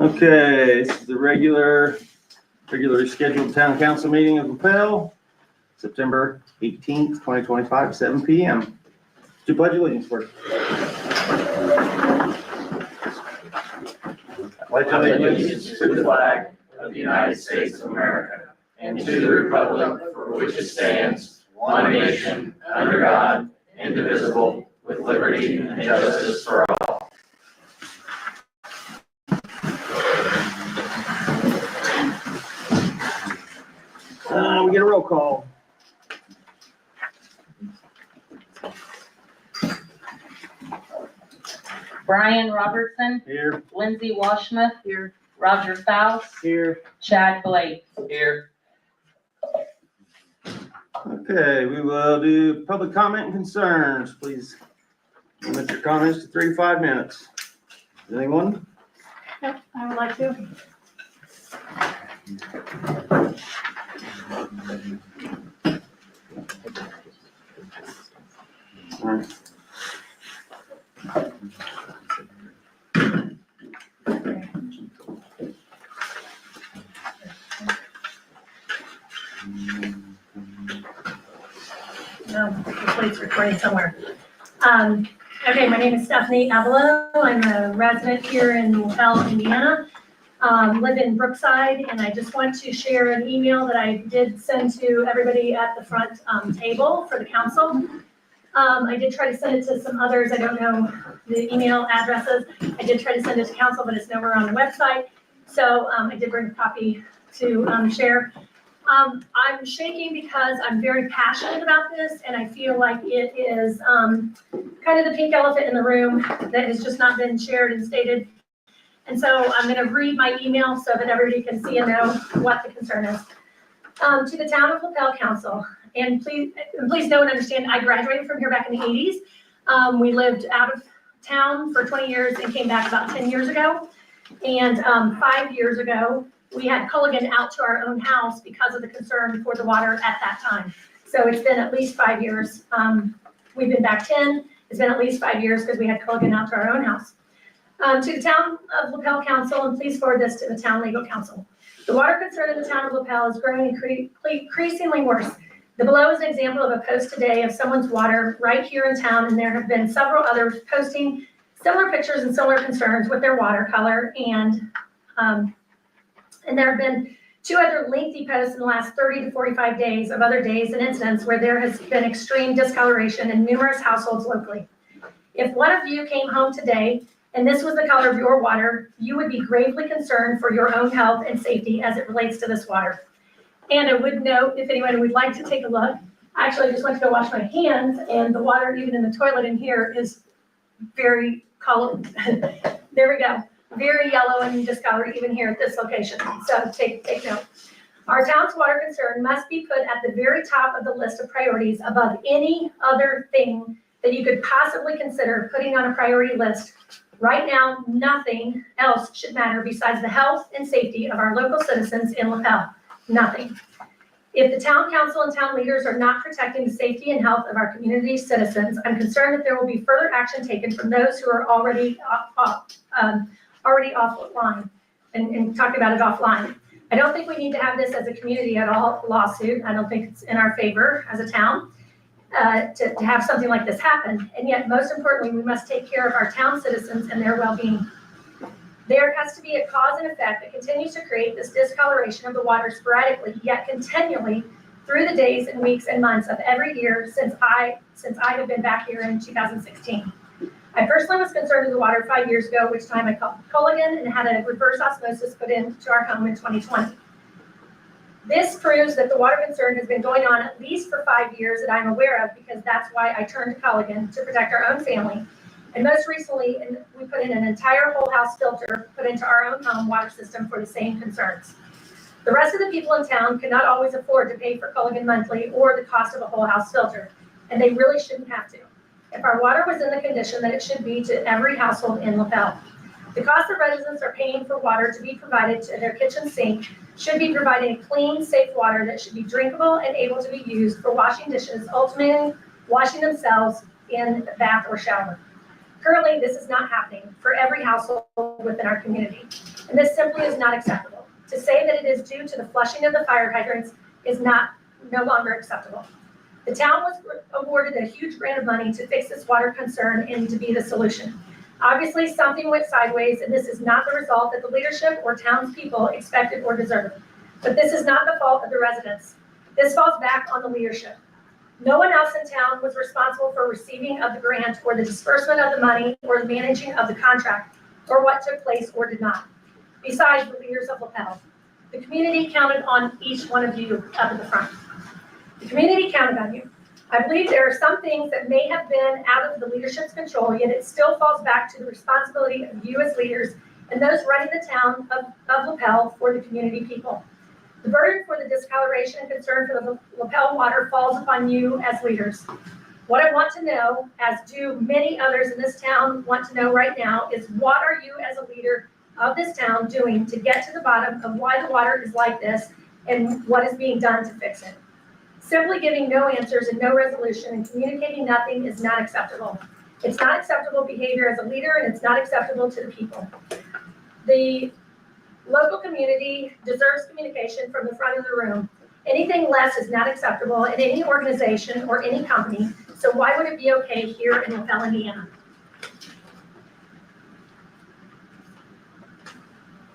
Okay, this is the regularly scheduled town council meeting of Lapel, September 18th, 2025, 7 p.m. To pledge allegiance first. Pledge allegiance to the flag of the United States of America and to the republic for which it stands, one nation, under God, indivisible, with liberty and justice for all. We get a roll call. Brian Robertson, Here. Lindsay Washmuth, here. Roger Faust, Here. Chad Blake. Here. Okay, we will do public comment and concerns. Please limit your comments to 3 to 5 minutes. Anyone? Yep, I would like to. All right. No, the plate's recording somewhere. Okay, my name is Stephanie Avalo. I'm a resident here in Lapel, Indiana. Live in Brookside, and I just want to share an email that I did send to everybody at the front table for the council. I did try to send it to some others. I don't know the email addresses. I did try to send it to council, but it's nowhere on the website. So I did bring a copy to share. I'm shaking because I'm very passionate about this, and I feel like it is kind of the pink elephant in the room that has just not been shared and stated. And so I'm going to read my email so that everybody can see and know what the concern is. To the Town of Lapel Council, and please know and understand, I graduated from here back in the 80s. We lived out of town for 20 years and came back about 10 years ago. And 5 years ago, we had Culligan out to our own house because of the concern for the water at that time. So it's been at least 5 years. We've been back 10. It's been at least 5 years because we had Culligan out to our own house. To the Town of Lapel Council, and please forward this to the Town Legal Council. The water concern in the Town of Lapel is growing increasingly worse. The below is an example of a post today of someone's water right here in town, and there have been several others posting similar pictures and similar concerns with their water color, and there have been 2 other lengthy posts in the last 30 to 45 days of other days and incidents where there has been extreme discoloration in numerous households locally. If one of you came home today and this was the color of your water, you would be gravely concerned for your own health and safety as it relates to this water. And I would note, if anyone would like to take a look, I actually just went to go wash my hands, and the water even in the toilet in here is very colored. There we go. Very yellow and discolored even here at this location. So take note. Our town's water concern must be put at the very top of the list of priorities above any other thing that you could possibly consider putting on a priority list. Right now, nothing else should matter besides the health and safety of our local citizens in Lapel. Nothing. If the town council and town leaders are not protecting the safety and health of our community's citizens, I'm concerned that there will be further action taken from those who are already offline and talking about it offline. I don't think we need to have this as a community at all lawsuit. I don't think it's in our favor as a town to have something like this happen. And yet, most importantly, we must take care of our town citizens and their well-being. There has to be a cause and effect that continues to create this discoloration of the water sporadically, yet continually through the days and weeks and months of every year since I have been back here in 2016. I personally was concerned with the water 5 years ago, which time I called Culligan and had a reverse osmosis put into our home in 2020. This proves that the water concern has been going on at least for 5 years that I'm aware of, because that's why I turned to Culligan to protect our own family. And most recently, we put in an entire whole house filter put into our own home water system for the same concerns. The rest of the people in town cannot always afford to pay for Culligan monthly or the cost of a whole house filter, and they really shouldn't have to. If our water was in the condition that it should be to every household in Lapel, the cost that residents are paying for water to be provided to their kitchen sink should be providing clean, safe water that should be drinkable and able to be used for washing dishes, ultimately washing themselves in the bath or shower. Currently, this is not happening for every household within our community, and this simply is not acceptable. To say that it is due to the flushing of the fire hydrants is no longer acceptable. The town was awarded a huge grant of money to fix this water concern and to be the solution. Obviously, something went sideways, and this is not the result that the leadership or townspeople expected or deserved. But this is not the fault of the residents. This falls back on the leadership. No one else in town was responsible for receiving of the grant or the disbursement of the money or the managing of the contract or what took place or did not, besides the leaders of Lapel. The community counted on each one of you up at the front. The community counted on you. I believe there are some things that may have been out of the leadership's control, yet it still falls back to the responsibility of you as leaders and those running the town of Lapel for the community people. The burden for the discoloration and concern for the Lapel water falls upon you as leaders. What I want to know, as do many others in this town want to know right now, is what are you as a leader of this town doing to get to the bottom of why the water is like this and what is being done to fix it? Simply giving no answers and no resolution and communicating nothing is not acceptable. It's not acceptable behavior as a leader, and it's not acceptable to the people. The local community deserves communication from the front of the room. Anything less is not acceptable in any organization or any company, so why would it be okay here in Lapel, Indiana?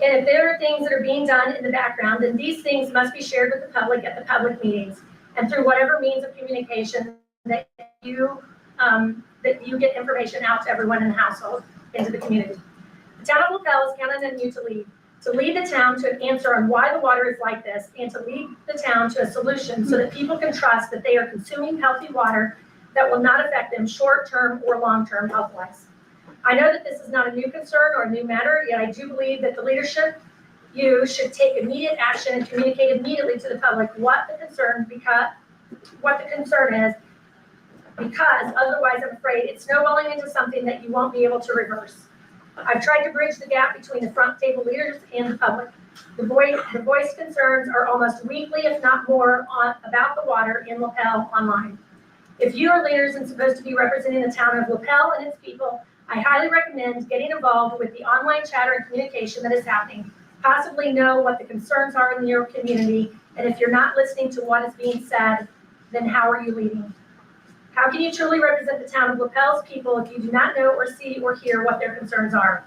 And if there are things that are being done in the background, then these things must be shared with the public at the public meetings and through whatever means of communication that you get information out to everyone in the household, into the community. The town of Lapel is counting on you to lead the town to an answer on why the water is like this, and to lead the town to a solution so that people can trust that they are consuming healthy water that will not affect them short-term or long-term health-wise. I know that this is not a new concern or a new matter, yet I do believe that the leadership, you should take immediate action and communicate immediately to the public what the concern is, because otherwise I'm afraid it's snowballing into something that you won't be able to reverse. I've tried to bridge the gap between the front table leaders and the public. The voice concerns are almost weekly, if not more, about the water in Lapel online. If you are leaders and supposed to be representing the town of Lapel and its people, I highly recommend getting involved with the online chatter and communication that is happening. Possibly know what the concerns are in your community, and if you're not listening to what is being said, then how are you leading? How can you truly represent the town of Lapel's people if you do not know or see or hear what their concerns are?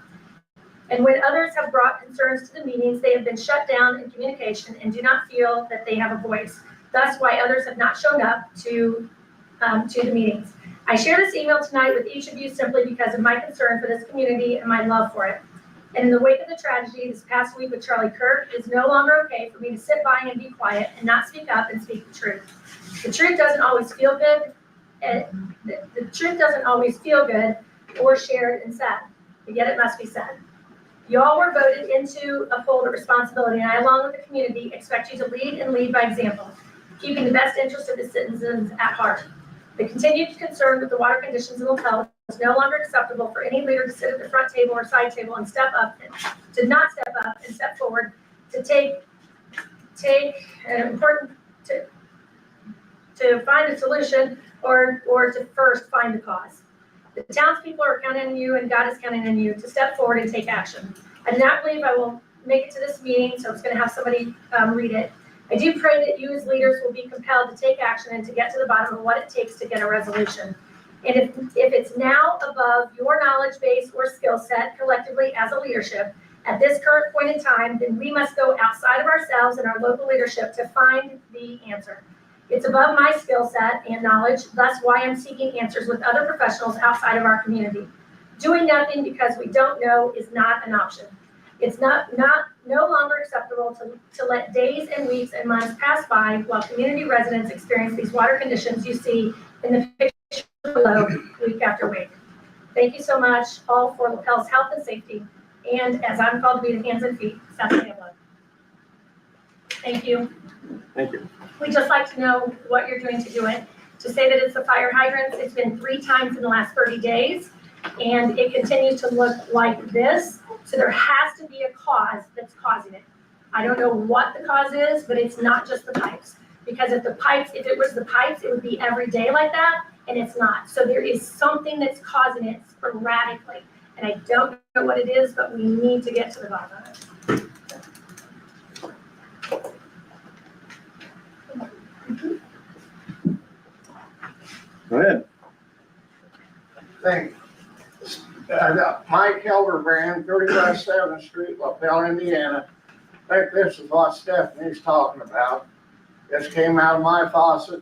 And when others have brought concerns to the meetings, they have been shut down in communication and do not feel that they have a voice. Thus why others have not shown up to the meetings. I share this email tonight with each of you simply because of my concern for this community and my love for it. And in the wake of the tragedy this past week with Charlie Kirk, it is no longer okay for me to sit by and be quiet and not speak up and speak the truth. The truth doesn't always feel good. The truth doesn't always feel good or shared and said, but yet it must be said. You all were voted in to uphold a responsibility, and I, along with the community, expect you to lead and lead by example, keeping the best interest of the citizens at heart. The continued concern with the water conditions in Lapel is no longer acceptable for any leader to sit at the front table or side table and to not step up and step forward to to find a solution or to first find the cause. The townspeople are counting on you, and God is counting on you to step forward and take action. I do not believe I will make it to this meeting, so I was going to have somebody read it. I do pray that you as leaders will be compelled to take action and to get to the bottom of what it takes to get a resolution. And if it's now above your knowledge base or skill set collectively as a leadership at this current point in time, then we must go outside of ourselves and our local leadership to find the answer. It's above my skill set and knowledge, thus why I'm seeking answers with other professionals outside of our community. Doing nothing because we don't know is not an option. It's no longer acceptable to let days and weeks and months pass by while community residents experience these water conditions you see in the picture below week after week. Thank you so much, all, for Lapel's health and safety, and as I'm called to be the hands and feet, Stephanie. Thank you. Thank you. We'd just like to know what you're doing to do it. To say that it's the fire hydrants, it's been 3 times in the last 30 days, and it continues to look like this. So there has to be a cause that's causing it. I don't know what the cause is, but it's not just the pipes. Because if it was the pipes, it would be every day like that. and it's not. So there is something that's causing it sporadically, and I don't know what it is, but we need to get to the bottom of it. Go ahead. Thank Mike Hildebrand, 30 West 7th Street, Lapel, Indiana. I think this is what Stephanie's talking about. This came out of my faucet.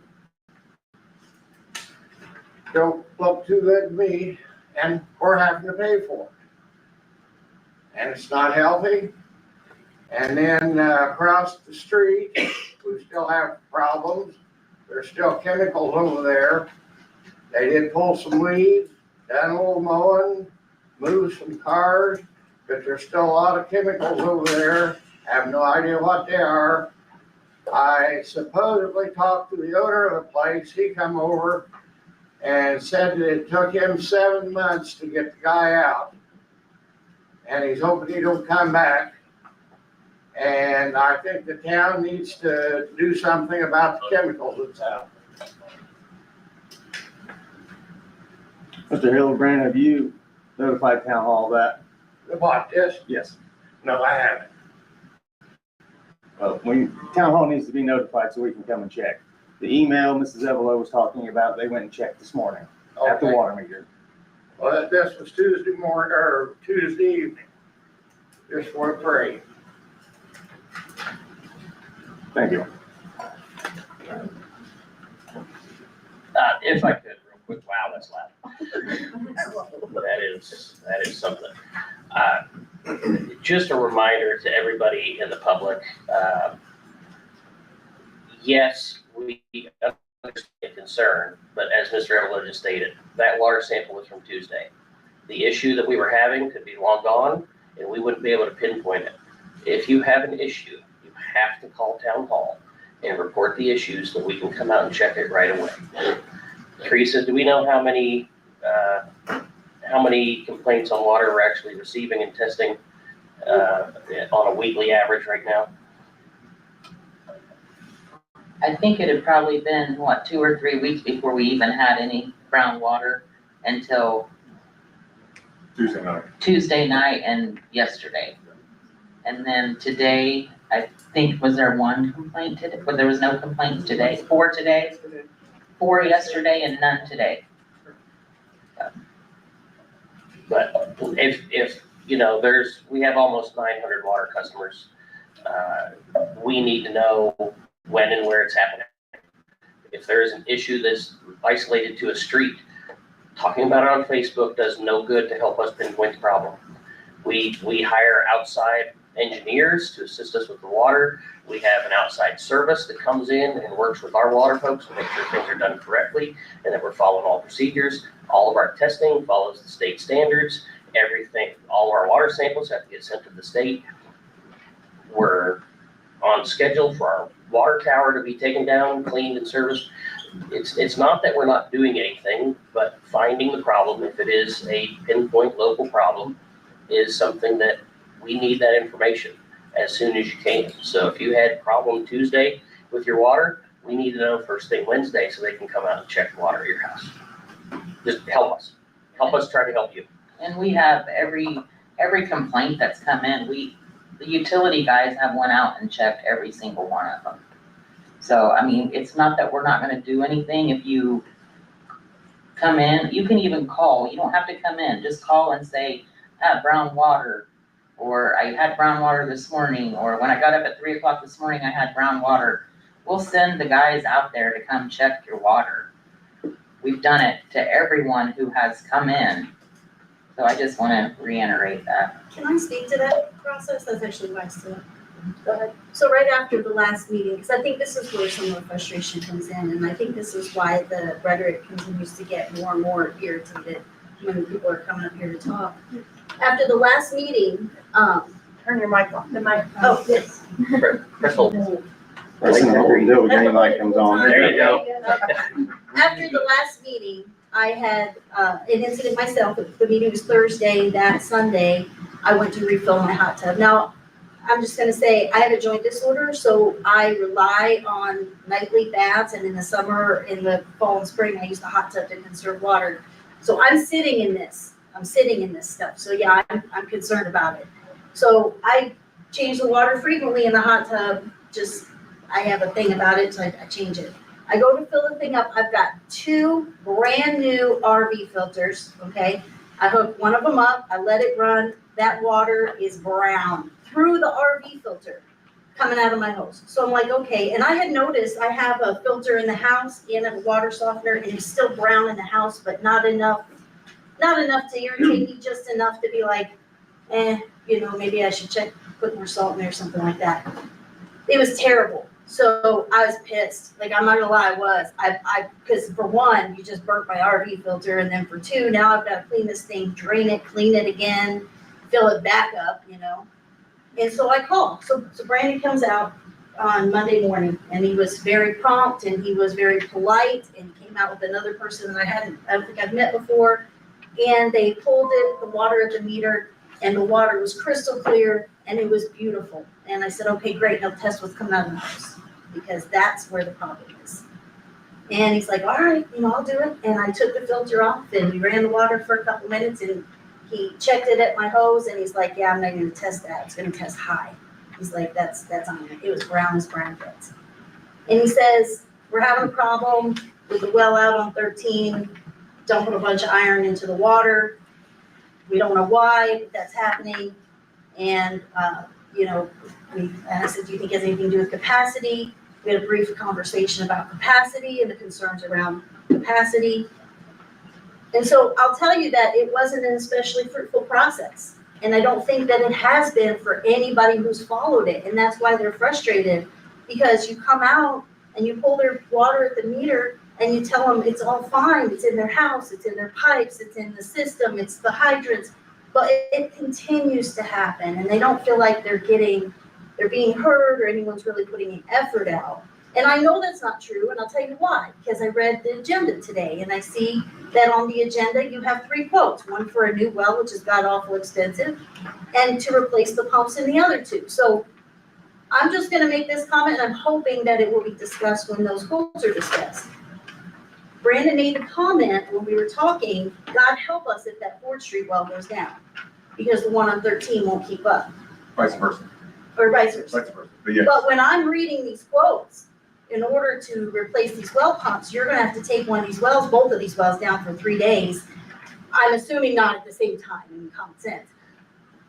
Don't look too good to me, and we're having to pay for it. And it's not healthy. And then across the street, we still have problems. There's still chemicals over there. They did pull some weeds, done a little mowing, moved some cars, but there's still a lot of chemicals over there. I have no idea what they are. I supposedly talked to the owner of the place. He come over and said that it took him 7 months to get the guy out. And he's hoping he don't come back. And I think the town needs to do something about the chemicals that's out. Mr. Hildebrand, have you notified town hall of that? About this? Yes. No, I haven't. Well, town hall needs to be notified so we can come and check. The email Mrs. Evelo was talking about, they went and checked this morning at the Okay. water meter. Well, this was Tuesday morning, or Tuesday evening. Just want to pray. Thank you. If I could, real quick, wow, that's loud. That is something. Just a reminder to everybody in the public, yes, we understand concern, but as Mr. Evelyn just stated, that water sample was from Tuesday. The issue that we were having could be long gone, and we wouldn't be able to pinpoint it. If you have an issue, you have to call town hall and report the issues so we can come out and check it right away. Teresa, do we know how many complaints on water we're actually receiving and testing on a weekly average right now? I think it had probably been, 2 or 3 weeks before we even had any brown water until Tuesday night and yesterday. And then today, I think, was there one complaint today? But there was no complaints today. 4 today, 4 yesterday, and none today. But if we have almost 900 water customers. We need to know when and where it's happening. If there's an issue that's isolated to a street, talking about it on Facebook does no good to help us pinpoint the problem. We hire outside engineers to assist us with the water. We have an outside service that comes in and works with our water folks to make sure things are done correctly and that we're following all procedures. All of our testing follows the state standards. Everything, all of our water samples have to get sent to the state. We're on schedule for our water tower to be taken down, cleaned, and serviced. It's not that we're not doing anything, but finding the problem, if it is a pinpoint local problem, is something that we need that information as soon as you can. So if you had a problem Tuesday with your water, we need to know first thing Wednesday so they can come out and check the water at your house. Just help us. Help us try to help you. And we have every complaint that's come in, the utility guys have went out and checked every single one of them. So, I mean, it's not that we're not gonna do anything. If you come in, you can even call. You don't have to come in. Just call and say, I have brown water, or I had brown water this morning, or when I got up at 3 o'clock this morning, I had brown water. We'll send the guys out there to come check your water. We've done it to everyone who has come in. So I just wanna reiterate that. Can I speak to that process? That's actually why I said. Go ahead. So right after the last meeting, because I think this is where some of the frustration comes in, and I think this is why the rhetoric continues to get more and more irritated when people are coming up here to talk. After the last meeting, Turn your mic off, the mic. oh, yes. Press hold. Pressing the whole deal, the green light comes on. There you go. After the last meeting, I had an incident myself. The meeting was Thursday. That Sunday, I went to refill my hot tub. Now, I'm just gonna say, I have a joint disorder, so I rely on nightly baths, and in the summer, in the fall and spring, I use the hot tub to conserve water. So I'm sitting in this stuff, so yeah, I'm concerned about it. So I change the water frequently in the hot tub, just, I have a thing about it, so I change it. I go to fill the thing up, I've got 2 brand new RV filters, okay? I hook one of them up, I let it run, that water is brown through the RV filter coming out of my hose. So I'm like, okay, and I had noticed I have a filter in the house and a water softener, and it's still brown in the house, but not enough to irritate me, just enough to be like, maybe I should put more salt in there or something like that. It was terrible. So I was pissed. Like, I'm not gonna lie, I was. Because for one, you just burnt my RV filter, and then for 2, now I've got to clean this thing, drain it, clean it again, fill it back up, And so I called. So Brandon comes out on Monday morning, and he was very prompt, and he was very polite, and came out with another person that I don't think I've met before. And they pulled the water at the meter, and the water was crystal clear, and it was beautiful. And I said, okay, great, now test what's coming out of the house, because that's where the problem is. And he's like, all right, I'll do it. And I took the filter off, and we ran the water for a couple minutes, and he checked it at my hose, and he's like, yeah, I'm not gonna test that, it's gonna test high. He's like, that's on it. It was brown as brown pits. And he says, we're having a problem with the well out on 13, dumping a bunch of iron into the water. We don't know why that's happening. And, and I said, do you think it has anything to do with capacity? We had a brief conversation about capacity and the concerns around capacity. And so I'll tell you that it wasn't an especially fruitful process. And I don't think that it has been for anybody who's followed it. And that's why they're frustrated, because you come out and you pull their water at the meter and you tell them it's all fine. It's in their house, it's in their pipes, it's in the system, it's the hydrants. But it continues to happen, and they don't feel like they're being heard, or anyone's really putting an effort out. And I know that's not true, and I'll tell you why. Because I read the agenda today, and I see that on the agenda you have 3 quotes: one for a new well, which is god awful expensive, and to replace the pumps in the other 2. So I'm just going to make this comment, and I'm hoping that it will be discussed when those quotes are discussed. Brandon made the comment when we were talking, God help us if that 4th Street well goes down, because the one on 13 won't keep up. Vice versa. Or vice versa. Vice versa. But yes. But when I'm reading these quotes, in order to replace these well pumps, you're gonna have to take one of these wells, both of these wells down for 3 days. I'm assuming not at the same time, in common sense.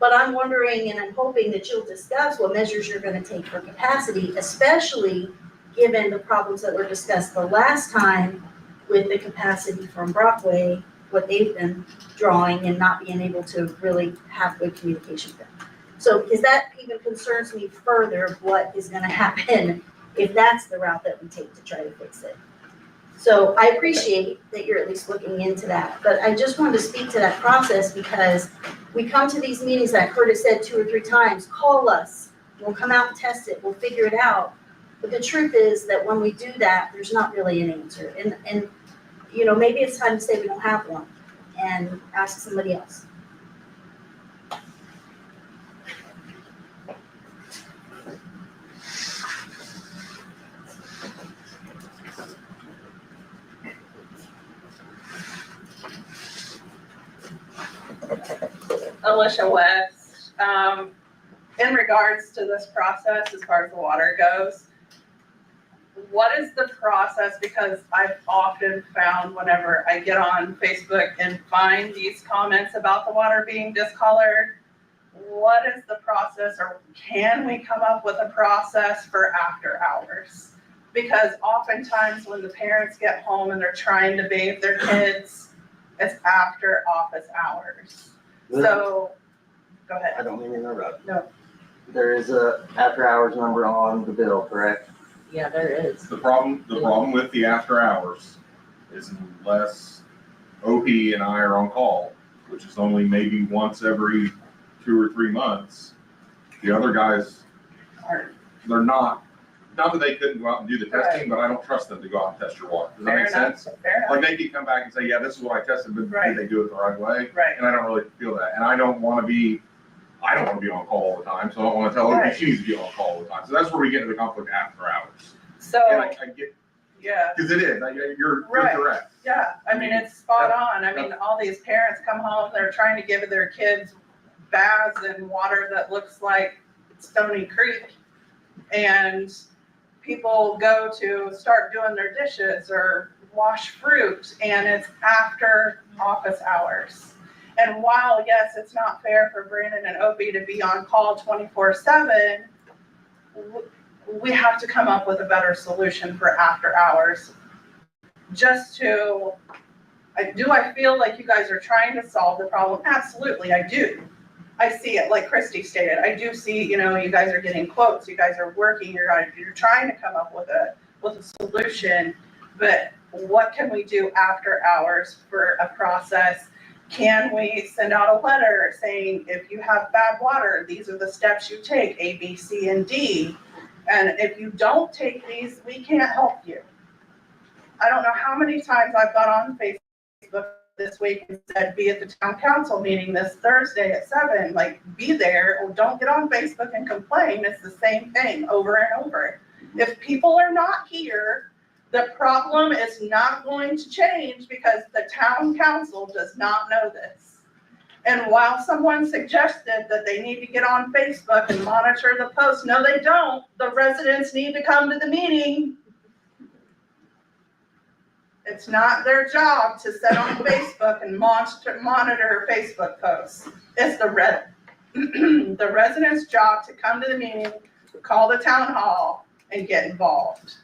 But I'm wondering, and I'm hoping that you'll discuss what measures you're gonna take for capacity, especially given the problems that were discussed the last time with the capacity from Brockway, what they've been drawing and not being able to really have good communication with them. So, because that even concerns me further of what is gonna happen if that's the route that we take to try to fix it. So I appreciate that you're at least looking into that, but I just wanted to speak to that process, because we come to these meetings, like Curtis said 2 or 3 times, call us, we'll come out and test it, we'll figure it out. But the truth is that when we do that, there's not really an answer. And maybe it's time to say we don't have one and ask somebody else. Alicia West. In regards to this process, as far as the water goes, what is the process? Because I've often found whenever I get on Facebook and find these comments about the water being discolored, what is the process, or can we come up with a process for after hours? Because oftentimes when the parents get home and they're trying to bathe their kids, it's after office hours. So, go ahead. I don't mean to interrupt. No. There is a after hours number on the bill, correct? Yeah, there is. The problem with the after hours is unless OP and I are on call, which is only maybe once every 2 or 3 months, the other guys they're not that they couldn't go out and do the testing, but I don't trust them to go out and test your water. Does that make sense? Fair enough. Like they could come back and say, yeah, this is what I tested, but Right. did they do it the right way? Right. And I don't really feel that. And I don't want to be I don't want to be on call all the time, so I don't want to tell her she needs to be on call all the time. So that's where we get into the conflict after hours. So, And I get, yeah, because it is, you're Right. correct. yeah, I mean, it's spot on. I mean, all these parents come home, they're trying to give their kids baths in water that looks like Stony Creek. And people go to start doing their dishes or wash fruit, and it's after office hours. And while, yes, it's not fair for Brandon and Opie to be on call 24/7, we have to come up with a better solution for after hours. Just to, do I feel like you guys are trying to solve the problem? Absolutely, I do. I see it, like Christy stated, I do see, you guys are getting quotes, you guys are working, you're trying to come up with a solution, but what can we do after hours for a process? Can we send out a letter saying, if you have bad water, these are the steps you take, A, B, C, and D, and if you don't take these, we can't help you. I don't know how many times I've got on Facebook this week and said, be at the town council meeting this Thursday at 7, like, be there, or don't get on Facebook and complain. It's the same thing over and over. If people are not here, the problem is not going to change because the town council does not know this. And while someone suggested that they need to get on Facebook and monitor the posts, no, they don't. The residents need to come to the meeting. It's not their job to sit on Facebook and monitor Facebook posts. It's the residents' job to come to the meeting, call the town hall, and get involved.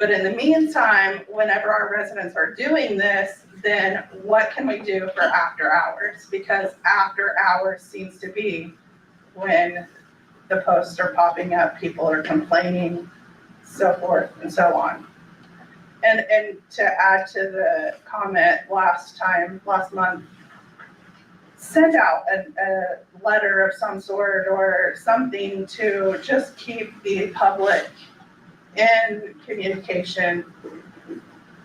But in the meantime, whenever our residents are doing this, then what can we do for after hours? Because after hours seems to be when the posts are popping up, people are complaining, so forth and so on. And to add to the comment last month, send out a letter of some sort or something to just keep the public in communication.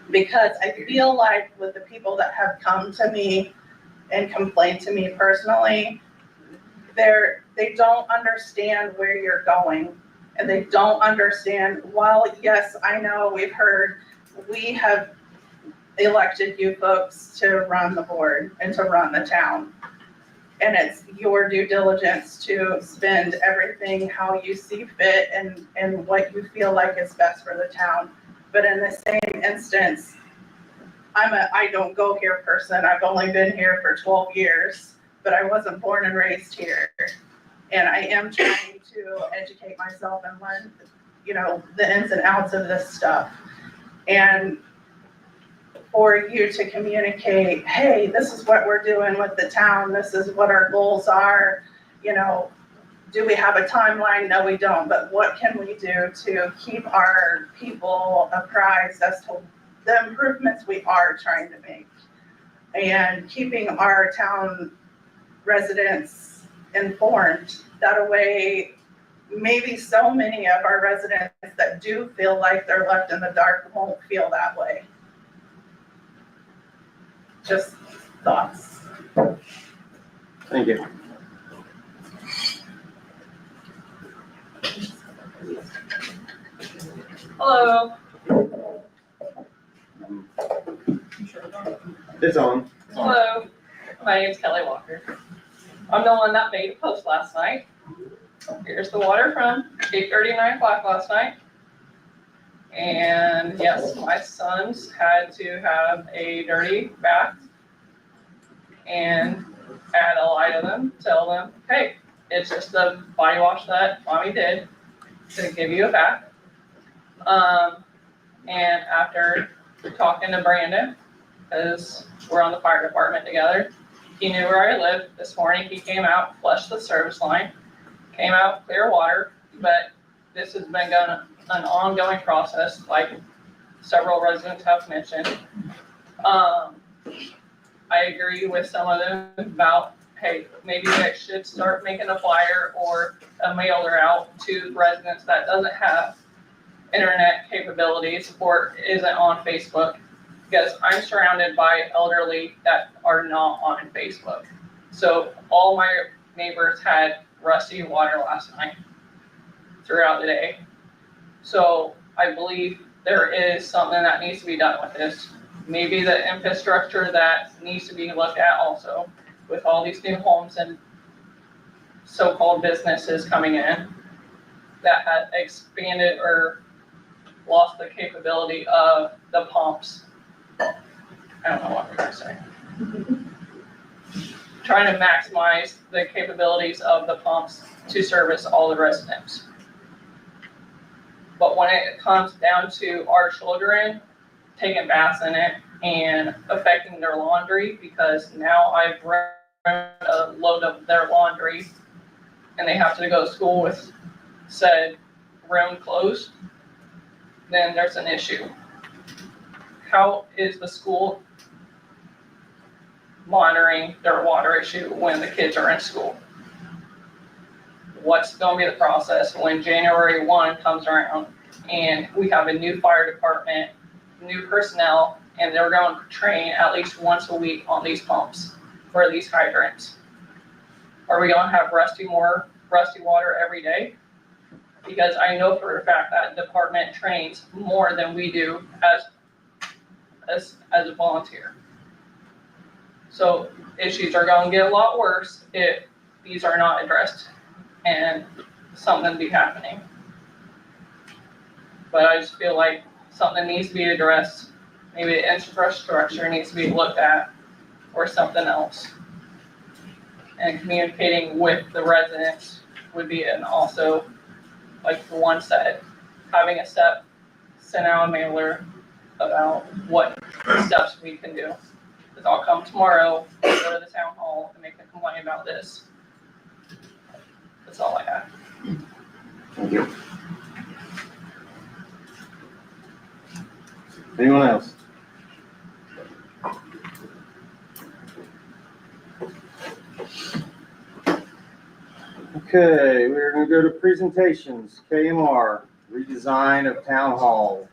Because I feel like with the people that have come to me and complained to me personally, they don't understand where you're going. And they don't understand, while yes, I know we have elected you folks to run the board and to run the town. And it's your due diligence to spend everything how you see fit and what you feel like is best for the town. But in the same instance, I don't go here person. I've only been here for 12 years, but I wasn't born and raised here. And I am trying to educate myself and learn, the ins and outs of this stuff. And for you to communicate, hey, this is what we're doing with the town, this is what our goals are, do we have a timeline? No, we don't, but what can we do to keep our people apprised as to the improvements we are trying to make? And keeping our town residents informed, that way maybe so many of our residents that do feel like they're left in the dark won't feel that way. Just thoughts. Thank you. Hello. It's on. Hello. My name's Kelly Walker. I'm the one that made a post last night. Here's the water from 8:30, 9 o'clock last night. And yes, my sons had to have a dirty bath. And I had to lie to them, tell them, hey, it's just the body wash that mommy did to give you a bath. And after talking to Brandon, because we're on the fire department together, he knew where I lived. This morning he came out, flushed the service line, came out clear water, but this has been an ongoing process, like several residents have mentioned. I agree with some of them about, hey, maybe I should start making a flyer or a mailer out to residents that doesn't have internet capabilities or isn't on Facebook, because I'm surrounded by elderly that are not on Facebook. So all my neighbors had rusty water last night throughout the day. So I believe there is something that needs to be done with this. Maybe the infrastructure that needs to be looked at also with all these new homes and so-called businesses coming in that had expanded or lost the capability of the pumps. I don't know what I'm trying to say. Trying to maximize the capabilities of the pumps to service all the residents. But when it comes down to our children taking baths in it and affecting their laundry, because now I've run a load of their laundry and they have to go to school with said room closed, then there's an issue. How is the school monitoring their water issue when the kids are in school? What's gonna be the process when January 1 comes around and we have a new fire department, new personnel, and they're going to train at least once a week on these pumps for these hydrants? Are we gonna have rusty water every day? Because I know for a fact that department trains more than we do as a volunteer. So issues are gonna get a lot worse if these are not addressed and something be happening. But I just feel like something needs to be addressed. Maybe the infrastructure needs to be looked at or something else. And communicating with the residents would be, and also, like the one said, having a step, send out a mailer about what steps we can do. Because I'll come tomorrow, go to the town hall and make a complaint about this. That's all I have. Thank you. Anyone else? Okay, we're gonna go to presentations. KMR, redesign of town hall.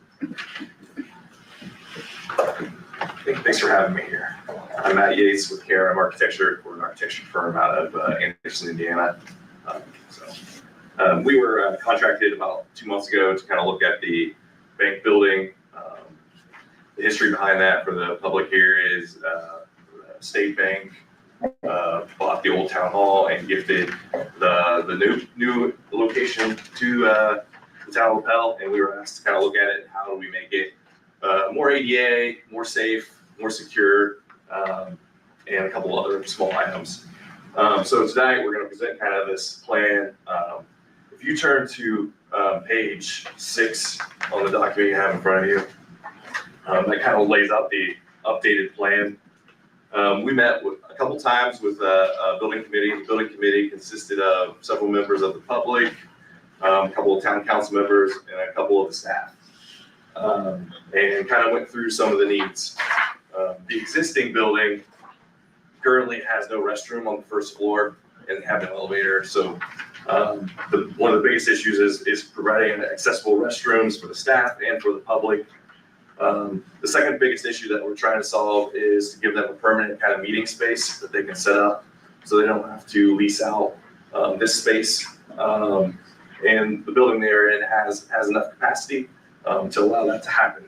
Thanks for having me here. I'm Matt Yates with KRM Architecture. We're an architecture firm out of Anderson, Indiana. We were contracted about 2 months ago to kind of look at the bank building. The history behind that for the public here is the State Bank bought the old town hall and gifted the new location to the town of Lapel, and we were asked to kind of look at it and how do we make it more ADA, more safe, more secure, and a couple other small items. So tonight we're going to present kind of this plan. If you turn to page 6 on the document you have in front of you, that kind of lays out the updated plan. We met a couple times with a building committee. The building committee consisted of several members of the public, a couple of town council members, and a couple of the staff. And kind of went through some of the needs. The existing building currently has no restroom on the first floor and have no elevator. So one of the biggest issues is providing accessible restrooms for the staff and for the public. The second biggest issue that we're trying to solve is to give them a permanent kind of meeting space that they can set up so they don't have to lease out this space. And the building they're in has enough capacity to allow that to happen.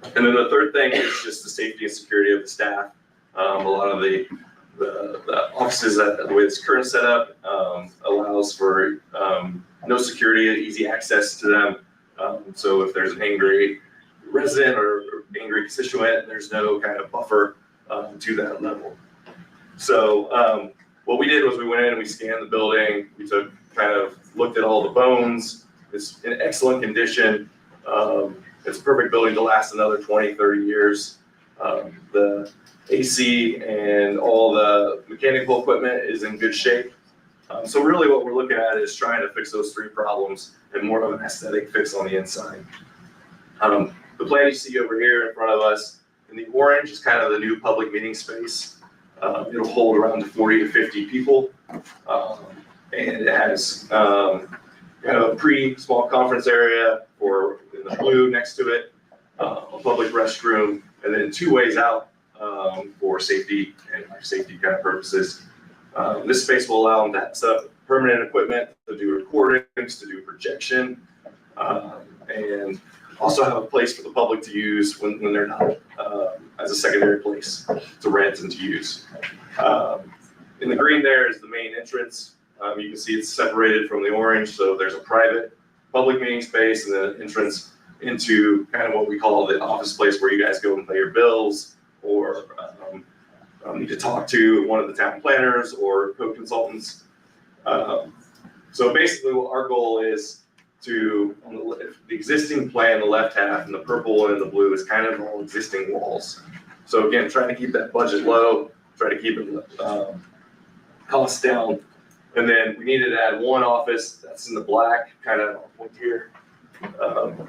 And then the third thing is just the safety and security of the staff. A lot of the offices, the way it's current setup allows for no security, easy access to them. So if there's an angry resident or angry constituent, there's no kind of buffer to that level. So what we did was we went in and we scanned the building. We looked at all the bones. It's in excellent condition. It's a perfect building to last another 20, 30 years. The AC and all the mechanical equipment is in good shape. So really what we're looking at is trying to fix those 3 problems and more of an aesthetic fix on the inside. The plan you see over here in front of us in the orange is kind of the new public meeting space. It'll hold around 40 to 50 people. And it has kind of a pretty small conference area for in the blue next to it, a public restroom, and then 2 ways out for safety and life safety kind of purposes. This space will allow them to set up permanent equipment to do recordings, to do projection, and also have a place for the public to use when they're not, as a secondary place to rent and to use. In the green there is the main entrance. You can see it's separated from the orange, so there's a private public meeting space and then an entrance into kind of what we call the office place where you guys go and pay your bills or need to talk to one of the town planners or code consultants. So basically what our goal is to, on the existing plan, the left half, and the purple and the blue is kind of all existing walls. So again, trying to keep that budget low, try to keep it costs down. And then we needed to add one office that's in the black, kind of here,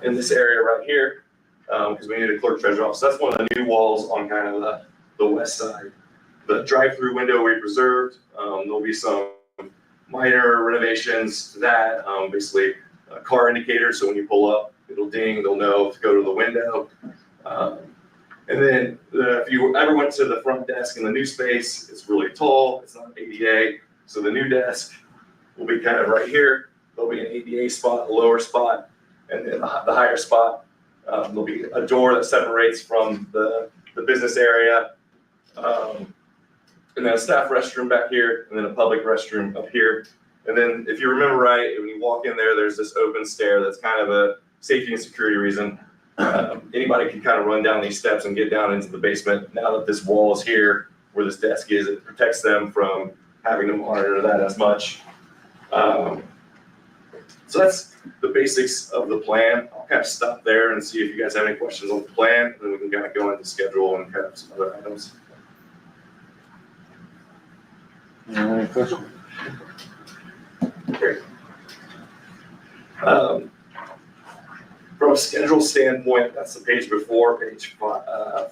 in this area right here, because we needed a clerk treasurer office. That's one of the new walls on kind of the west side. The drive-through window we preserved. There'll be some minor renovations to that, basically a car indicator, so when you pull up, it'll ding, they'll know to go to the window. And then if you ever went to the front desk in the new space, it's really tall, it's not ADA, so the new desk will be kind of right here. There'll be an ADA spot, a lower spot, and then the higher spot. There'll be a door that separates from the business area. And then a staff restroom back here, and then a public restroom up here. And then if you remember right, when you walk in there, there's this open stair that's kind of a safety and security reason. Anybody can kind of run down these steps and get down into the basement. Now that this wall is here, where this desk is, it protects them from having to monitor that as much. So that's the basics of the plan. I'll kind of stop there and see if you guys have any questions on the plan, and then we can kind of go into schedule and kind of some other items. Any questions? Great. From a schedule standpoint, that's the page before, page 5.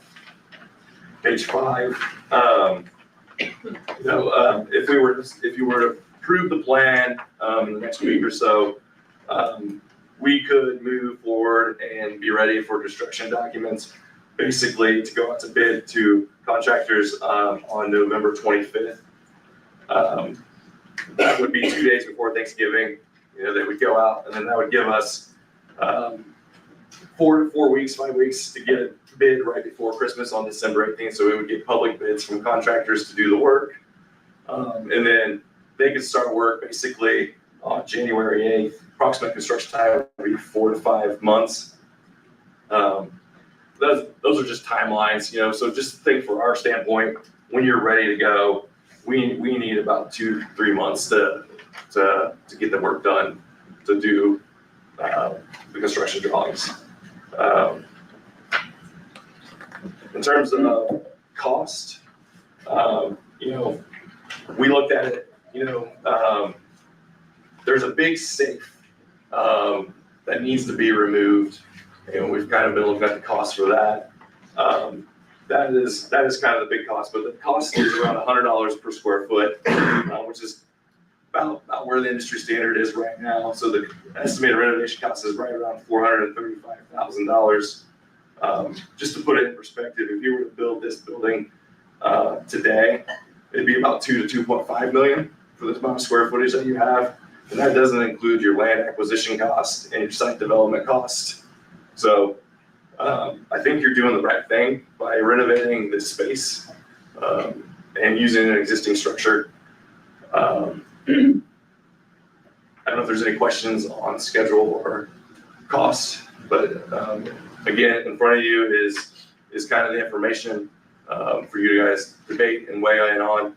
If you were to approve the plan in the next week or so, we could move forward and be ready for construction documents, basically to go out to bid to contractors on November 25th. That would be 2 days before Thanksgiving. They would go out, and then that would give us 4 weeks, 5 weeks to get a bid right before Christmas on December 18th. So we would get public bids from contractors to do the work. And then they could start work basically on January 8th. Approximate construction time would be 4 to 5 months. Those are just timelines, so just think for our standpoint, when you're ready to go, we need about 2 to 3 months to get the work done, to do the construction drawings. In terms of cost, we looked at it, there's a big safe that needs to be removed, and we've kind of been looking at the cost for that. That is kind of the big cost, but the cost is around $100 per square foot, which is about where the industry standard is right now. So the estimated renovation cost is right around $435,000. Just to put it in perspective, if you were to build this building today, it'd be about 2 to 2.5 million for this amount of square footage that you have, and that doesn't include your land acquisition cost and your site development cost. So I think you're doing the right thing by renovating this space and using an existing structure. I don't know if there's any questions on schedule or cost, but again, in front of you is kind of the information for you guys to debate and weigh in on.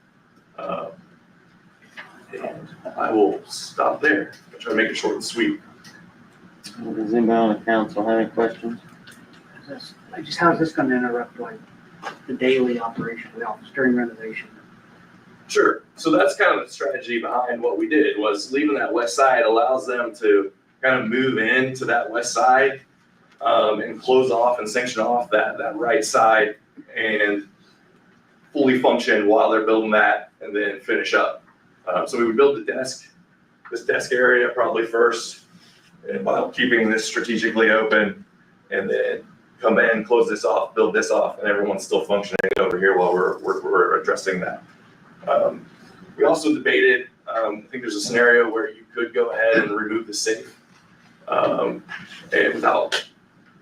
And I will stop there. I'll try to make it short and sweet. Does anybody on the council have any questions? How's this gonna interrupt the daily operation of the office during renovation? Sure. So that's kind of the strategy behind what we did, was leaving that west side allows them to kind of move into that west side and close off and sanction off that right side and fully function while they're building that and then finish up. So we would build this desk area probably first, and while keeping this strategically open, and then come in, close this off, build this off, and everyone's still functioning over here while we're addressing that. We also debated, I think there's a scenario where you could go ahead and remove the safe, and without,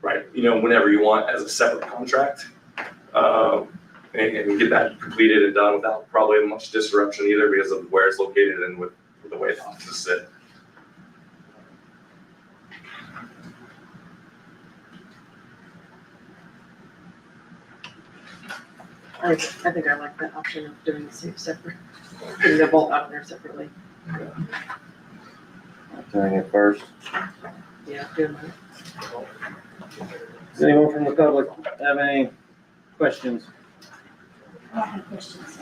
right, whenever you want as a separate contract. And get that completed and done without probably much disruption either because of where it's located and with the way the offices sit. I think I like that option of doing the safe separate, putting the vault out there separately. Doing it first. Yeah, doing that. Does anyone from the public have any questions? I have questions.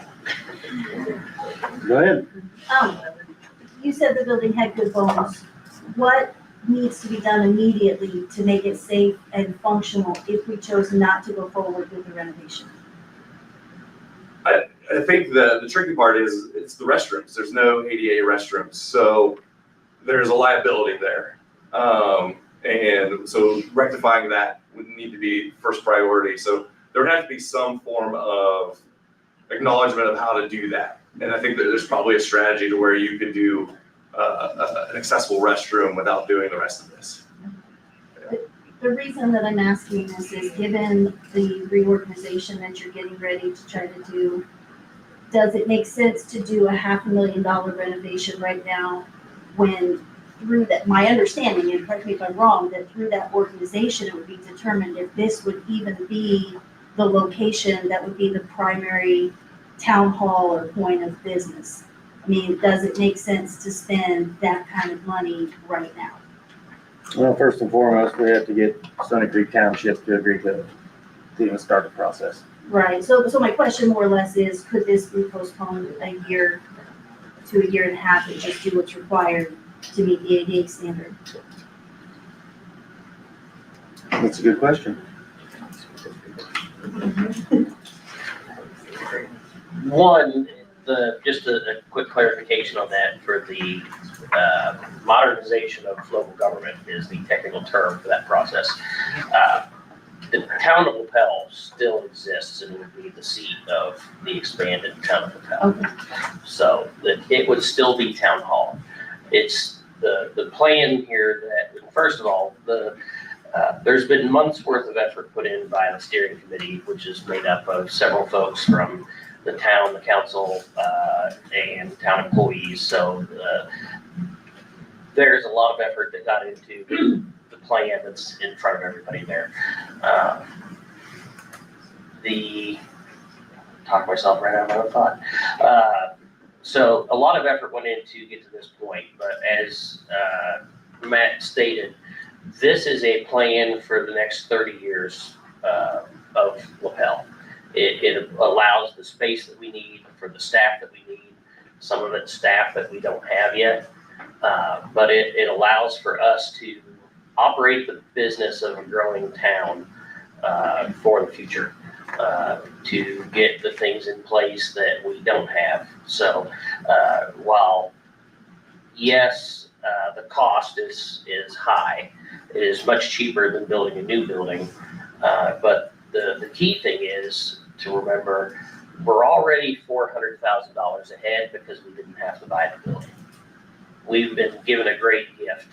Go ahead. You said the building had good bones. What needs to be done immediately to make it safe and functional if we chose not to go forward with the renovation? I think the tricky part is it's the restrooms. There's no ADA restrooms, so there's a liability there. And so rectifying that would need to be first priority. So there would have to be some form of acknowledgement of how to do that. And I think that there's probably a strategy to where you could do an accessible restroom without doing the rest of this. The reason that I'm asking this is given the reorganization that you're getting ready to try to do, does it make sense to do a $500,000 renovation right now when through that, my understanding, and correct me if I'm wrong, that through that organization, it would be determined if this would even be the location that would be the primary town hall or point of business? I mean, does it make sense to spend that kind of money right now? Well, first and foremost, we have to get Stony Creek Township to agree to even start the process. Right, so my question more or less is, could this be postponed a year to a year and a half and just do what's required to meet the ADA standard? That's a good question. One, just a quick clarification on that for the modernization of local government is the technical term for that process. The town of Lapel still exists and would be the seat of the expanded town of Lapel. Okay. So that it would still be town hall. It's the plan here that, first of all, there's been months worth of effort put in by the steering committee, which is made up of several folks from the town, the council, and town employees. So there's a lot of effort that got into the plan that's in front of everybody there. Talk myself right out of my thought. So a lot of effort went in to get to this point, but as Matt stated, this is a plan for the next 30 years of Lapel. It allows the space that we need for the staff that we need, some of it's staff that we don't have yet, but it allows for us to operate the business of a growing town for the future, to get the things in place that we don't have. So while yes, the cost is high, it is much cheaper than building a new building, but the key thing is to remember we're already $400,000 ahead because we didn't have to buy the building. We've been given a great gift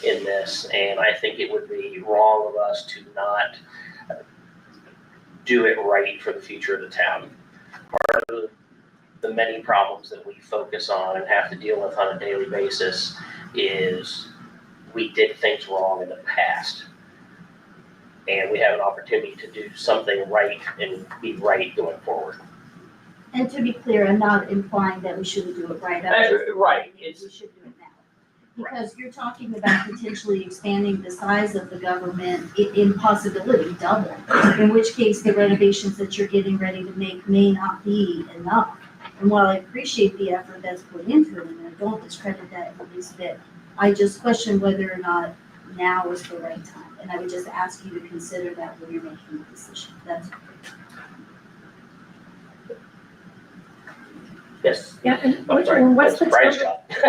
in this, and I think it would be wrong of us to not do it right for the future of the town. Part of the many problems that we focus on and have to deal with on a daily basis is we did things wrong in the past. And we have an opportunity to do something right and be right going forward. And to be clear, I'm not implying that we shouldn't do it right. Right. We should do it now. Because you're talking about potentially expanding the size of the government in possibility double, in which case the renovations that you're getting ready to make may not be enough. And while I appreciate the effort that's put into it, and I don't discredit that in the least bit, I just question whether or not now is the right time. And I would just ask you to consider that when you're making the decision. That's Yes. Yeah, and Oh, sorry. what's the That's Brian's total, job.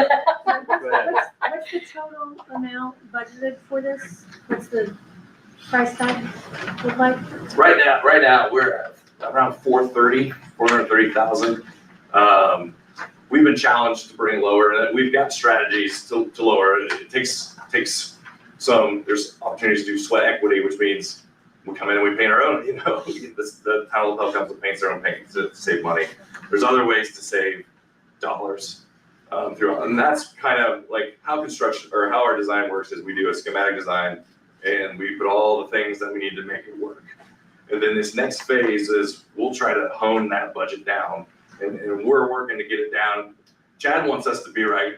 what's the total amount budgeted for this? What's the price tag look like? Right now, we're at around 430,000. we've been challenged to bring lower, and we've got strategies to lower. It takes some, there's opportunities to do sweat equity, which means we come in and we paint our own, the town of Lapel comes and paints their own paint to save money. There's other ways to save dollars throughout, and that's kind of like how construction, or how our design works is we do a schematic design and we put all the things that we need to make it work. And then this next phase is we'll try to hone that budget down, and we're working to get it down. Chad wants us to be right.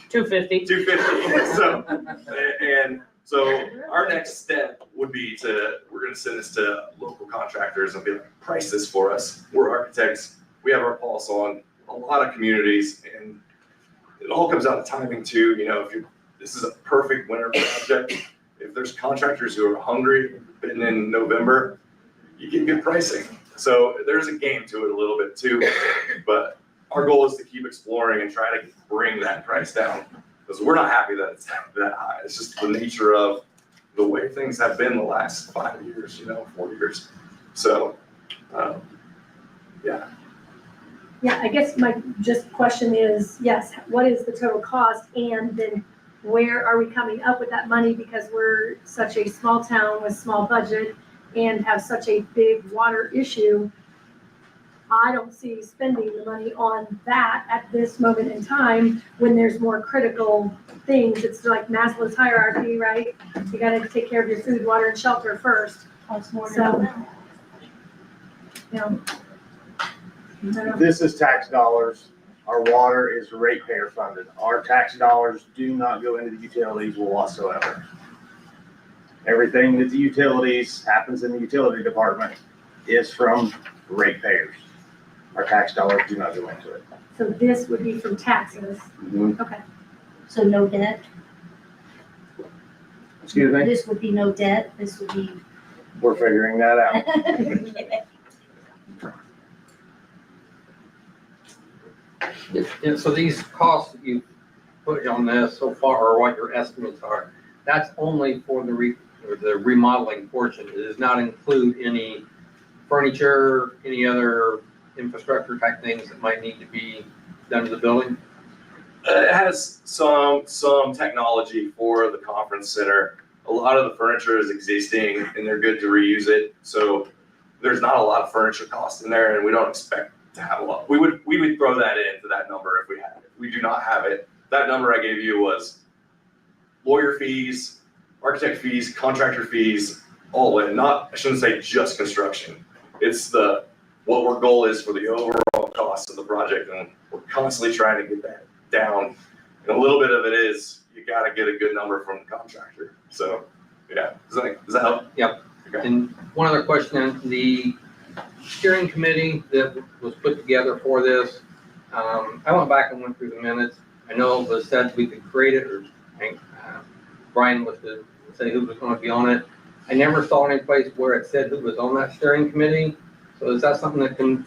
250. 250. So our next step would be we're gonna send this to local contractors and be like, price this for us. We're architects, we have our pulse on a lot of communities, and it all comes down to timing too. This is a perfect winter project. If there's contractors who are hungry, bidding in November, you get good pricing. So there's a game to it a little bit too, but our goal is to keep exploring and try to bring that price down, because we're not happy that it's that high. It's just the nature of the way things have been the last 5 years, 4 years. So, yeah. Yeah, I guess my question is, yes, what is the total cost? And then where are we coming up with that money? Because we're such a small town with small budget and have such a big water issue. I don't see spending the money on that at this moment in time when there's more critical things. It's like Maslow's hierarchy, right? You gotta take care of your food, water, and shelter first. So, This is tax dollars. Our water is ratepayer funded. Our tax dollars do not go into the utilities whatsoever. Everything that the utilities happens in the utility department is from ratepayers. Our tax dollars do not go into it. So this would be from taxes. Okay. So no debt? Excuse me? This would be no debt, this would be. We're figuring that out. And so these costs that you put on this so far, or what your estimates are, that's only for the remodeling portion. It does not include any furniture, any other infrastructure type things that might need to be done to the building? It has some technology for the conference center. A lot of the furniture is existing and they're good to reuse it. So there's not a lot of furniture cost in there, and we don't expect to have a lot. We would throw that into that number if we had it. We do not have it. That number I gave you was lawyer fees, architect fees, contractor fees, all in. I shouldn't say just construction. It's what our goal is for the overall cost of the project, and we're constantly trying to get that down. And a little bit of it is you got to get a good number from the contractor. So, yeah, does that help? Yep. Okay. And one other question, the steering committee that was put together for this, I went back and went through the minutes. I know it was said we could create it, or Brian was to say who was going to be on it. I never saw any place where it said who was on that steering committee. So is that something that can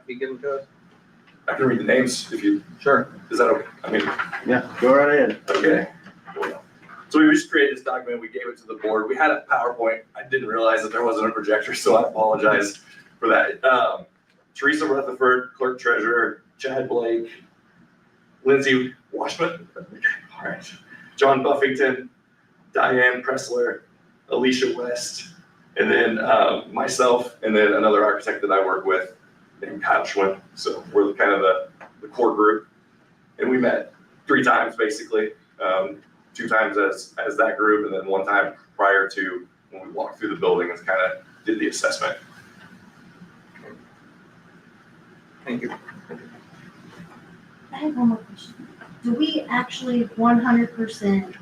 be given to us? I can read the names if you. Sure. Is that okay? I mean, Yeah, go right ahead. okay. So we just created this document. We gave it to the board. We had a PowerPoint. I didn't realize that there wasn't a projector, so I apologize for that. Teresa Rutherford, clerk treasurer, Chad Blake, Lindsay Washman, all right, John Buffington, Diane Pressler, Alicia West, and then myself, and then another architect that I work with named Kyle Schwinn. So we're kind of the core group, and we met 3 times basically, 2 times as that group, and then 1 time prior to when we walked through the building and kind of did the assessment. Thank you. I have one more question. Do we actually 100%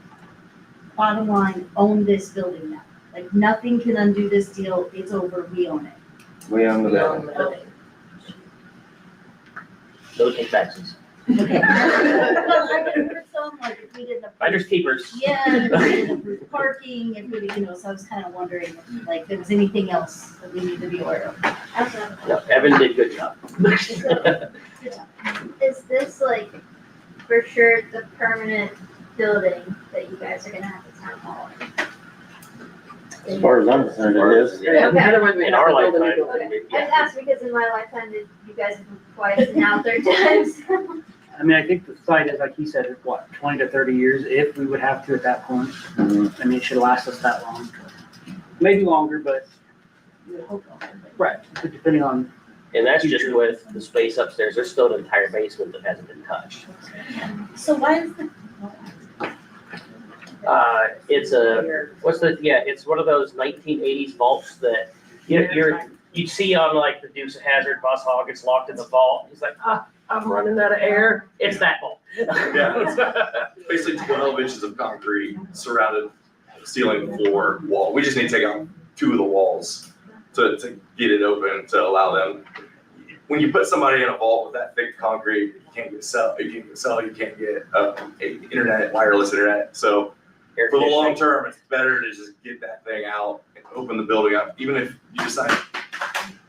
bottom line own this building now? Like nothing can undo this deal, it's over, we own it. We own the building. Okay. Those pay taxes. Okay. Well, I could heard some, like, if we didn't approve. Finders keepers. Yeah, if we didn't approve parking, if we, so I was kind of wondering, like, if there was anything else that we need to be aware of. No, Evan did a good job. Is this like for sure the permanent building that you guys are gonna have the town hall in? As far as I'm concerned, it is. Yeah, otherwise we In have our to build a new lifetime, building. we- I asked because in my lifetime, you guys have moved twice, and now third times. I mean, I think the site is, like he said, is what, 20 to 30 years, if we would have to at that point. Mhm. I mean, it should last us that long. Maybe longer, but, right, but depending on, And that's just with the space upstairs. There's still an entire basement that hasn't been touched. So why is the, It's it's one of those 1980s vaults that you see on like the Dukes of Hazzard bus hog gets locked in the vault. He's like, I'm running out of air. It's that vault. Yeah, it's basically 12 inches of concrete surrounded ceiling, floor, wall. We just need to take out 2 of the walls to get it open to allow them. When you put somebody in a vault with that thick concrete, you can't get cell, you can't get internet, wireless internet. So for the long term, it's better to just get that thing out and open the building up. Even if you decide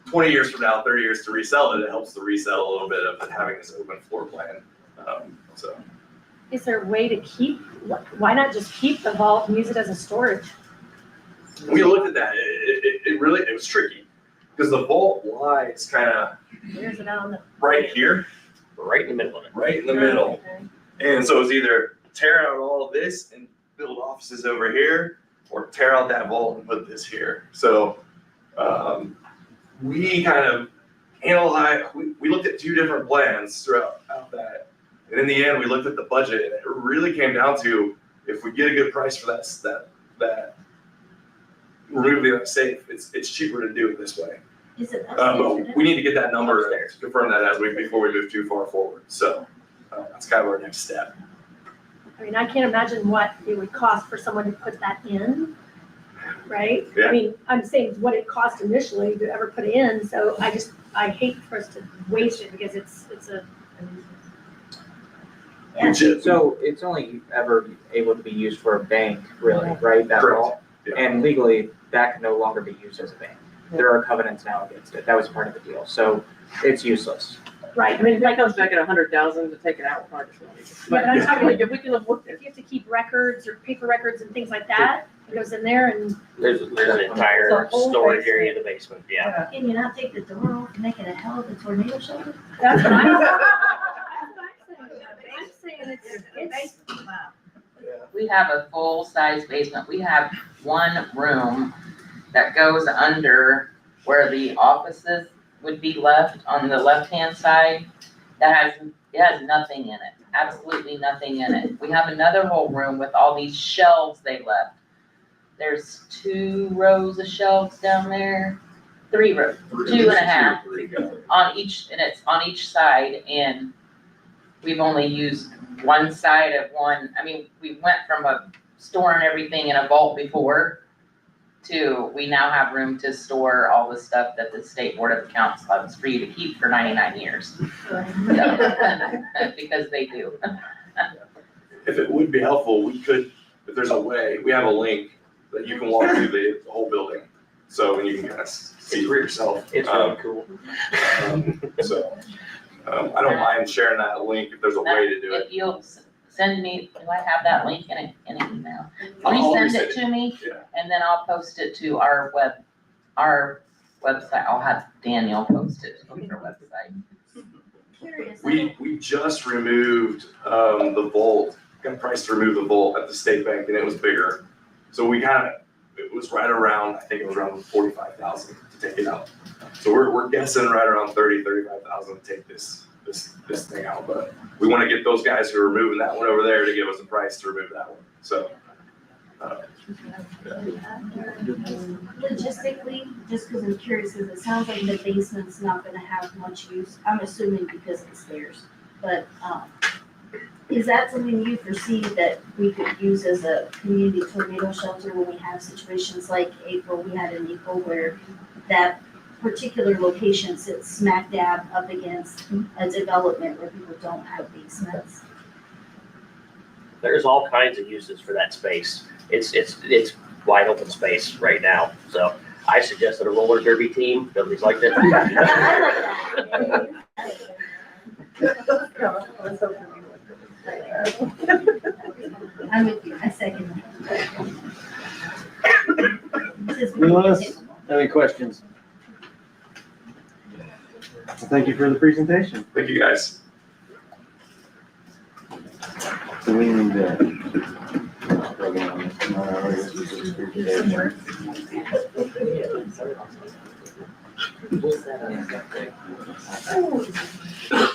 20 years from now, 30 years to resell it, it helps to resell a little bit of having this open floor plan. So Is there a way to keep, why not just keep the vault and use it as a storage? we looked at that. It really was tricky because the vault lies kind of Where's it on the? right here, Right in the middle of it. right in the middle. And so it's either tear out all of this and build offices over here, or tear out that vault and put this here. So we kind of analyzed, we looked at 2 different plans throughout that. And in the end, we looked at the budget, and it really came down to, if we get a good price for that removing that safe, it's cheaper to do it this way. is it But we need to get that number to confirm that before we move too far forward. So that's kind of our next step. I mean, I can't imagine what it would cost for someone to put that in, right? Yeah. I mean, I'm saying what it cost initially to ever put it in, so I hate for us to waste it because it's a. We just- So it's only ever able to be used for a bank, really, right? That Correct. vault? Yeah. And legally, that can no longer be used as a bank. There are covenants now against it. That was part of the deal. So it's useless. Right, I mean, if that comes back at 100,000 to take it out, we'll probably just want to. but I'm talking Like, like, if we can afford if you have to keep records or paper records and things like that, it goes in there and. There's an entire The whole storage area in the basement, yeah. Can you not take the door off and make it a hell of a tornado shelter? That's what I'm saying, it's. We have a full-size basement. We have one room that goes under where the offices would be left on the left-hand side. It has nothing in it, absolutely nothing in it. We have another whole room with all these shelves they left. There's 2 rows of shelves down there, 3 rows, 2.5 on each, and it's on each side, and we've only used one side of one. I mean, we went from storing everything in a vault before to, we now have room to store all the stuff that the State Board of Accounts loves for you to keep for 99 years. So, because they do. If it would be helpful, we could, if there's a way, we have a link that you can walk through the whole building. So, and you can kind of see for yourself. It's really cool. I don't mind sharing that link if there's a way to do it. If you'll send me, do I have that link in an email? I'll Resend it resend to me, Yeah. and then I'll post it to our website. I'll have Daniel post it on our website. Curious. We just removed the vault, got a price to remove the vault at the state bank, and it was bigger. So it was right around, I think it was around 45,000 to take it out. So we're guessing right around 35,000 to take this thing out. But we want to get those guys who are moving that one over there to give us a price to remove that one. So. Logistically, just because I'm curious, because it sounds like the basement's not gonna have much use, I'm assuming because of the stairs. But, is that something you foresee that we could use as a community tornado shelter when we have situations like April, we had in April where that particular location sits smack dab up against a development where people don't have basements? There's all kinds of uses for that space. It's wide open space right now. So I suggested a roller derby team. Nobody's liked it. I like that. I'm with you, I second that. Anyone else have any questions? Well, thank you for the presentation. Thank you, guys. So we need to.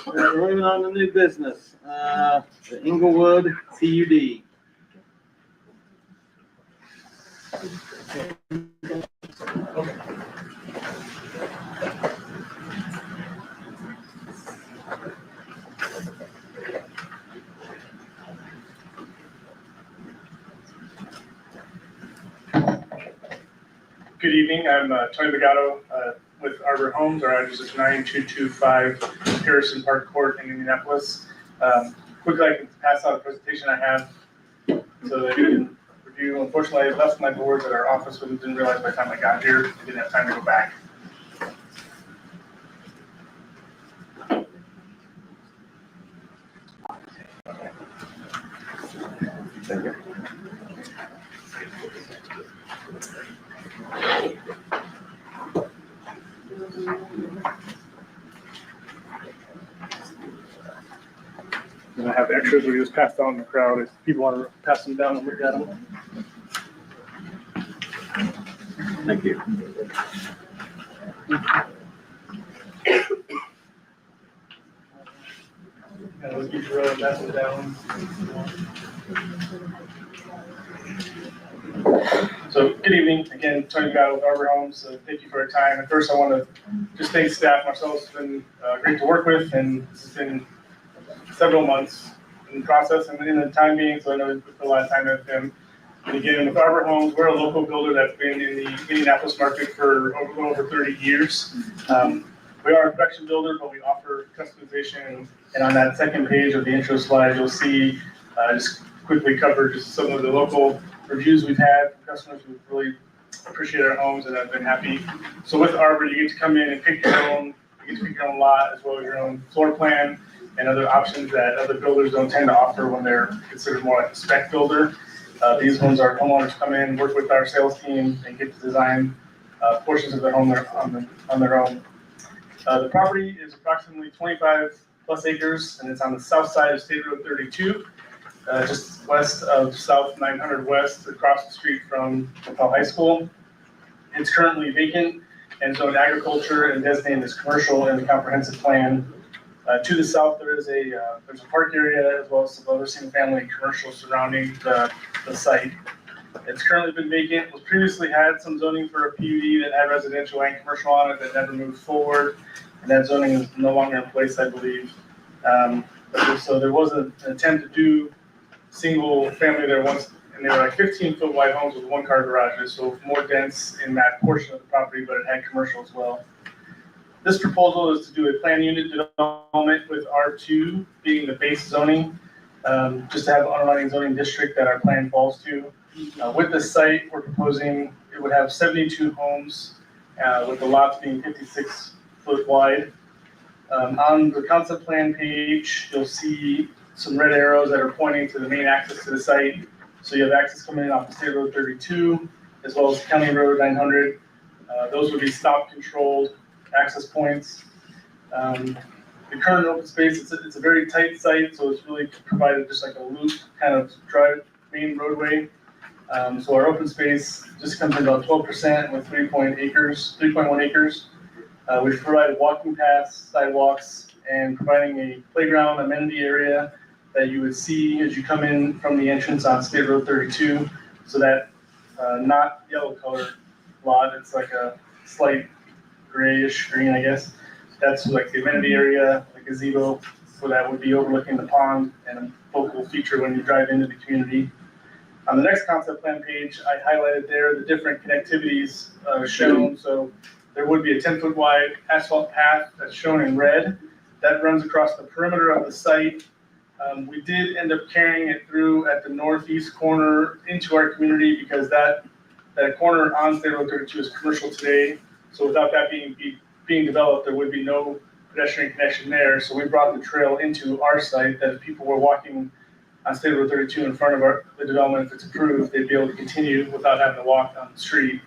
We're moving on to new business, the Inglewood PUD. Good evening, I'm Tony Legato with Arbor Homes. Our address is 9225 Harrison Park Court in Indianapolis. Quickly, I can pass out a presentation I have so that you can review. Unfortunately, I left my boards at our office, but didn't realize by the time I got here, I didn't have time to go back. Thank you. And I have extras we just passed down in the crowd if people want to pass them down and look at them. Thank you. And let's get your pass them down. So good evening, again, Tony Legato with Arbor Homes. Thank you for your time. At first, I want to just thank staff. Marcel's been great to work with, and it's been several months in the process and in the time being, so I know we put a lot of time with him. And again, with Arbor Homes, we're a local builder that's been in the Indianapolis market for over 30 years. We are a production builder, but we offer customization. And on that second page of the intro slide, you'll see just quickly cover just some of the local reviews we've had from customers who really appreciate our homes and have been happy. So with Arbor, you get to come in and pick your own, you get to pick your own lot as well as your own floor plan and other options that other builders don't tend to offer when they're considered more like a spec builder. These homes, our homeowners come in, work with our sales team, and get to design portions of their home on their own. The property is approximately 25 plus acres, and it's on the south side of State Road 32, just west of South 900 West, across the street from Lapel High School. It's currently vacant and zoned agriculture and designated as commercial in the comprehensive plan. To the south, there's a park area as well as some other single-family commercial surrounding the site. It's currently been vacant. Was previously had some zoning for a PUD that had residential and commercial on it that never moved forward, and that zoning is no longer in place, I believe. So there was an attempt to do single-family there once, and they were like 15-foot wide homes with one-car garages, so more dense in that portion of the property, but it had commercial as well. This proposal is to do a planned unit development with R2 being the base zoning, just to have an underlying zoning district that our plan falls to. With the site, we're proposing it would have 72 homes, with the lots being 56 foot wide. On the concept plan page, you'll see some red arrows that are pointing to the main access to the site. So you have access coming in off of State Road 32, as well as County Road 900. Those would be stop controlled access points. The current open space, it's a very tight site, so it's really provided just like a loop kind of drive main roadway. So our open space just comes in about 12% with 3.1 acres. We've provided walking paths, sidewalks, and providing a playground amenity area that you would see as you come in from the entrance on State Road 32. So that not yellow colored lot, it's like a slight grayish green, I guess. That's like the amenity area, the gazebo, so that would be overlooking the pond and a focal feature when you drive into the community. On the next concept plan page, I highlighted there the different connectivities shown. So there would be a 10-foot wide asphalt path that's shown in red that runs across the perimeter of the site. We did end up carrying it through at the northeast corner into our community because that corner on State Road 32 is commercial today. So without that being developed, there would be no pedestrian connection there. So we brought the trail into our site that if people were walking on State Road 32 in front of the development, if it's approved, they'd be able to continue without having to walk on the street.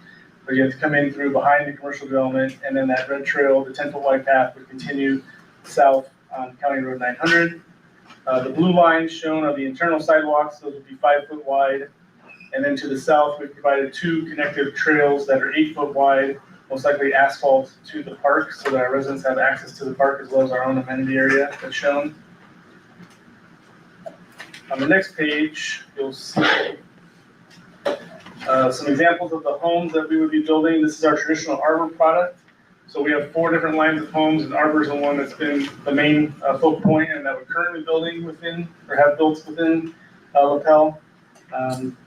but you have to come in through behind the commercial development, and then that red trail, the 10-foot wide path would continue south on County Road 900. The blue lines shown are the internal sidewalks, those would be 5-foot wide. And then to the south, we've provided 2 connective trails that are 8-foot wide, most likely asphalt to the park, so that our residents have access to the park as well as our own amenity area that's shown. On the next page, you'll see some examples of the homes that we would be building. This is our traditional arbor product. So we have 4 different lines of homes, and arbor is the one that's been the main focal point and that we're currently building within, or have built within Lapel.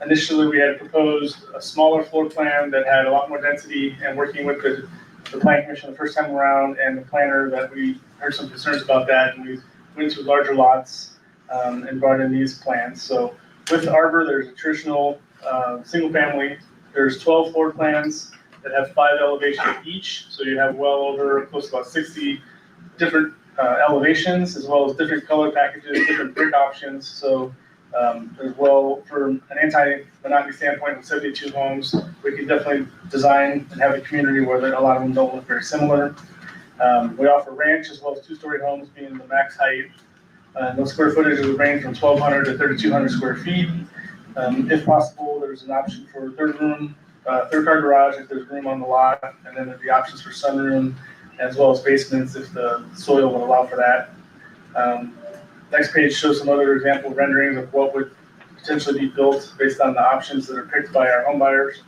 Initially, we had proposed a smaller floor plan that had a lot more density, and working with the planning commission the first time around and the planner, that we heard some concerns about that, and we went to larger lots and brought in these plans. So with arbor, there's a traditional single family. There's 12 floor plans that have 5 elevations each. So you have well over close to about 60 different elevations, as well as different color packages, different brick options. So as well, for an anti-monotony standpoint with 72 homes, we can definitely design and have a community where a lot of them don't look very similar. We offer ranch as well as 2-story homes being the max height. Those square footages would range from 1,200 to 3,200 square feet. If possible, there's an option for third car garage if there's room on the lot, and then there'd be options for sunroom as well as basements if the soil would allow for that. Next page shows some other example renderings of what would potentially be built based on the options that are picked by our home buyers.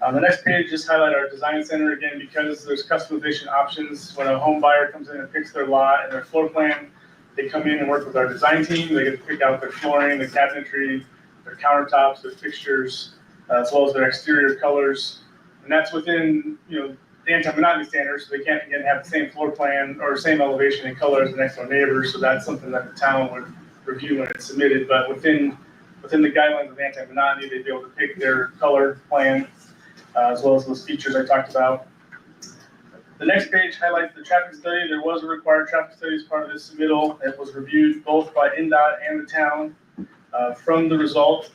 The next page just highlight our design center again, because there's customization options. When a home buyer comes in and picks their lot and their floor plan, they come in and work with our design team. They get to pick out their flooring, their cabinetry, their countertops, their fixtures, as well as their exterior colors. And that's within, the anti-monotony standards, so they can't again have the same floor plan or same elevation and color as the next door neighbor. So that's something that the town would review when it's submitted. But within the guidelines of anti-monotony, they'd be able to pick their color plan, as well as those features I talked about. The next page highlights the traffic study. There was a required traffic study as part of this submittal. It was reviewed both by NDOT and the town. From the result,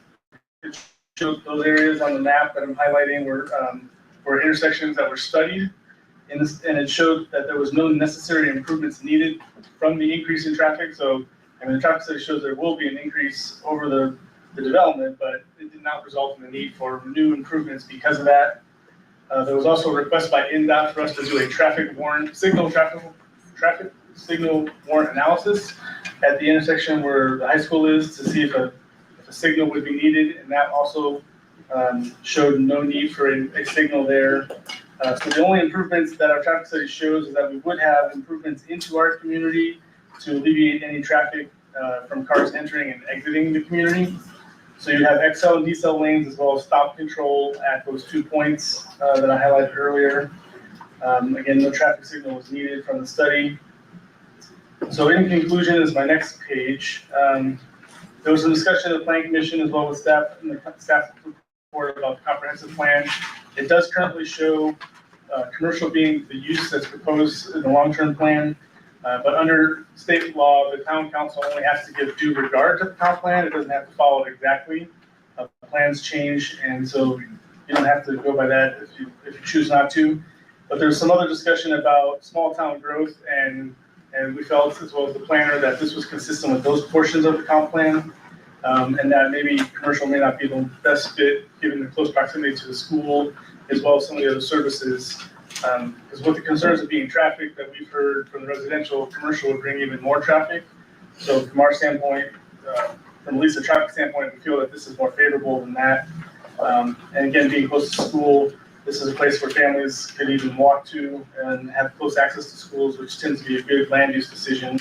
it shows those areas on the map that I'm highlighting were intersections that were studied. And it showed that there was no necessary improvements needed from the increase in traffic. So, the traffic study shows there will be an increase over the development, but it did not result in the need for new improvements because of that. There was also a request by NDOT for us to do a traffic signal warrant analysis at the intersection where the high school is, to see if a signal would be needed, and that also showed no need for a signal there. So the only improvements that our traffic study shows is that we would have improvements into our community to alleviate any traffic from cars entering and exiting the community. So you have XL and decel lanes as well as stop control at those 2 points that I highlighted earlier. Again, no traffic signal was needed from the study. So in conclusion is my next page. There was a discussion of the planning commission as well as staff in the staff report about the comprehensive plan. It does currently show commercial being the use that's proposed in the long-term plan. But under state law, the town council only has to give due regard to the comp plan. It doesn't have to follow it exactly. Plans change, and so you don't have to go by that if you choose not to. But there's some other discussion about small town growth, and we felt, as well as the planner, that this was consistent with those portions of the comp plan, and that maybe commercial may not be the best fit given the close proximity to the school, as well as some of the other services. Because with the concerns of being traffic that we've heard from the residential, commercial would bring even more traffic. So from our standpoint, from at least a traffic standpoint, we feel that this is more favorable than that. And again, being close to school, this is a place where families can even walk to and have close access to schools, which tends to be a good land use decision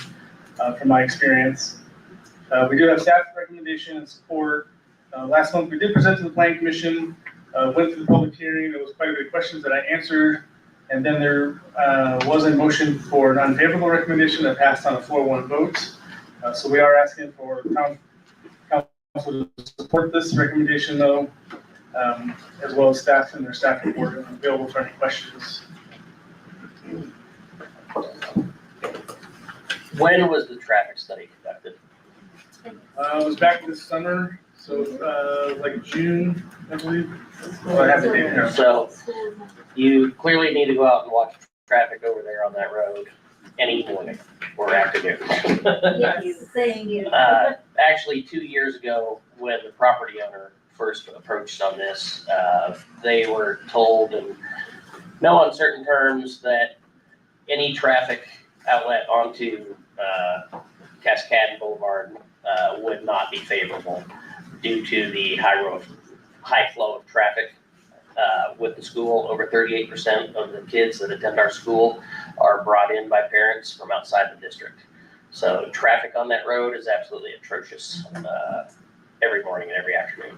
from my experience. We do have staff recommendation and support. Last month we did present to the planning commission, went through the public hearing. There was quite a bit of questions that I answered. And then there was a motion for an unfavorable recommendation that passed on a 4-1 vote. So we are asking for council to support this recommendation, though, as well as staff and their staff report. I'm available for any questions. When was the traffic study conducted? It was back this summer, So, like June, I believe. Oh, I have the date here. So you clearly need to go out and watch traffic over there on that road any morning or afternoon. Yes, thank you. Actually, 2 years ago, when the property owner first approached on this, they were told in no uncertain terms that any traffic outlet onto Cascade Boulevard would not be favorable due to the high flow of traffic with the school. Over 38% of the kids that attend our school are brought in by parents from outside the district. So traffic on that road is absolutely atrocious every morning and every afternoon.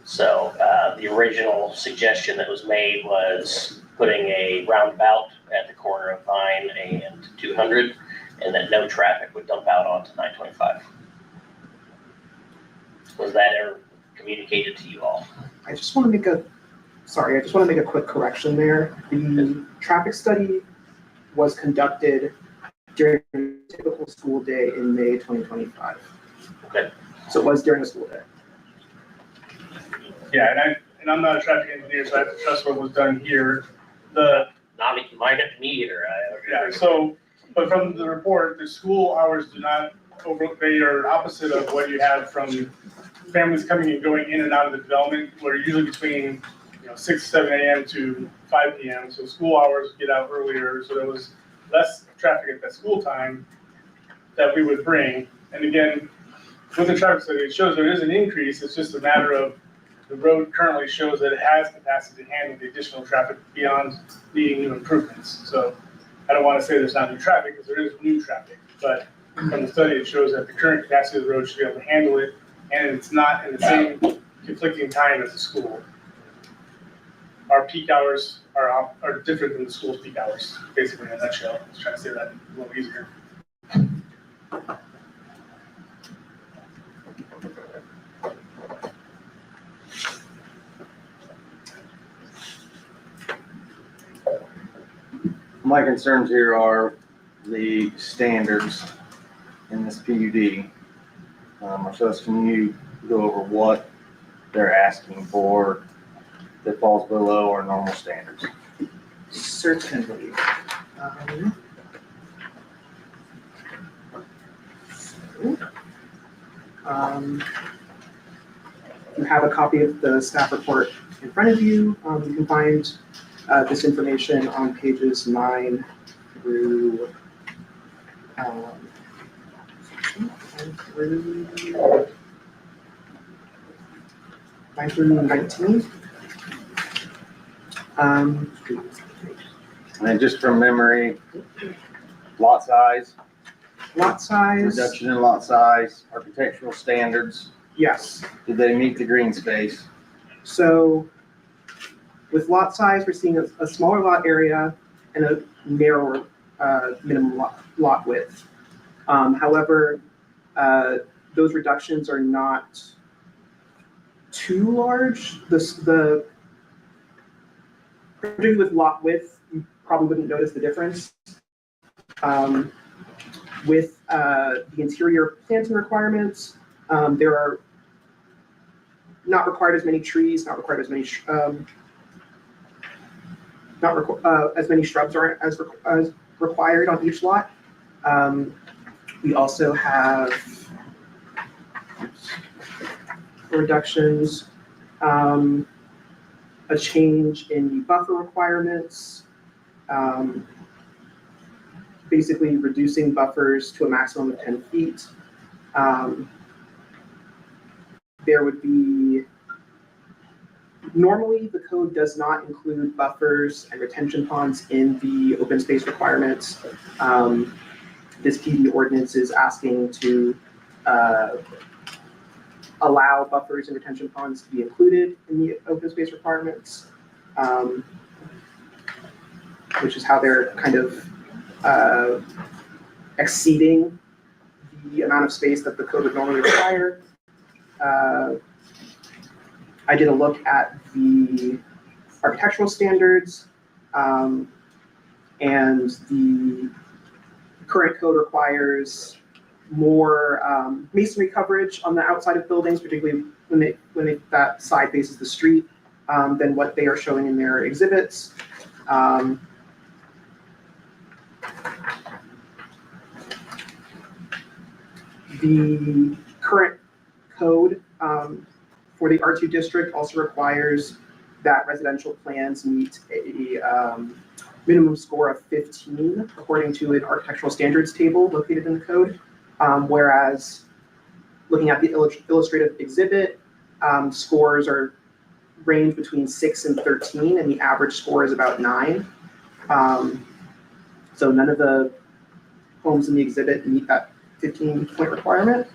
So the original suggestion that was made was putting a roundabout at the corner of Vine and 200, and that no traffic would dump out onto 925. Was that ever communicated to you all? I just want to make a quick correction there. The traffic study was conducted during a typical school day in May 2025. Okay. So it was during a school day. Yeah, and I'm not a traffic engineer, so I have to trust what was done here. Not that you might have to need either. Yeah, so, but from the report, the school hours do not they are opposite of what you have from families coming and going in and out of the development, where usually between 6, 7 a.m. to 5 p.m. So school hours get out earlier, so there was less traffic at that school time that we would bring. And again, with the traffic study, it shows there is an increase. It's just a matter of the road currently shows that it has capacity to handle the additional traffic beyond needing new improvements. So I don't want to say there's not new traffic, because there is new traffic, but from the study, it shows that the current capacity of the road should be able to handle it, and it's not in the same conflicting time as the school. Our peak hours are different than the school's peak hours, basically in a nutshell. I was trying to say that a little easier. My concerns here are the standards in this PUD. Marcellus, can you go over what they're asking for that falls below our normal standards? Certainly. You have a copy of the staff report in front of you. You can find this information on pages 9 through 19. And just from memory, lot size, reduction in lot size, architectural standards, Yes. did they meet the green space? So with lot size, we're seeing a smaller lot area and a narrower minimum lot width. However, those reductions are not too large. Particularly with lot width, you probably wouldn't notice the difference. With the interior planting requirements, there are not required as many trees, not required as many as many shrubs aren't as required on each lot. We also have reductions, a change in the buffer requirements, basically reducing buffers to a maximum of 10 feet. There would be, normally the code does not include buffers and retention ponds in the open space requirements. This PD ordinance is asking to allow buffers and retention ponds to be included in the open space requirements, which is how they're kind of exceeding the amount of space that the code would normally require. I did a look at the architectural standards, and the current code requires more masonry coverage on the outside of buildings, particularly when that side faces the street, than what they are showing in their exhibits. The current code for the R2 district also requires that residential plans meet a minimum score of 15 according to an architectural standards table located in the code. Whereas looking at the illustrative exhibit, scores are range between 6 and 13, and the average score is about 9. So none of the homes in the exhibit meet that 15-point requirement.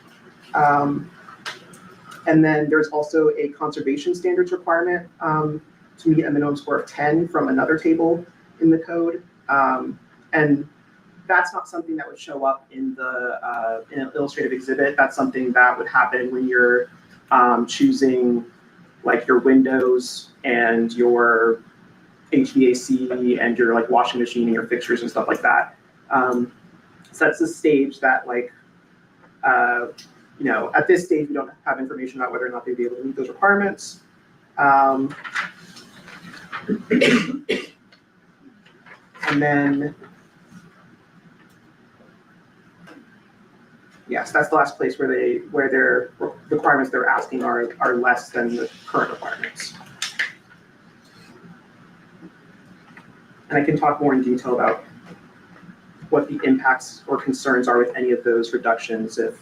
And then there's also a conservation standards requirement to meet a minimum score of 10 from another table in the code. And that's not something that would show up in in an illustrative exhibit. That's something that would happen when you're choosing like your windows and your HVAC and your like washing machine and your fixtures and stuff like that. So that's the stage that like, at this stage, we don't have information about whether or not they'd be able to meet those requirements. And then, yes, that's the last place where their requirements they're asking are less than the current requirements. And I can talk more in detail about what the impacts or concerns are with any of those reductions if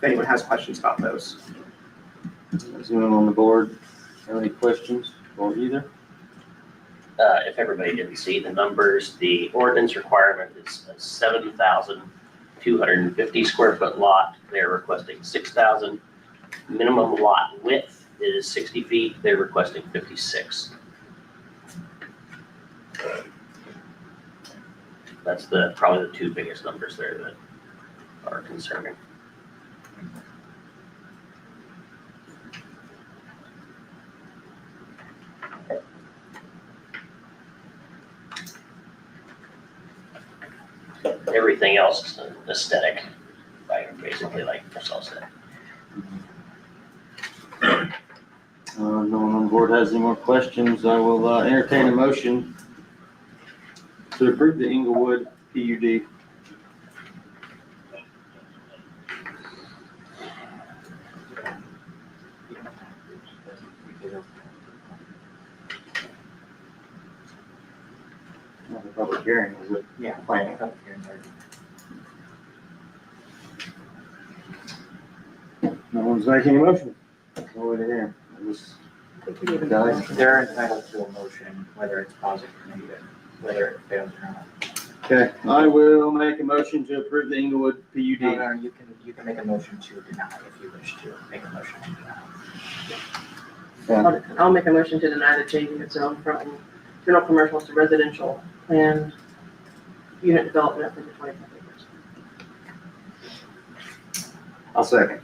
anyone has questions about those. Does anyone on the board have any questions for either? If everybody didn't see the numbers, the ordinance requirement is a 70,250 square foot lot. They're requesting 6,000. Minimum lot width is 60 feet. They're requesting 56. That's probably the two biggest numbers there that are concerning. Everything else is aesthetic, basically like Marcel said. No one on the board has any more questions. I will entertain a motion to approve the Inglewood PUD. Not a public hearing, is it? Yeah. Planning. No one's making a motion. Over here. Guys. They're entitled to a motion, whether it's positive or negative, whether it fails or not. Okay, I will make a motion to approve the Inglewood PUD. No, you can make a motion to deny if you wish to make a motion to deny. I'll make a motion to deny the changing of zone from general commercial to residential planned unit development for the 25 acres. I'll second.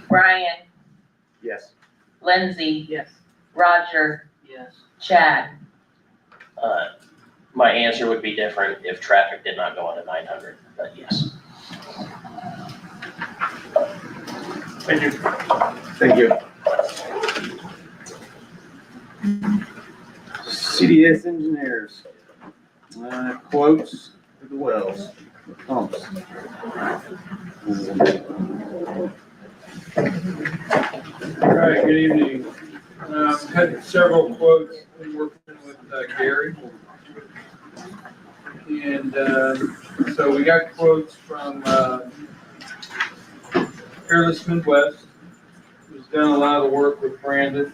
Brian, Yes. Lindsay, Yes. Roger, Yes. Chad. My answer would be different if traffic did not go into 900, but yes. Thank you. Thank you. CDS engineers, quotes for the wells, the pumps. All right, good evening. Had several quotes in working with Gary. And so we got quotes from Peerless Midwest, who's done a lot of the work with Brandon.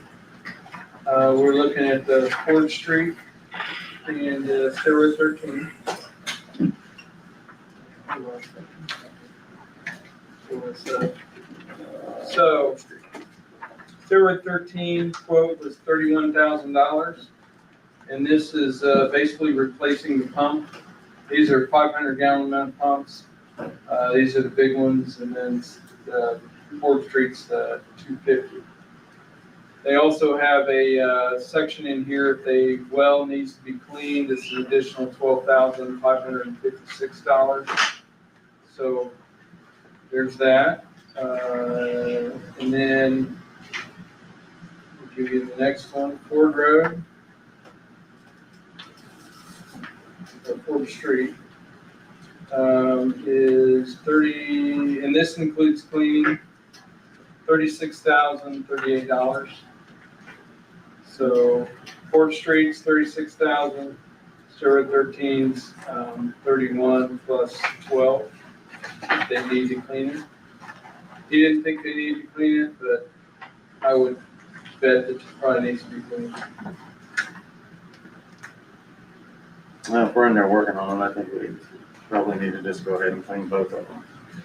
We're looking at the 4th Street and Silver 13. So Silver 13 quote was $31,000. And this is basically replacing the pump. These are 500-gallon pumps. These are the big ones, and then the 4th Street's 250. They also have a section in here, if a well needs to be cleaned, this is an additional $12,556. So there's that. And then we'll give you the next one, Ford Road. Or Ford Street. Is 30, and this includes cleaning, $36,038. So Ford Street's 36,000, Sierra 13's 31 plus 12. They need to clean it. He didn't think they needed to clean it, but I would bet that it probably needs to be cleaned. Well, if we're in there working on it, I think we probably need to just go ahead and clean both of them.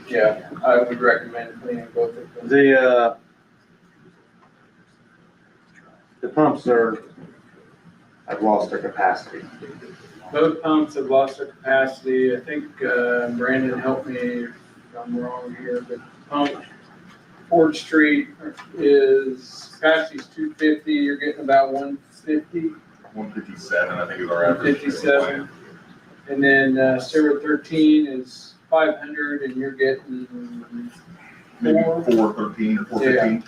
Yeah, I would recommend cleaning both of them. The pumps have lost their capacity. Both pumps have lost their capacity. I think Brandon helped me if I'm wrong here, but pump Ford Street is capacity is 250. You're getting about 150. 157, I think is our average. 157. And then Sierra 13 is 500, and you're getting Maybe 413 or 415.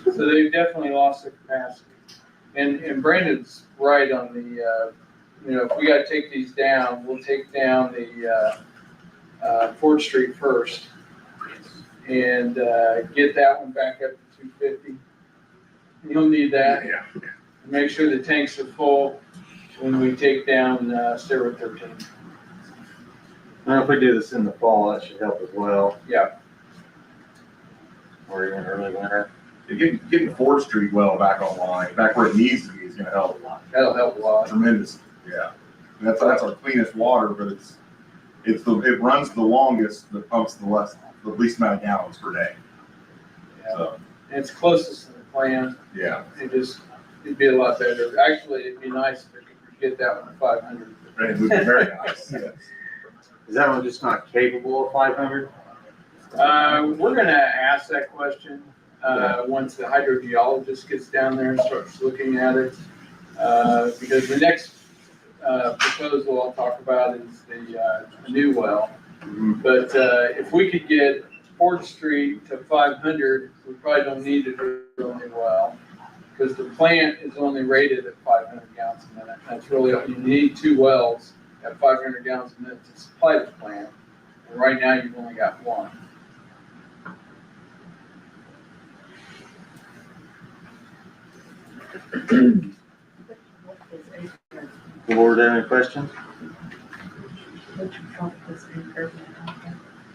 Yeah. So they've definitely lost their capacity. And Brandon's right on the, if we got to take these down, we'll take down the Ford Street first and get that one back up to 250. You'll need that. Yeah. Make sure the tanks are full when we take down Sierra 13. Well, if we do this in the fall, that should help as well. Yeah. Or even early winter. Getting Ford Street well back online, back where it needs to be, is going to help a lot. That'll help a lot. Tremendously. Yeah. And that's our cleanest water, but it runs the longest, but pumps the least amount of gallons per day. Yeah. So, And it's closest to the plant. yeah. It'd be a lot better. Actually, it'd be nice if we could get that one to 500. It would be very nice. Yeah. Is that one just not capable of 500? We're gonna ask that question, once the hydrogeologist gets down there and starts looking at it. Because the next, proposal I'll talk about is the new well. But, if we could get Ford Street to 500, we probably don't need to drill a new well. Because the plant is only rated at 500 gallons a minute. That's really, you need 2 wells at 500 gallons a minute to supply the plant. And right now, you've only got 1. The board have any questions?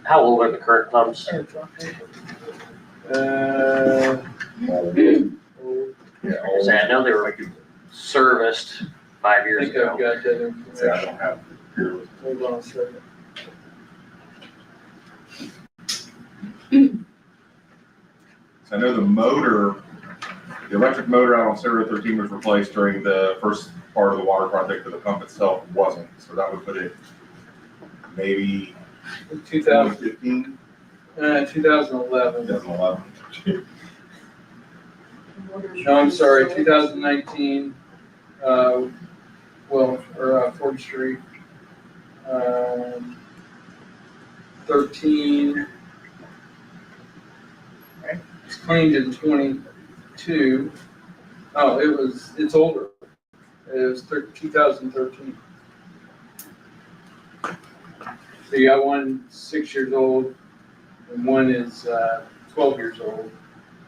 How old are the current pumps? Say, I know they were serviced 5 I years think I've ago. got that Yeah, I information. don't have it. Hold on a second. So I know the electric motor out on Sierra 13 was replaced during the first part of the water project, but the pump itself wasn't. So that would put it maybe 2015, 2011. 2011. No, I'm sorry, 2019, Ford Street. 13. It's cleaned in 22. Oh, it's older. It was 2013. So you got one 6 years old and one is 12 years old.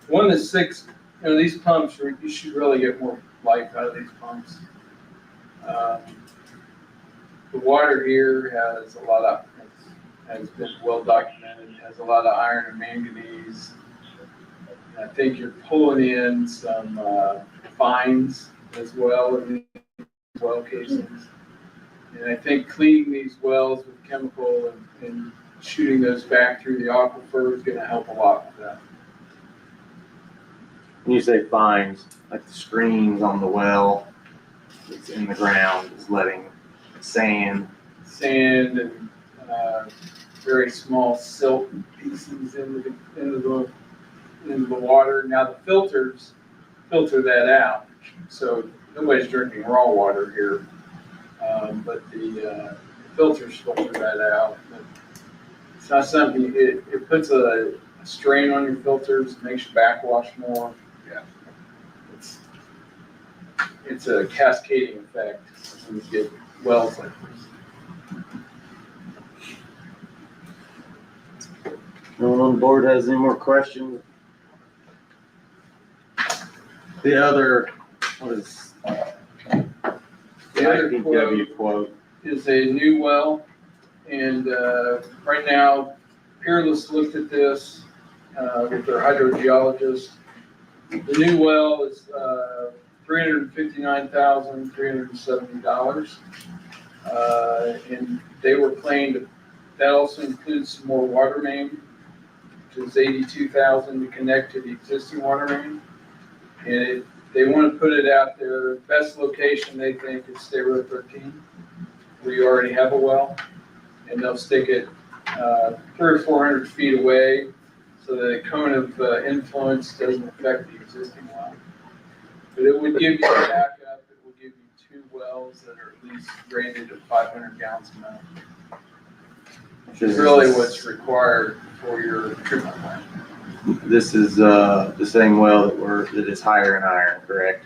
One that's 6, these pumps, you should really get more life out of these pumps. The water here has been well documented, has a lot of iron and manganese. And I think you're pulling in some fines as well in these well casings. And I think cleaning these wells with chemical and shooting those back through the aquifer is gonna help a lot with that. When you say fines, like the screens on the well that's in the ground is letting sand. And very small silt pieces into the water. Now the filters filter that out. So nobody's drinking raw water here. But the filters filter that out. It's not something, it puts a strain on your filters, makes you backwash more. Yeah. It's a cascading effect when you get wells like this. No one on the board has any more questions? The other, what is? The other IPW quote. Is a new well, and right now, Peerless looked at this with their hydrogeologist. The new well is $359,370, and they were claimed that also includes some more water main, which is $82,000 to connect to the existing water main. And they want to put it out there. Best location they think is State Road 13. We already have a well, and they'll stick it 300 or 400 feet away so that the cone of influence doesn't affect the existing well. But it would give you a backup, it would give you 2 wells that are at least rated at 500 gallons a minute. Which is really what's required for your treatment plant. This is the same well that is higher in iron, correct?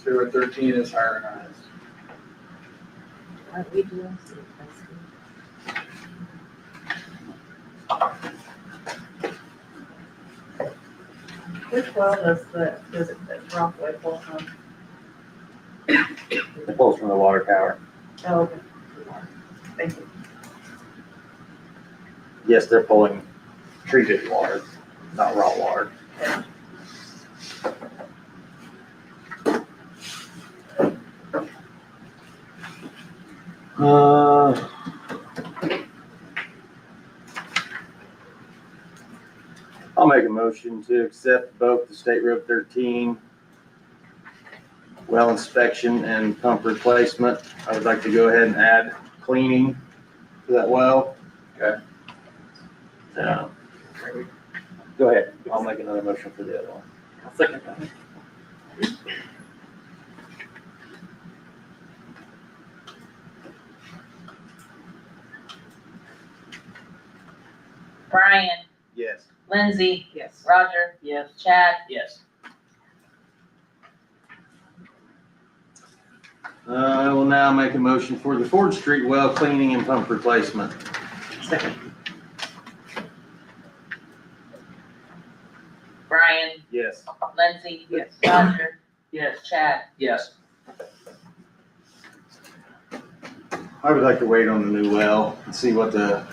013 is higher than ours. Aren't we doing some Which well does it Rockaway pull from? It pulls from the water tower. Oh, okay. Thank you. Yes, they're pulling treated water, not raw water. I'll make a motion to accept both the State Road 13 well inspection and pump replacement. I would like to go ahead and add cleaning to that well. Okay. Go ahead. I'll make another motion for the other one. I'll second that. Brian, Yes. Lindsay, Yes. Roger, Yes. Chad, Yes. I will now make a motion for the Ford Street well cleaning and pump replacement. Second. Brian, Yes. Lindsay, Yes. Roger, Yes. Chad. Yes. I would like to wait on the new well and see what the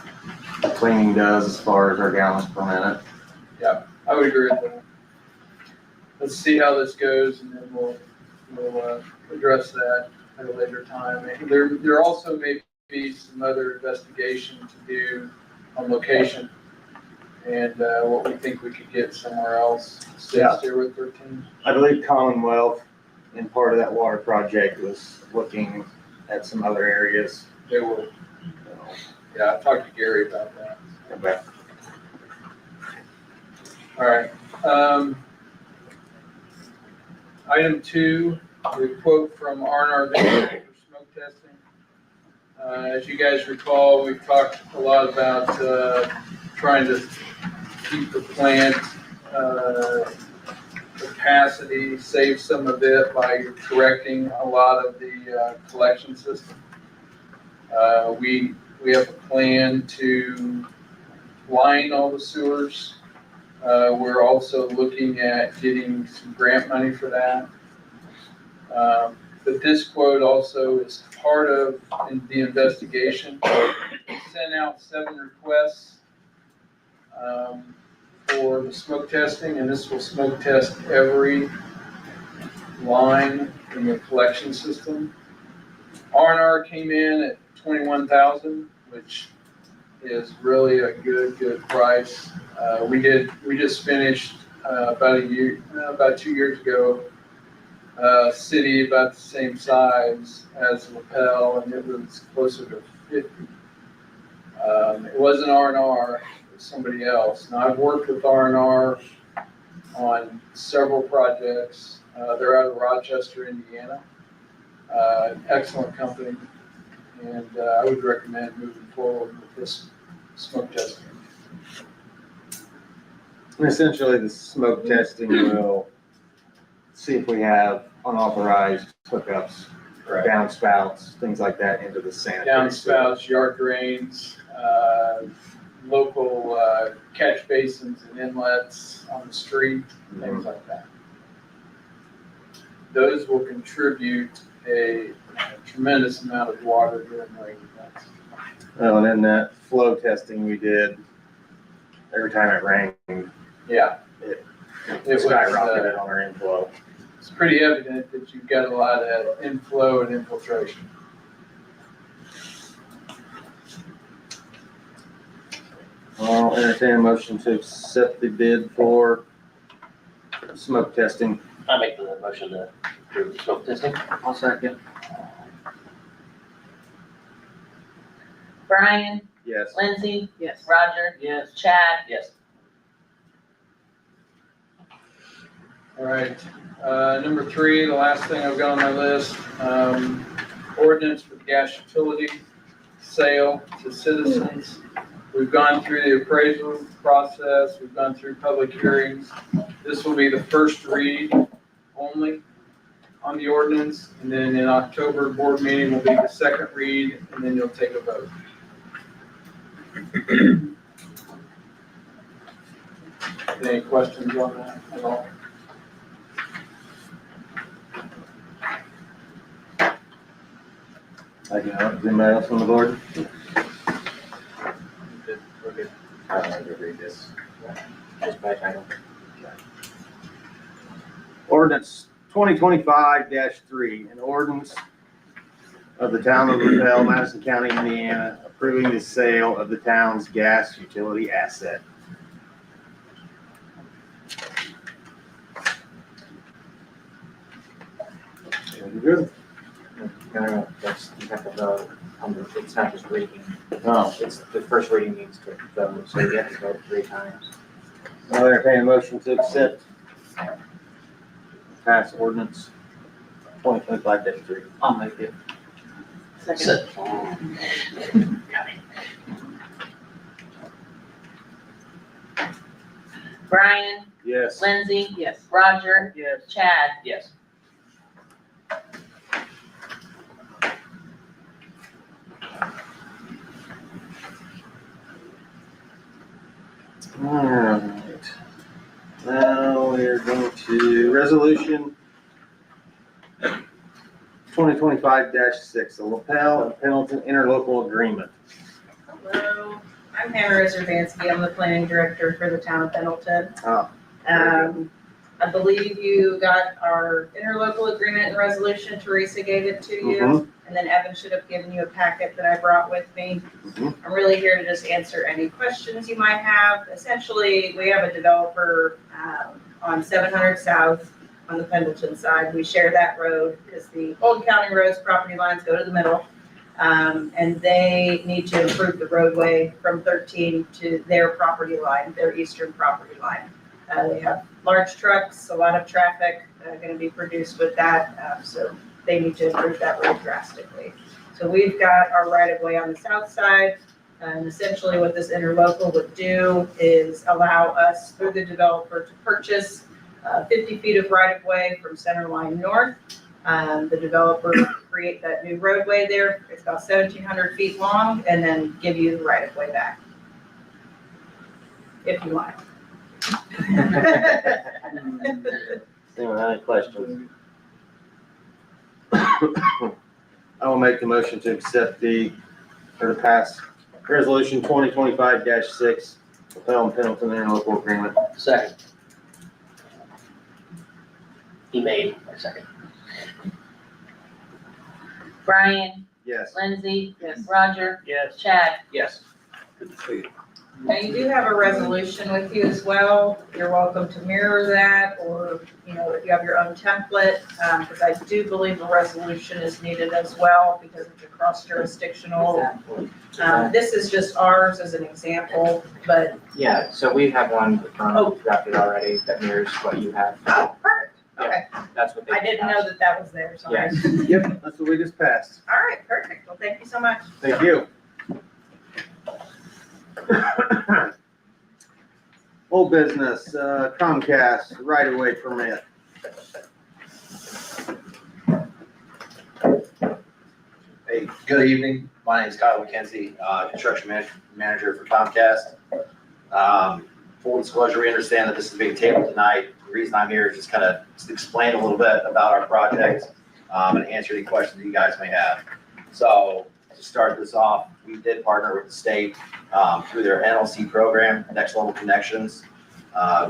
cleaning does as far as our gallons per minute. I would agree with that. Let's see how this goes, and then we'll address that at a later time. There also may be some other investigation to do on location, and what we think we could get somewhere else. Yeah. Stay with 13. I believe Commonwealth, in part of that water project, was looking at some other areas. They will. Yeah, I talked to Gary about that. Okay. All right. Item 2, the quote from R&R for smoke testing. As you guys recall, we've talked a lot about trying to keep the plant capacity, save some of it by correcting a lot of the collection system. We have a plan to line all the sewers. We're also looking at getting some grant money for that. But this quote also is part of the investigation. We sent out 7 requests for the smoke testing, and this will smoke test every line in the collection system. R&R came in at $21,000, which is really a good price. We just finished about 2 years ago, city about the same size as Lapel, and it was closer to 50. It wasn't R&R, it was somebody else. Now, I've worked with R&R on several projects. They're out of Rochester, Indiana. Excellent company, and I would recommend moving forward with this smoke testing. And essentially, the smoke testing will see if we have unauthorized hookups, downspouts, things like that into the sanitary. Downspouts, yard drains, local catch basins and inlets on the street, things like that. Those will contribute a tremendous amount of water during rain events. Well, and then that flow testing we did, every time it rained, Yeah. it was, skyrocketed on our inflow. It's pretty evident that you've got a lot of inflow and infiltration. I'll entertain a motion to accept the bid for smoke testing. I make the motion to approve the smoke testing. I'll second. Brian, Yes. Lindsay, Yes. Roger, Yes. Chad, Yes. All right, number 3, the last thing I've got on my list, ordinance for the gas utility sale to citizens. We've gone through the appraisal process, we've gone through public hearings. This will be the first read only on the ordinance, and then in October board meeting will be the second read, and then you'll take a vote. Any questions on that at all? I do not. Is anybody else on the board? We're good. I don't need to read this. Just by title. Ordinance 2025-3, an ordinance of the town of Lapel, Madison County, Indiana, approving the sale of the town's gas utility asset. Good. No, that's, you have to vote. It's not just reading. Oh, It's, the first reading needs to vote, so you have to vote 3 times. I'll entertain a motion to accept pass ordinance 2025-3. I'll make it. Second. Brian, Yes. Lindsay, Yes. Roger, Yes. Chad. Yes. All right. Now we're going to resolution 2025-6, the Lapel and Pendleton interlocal agreement. Hello, I'm Hannah Rizerbansky. I'm the planning director for the town of Pendleton. Oh, very good. I believe you got our interlocal agreement and resolution. Teresa gave it to you. Mhm. And then Evan should have given you a packet that I brought with me. Mhm. I'm really here to just answer any questions you might have. Essentially, we have a developer on 700 South on the Pendleton side. We share that road because the old county roads property lines go to the middle. And they need to improve the roadway from 13 to their property line, their eastern property line. They have large trucks, a lot of traffic going to be produced with that, so they need to improve that road drastically. So we've got our right of way on the south side, and essentially what this interlocal would do is allow us, through the developer, to purchase 50 feet of right of way from center line north. The developer will create that new roadway there. It's about 1,700 feet long, and then give you the right of way back. If you want. Anyone have any questions? I will make the motion to accept to pass resolution 2025-6, Lapel and Pendleton interlocal agreement. Second. He made a second. Brian, Yes. Lindsay, Yes. Roger, Yes. Chad. Yes. Good to see you. Now, you do have a resolution with you as well. You're welcome to mirror that, or, you know, if you have your own template, because I do believe a resolution is needed as well, because it's a cross-jurisdictional. This is just ours as an example, but. Yeah, so we have one drafted already that mirrors what you have. Oh, perfect, okay. That's what they. I didn't know that that was there, sorry. Yes. Yep, that's what we just passed. All right, perfect. Well, thank you so much. Thank you. Old business, Comcast right-of-way permit. Hey, good evening. My name is Kyle McKenzie, construction manager for Comcast. Full disclosure, we understand that this is being tabled tonight. The reason I'm here is just kind of explain a little bit about our project and answer any questions you guys may have. So to start this off, we did partner with the state through their NLC program, Next Level Connections,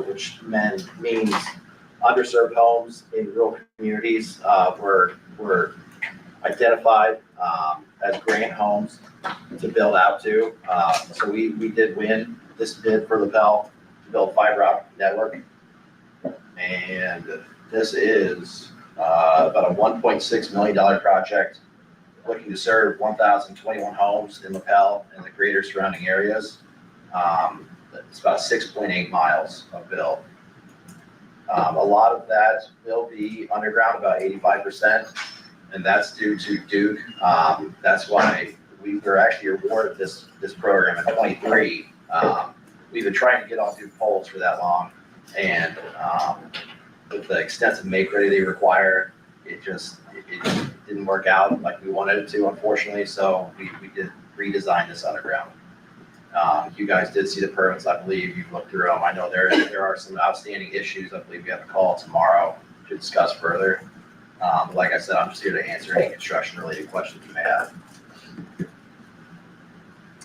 which means underserved homes in rural communities were identified as grant homes to build out to. So we did win this bid for Lapel to build fiber optic network. And this is about a $1.6 million project looking to serve 1,021 homes in Lapel and the greater surrounding areas. It's about 6.8 miles of build. A lot of that will be underground, about 85%, and that's due to Duke. That's why we were actually awarded this program in 23. We've been trying to get on Duke poles for that long, and with the extensive make-ready they require, it didn't work out like we wanted it to, unfortunately, so we did redesign this underground. You guys did see the permits, I believe. You've looked through them. I know there are some outstanding issues. I believe we have a call tomorrow to discuss further. Like I said, I'm just here to answer any construction-related questions you may have.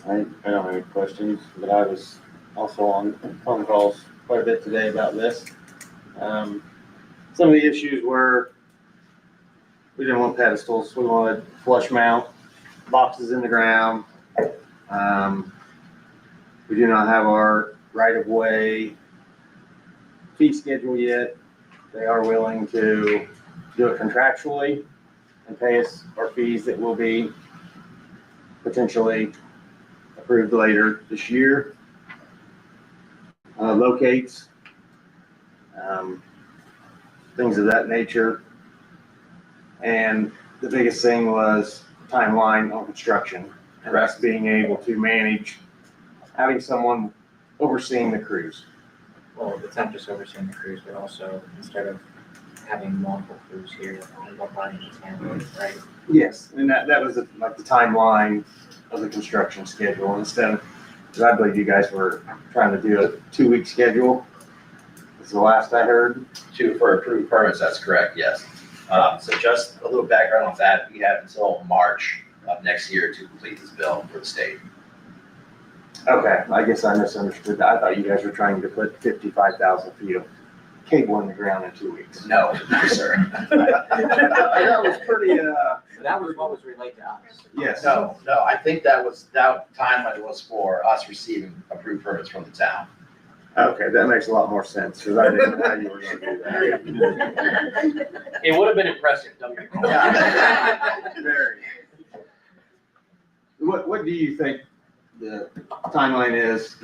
I don't have any questions, but I was also on phone calls quite a bit today about this. Some of the issues were we didn't want pedestals. We wanted flush mount boxes in the ground. We do not have our right-of-way fee schedule yet. They are willing to do it contractually and pay us our fees that will be potentially approved later this year. Locates, things of that nature. And the biggest thing was timeline on construction, and us being able to manage having someone overseeing the crews. Well, it's not just overseeing the crews, but also instead of having multiple crews here, one body is handling it, right? Yes, and that was like the timeline of the construction schedule instead of, because I believe you guys were trying to do a 2-week schedule. Is the last I heard. For approved permits, that's correct, yes. So just a little background on that, we have until March of next year to complete this bill for the state. Okay, I guess I misunderstood. I thought you guys were trying to put 55,000 feet of cable in the ground in 2 weeks. No, sir. That was pretty, That was what was relayed to us. yes. No, I think that timeline was for us receiving approved permits from the town. Okay, that makes a lot more sense, because I didn't know how you were gonna do that. It would have been impressive, don't get me wrong. Very. What do you think the timeline is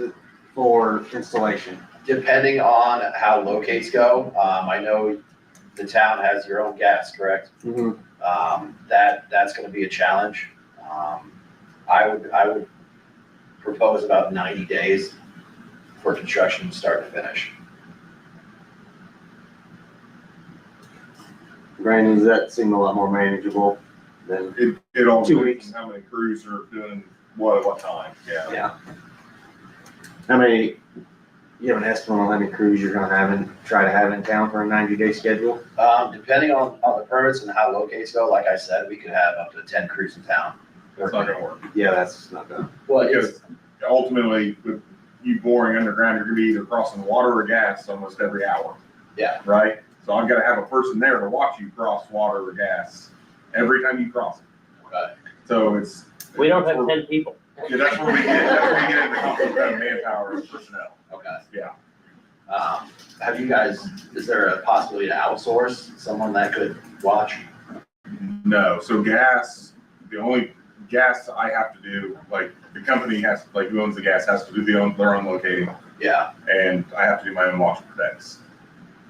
for installation? Depending on how locates go, I know the town has your own gas, correct? Mm-hmm. That's gonna be a challenge. I would propose about 90 days for construction start to finish. Brandon, does that seem a lot more manageable than? It all 2 depends weeks. on how many crews are doing what at what time, yeah. Yeah. How many, you have an estimate on how many crews you're gonna try to have in town for a 90-day schedule? Depending on the permits and how locates go, like I said, we could have up to 10 crews in town. That's not gonna work. Yeah, that's not gonna. Well, Because ultimately, with you boring underground, you're gonna be either crossing water or gas almost every hour. Yeah. Right? So I've gotta have a person there to watch you cross water or gas every time you cross it. Right. So We don't have 10 people. Yeah, that's where we get into the conflict of manpower and personnel. Okay. Yeah. Have you guys, is there a possibility to outsource someone that could watch? No, so gas, the only gas I have to do, like, the company has, like, who owns the gas has to do their own locating, Yeah, and I have to do my own wash protects,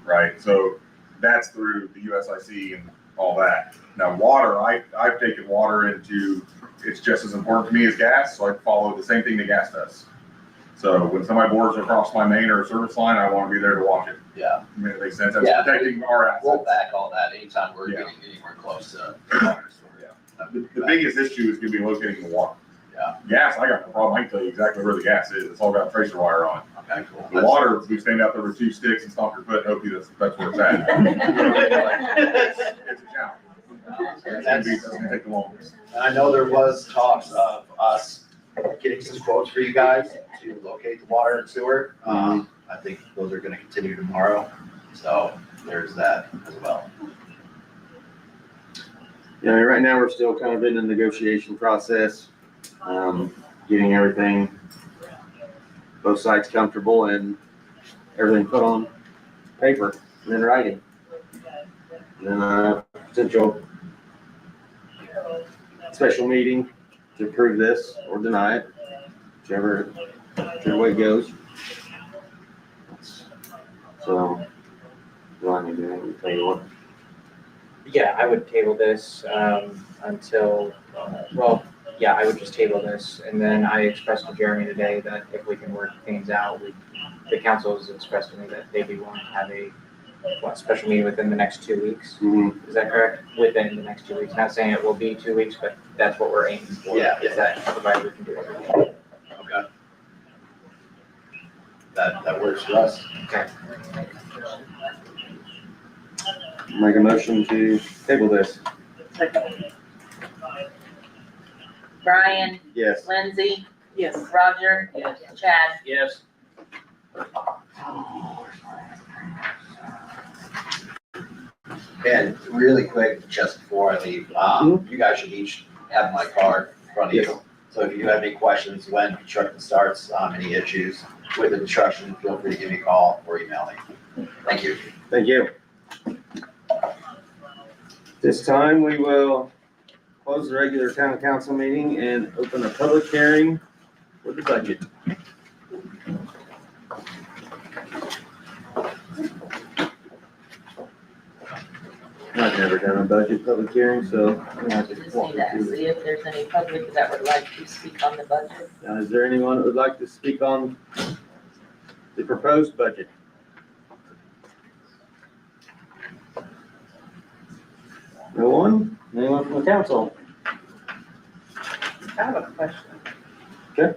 right? So that's through the USIC and all that. Now, water, I've taken water into, it's just as important to me as gas, so I follow the same thing that gas does. So when somebody bores across my main or service line, I want to be there to watch it. yeah. I mean, it makes sense. That's Yeah. protecting our assets. We'll back all that anytime we're Yeah. getting anywhere close to water. The biggest issue is gonna be locating the water. Yeah. Gas, I got no problem. I can tell you exactly where the gas is. It's all got tracer wire on. Okay, cool. The water, we stand out there with 2 sticks and stomp your foot and hope that's where it's at. It's a challenge. That's gonna take the longest. And I know there was talks of us getting some quotes for you guys to locate the water and sewer. I think those are gonna continue tomorrow, so there's that as well. Yeah, right now, we're still kind of in the negotiation process, getting everything, both sides comfortable and everything put on paper and in writing. And then, potential special meeting to approve this or deny it, whichever way it goes. So, do I need to tell you what? Yeah, I would table this until, I would just table this. And then I expressed to Jeremy today that if we can work things out, the council has expressed to me that they'd be willing to have a special meeting within the next 2 weeks. Mm-hmm. Is that correct? Within the next 2 weeks. Not saying it will be 2 weeks, but that's what we're aiming for. Yeah. Is that provided we can do it. Okay. That works for us. Okay. Make a motion to table this. Brian, Yes. Lindsay, Yes. Roger, Chad. Yes. And really quick, just before I leave, you guys should each have my card in front of you. So if you have any questions when construction starts, any issues with the construction, feel free to give me a call or email me. Thank you. Thank you. This time, we will close the regular town council meeting and open a public hearing for the budget. I've never done a budget public hearing, so I'm gonna have to Just walk need to you through see if there's any public that would like to speak on the budget. it. Is there anyone that would like to speak on the proposed budget? No one? Anyone from the council? I have a question. Okay.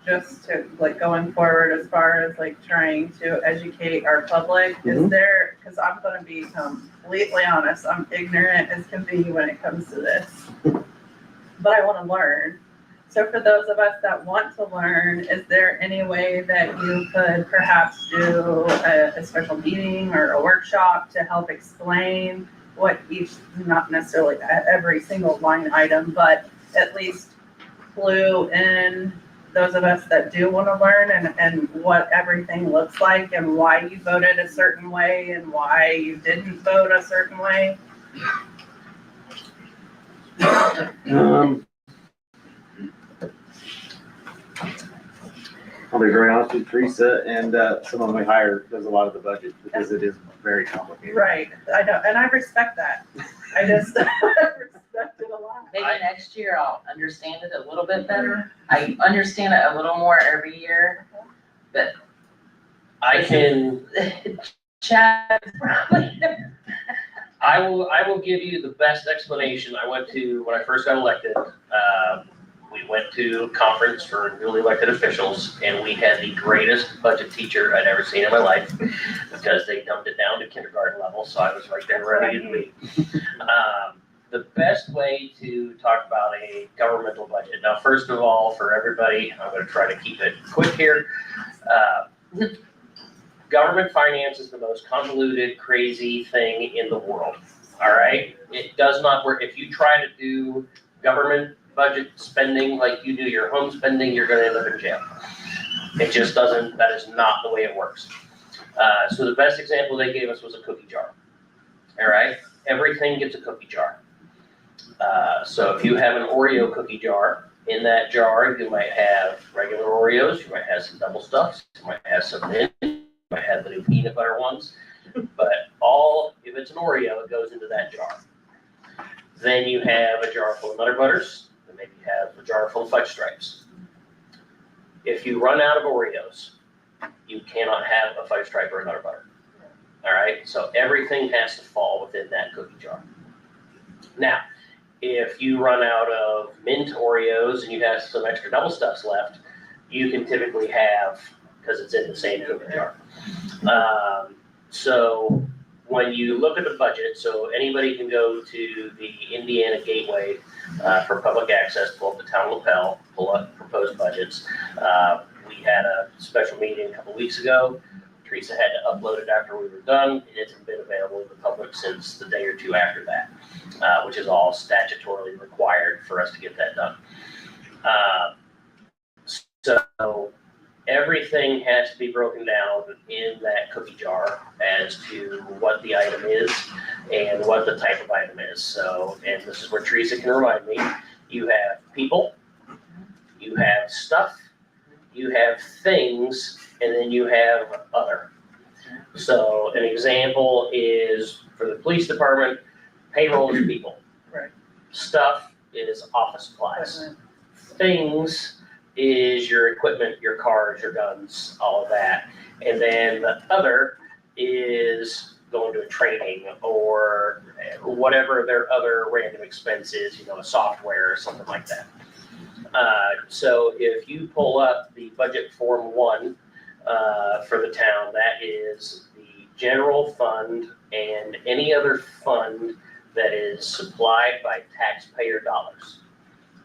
Just to, like, going forward as far as like trying to educate our public, is Mhm. there, because I'm gonna be completely honest, I'm ignorant as can be when it comes to this. But I wanna learn. So for those of us that want to learn, is there any way that you could perhaps do a special meeting or a workshop to help explain what each, not necessarily every single line item, but at least clue in those of us that do want to learn and what everything looks like and why you voted a certain way and why you didn't vote a certain way? I'll be very honest with you, Teresa, and someone we hired does a lot of the budget because it is very complicated. Right, I know, and I respect that. I just respect it a lot. Maybe next year I'll understand it a little bit better. I understand it a little more every year, but I can, Chad probably. I will give you the best explanation. I went to, when I first got elected, we went to a conference for newly elected officials, and we had the greatest budget teacher I'd ever seen in my life, because they dumbed it down to kindergarten level, so I was right there ready to be. The best way to talk about a governmental budget, now, first of all, for everybody, I'm gonna try to keep it quick here. Government finance is the most convoluted, crazy thing in the world, all right? It does not work. If you try to do government budget spending like you do your home spending, you're gonna end up in jail. It just doesn't, that is not the way it works. So the best example they gave us was a cookie jar. All right, everything gets a cookie jar. So if you have an Oreo cookie jar, in that jar, you might have regular Oreos, you might have some double stuffs, you might have some mint, you might have the new peanut butter ones. But if it's an Oreo, it goes into that jar. Then you have a jar full of Nutter Butters, and maybe you have a jar full of Fudge Stripes. If you run out of Oreos, you cannot have a Fudge Stripe or a Nutter Butter. All right, so everything has to fall within that cookie jar. Now, if you run out of mint Oreos and you have some extra double stuffs left, you can typically have, because it's in the same cookie jar. So when you look at the budget, so anybody can go to the Indiana Gateway for public access, pull up the town lapel, pull up proposed budgets. We had a special meeting a couple weeks ago. Teresa had to upload it after we were done. It hasn't been available to the public since the day or two after that, which is all statutorily required for us to get that done. So everything has to be broken down in that cookie jar as to what the item is and what the type of item is. So, and this is where Teresa can remind me, you have people, you have stuff, you have things, and then you have other. So an example is for the police department, payroll is people. Right. Stuff is office supplies. Things is your equipment, your cars, your guns, all of that. And then the other is going to a training or whatever their other random expense is, you know, a software or something like that. So if you pull up the budget form 1 for the town, that is the general fund and any other fund that is supplied by taxpayer dollars.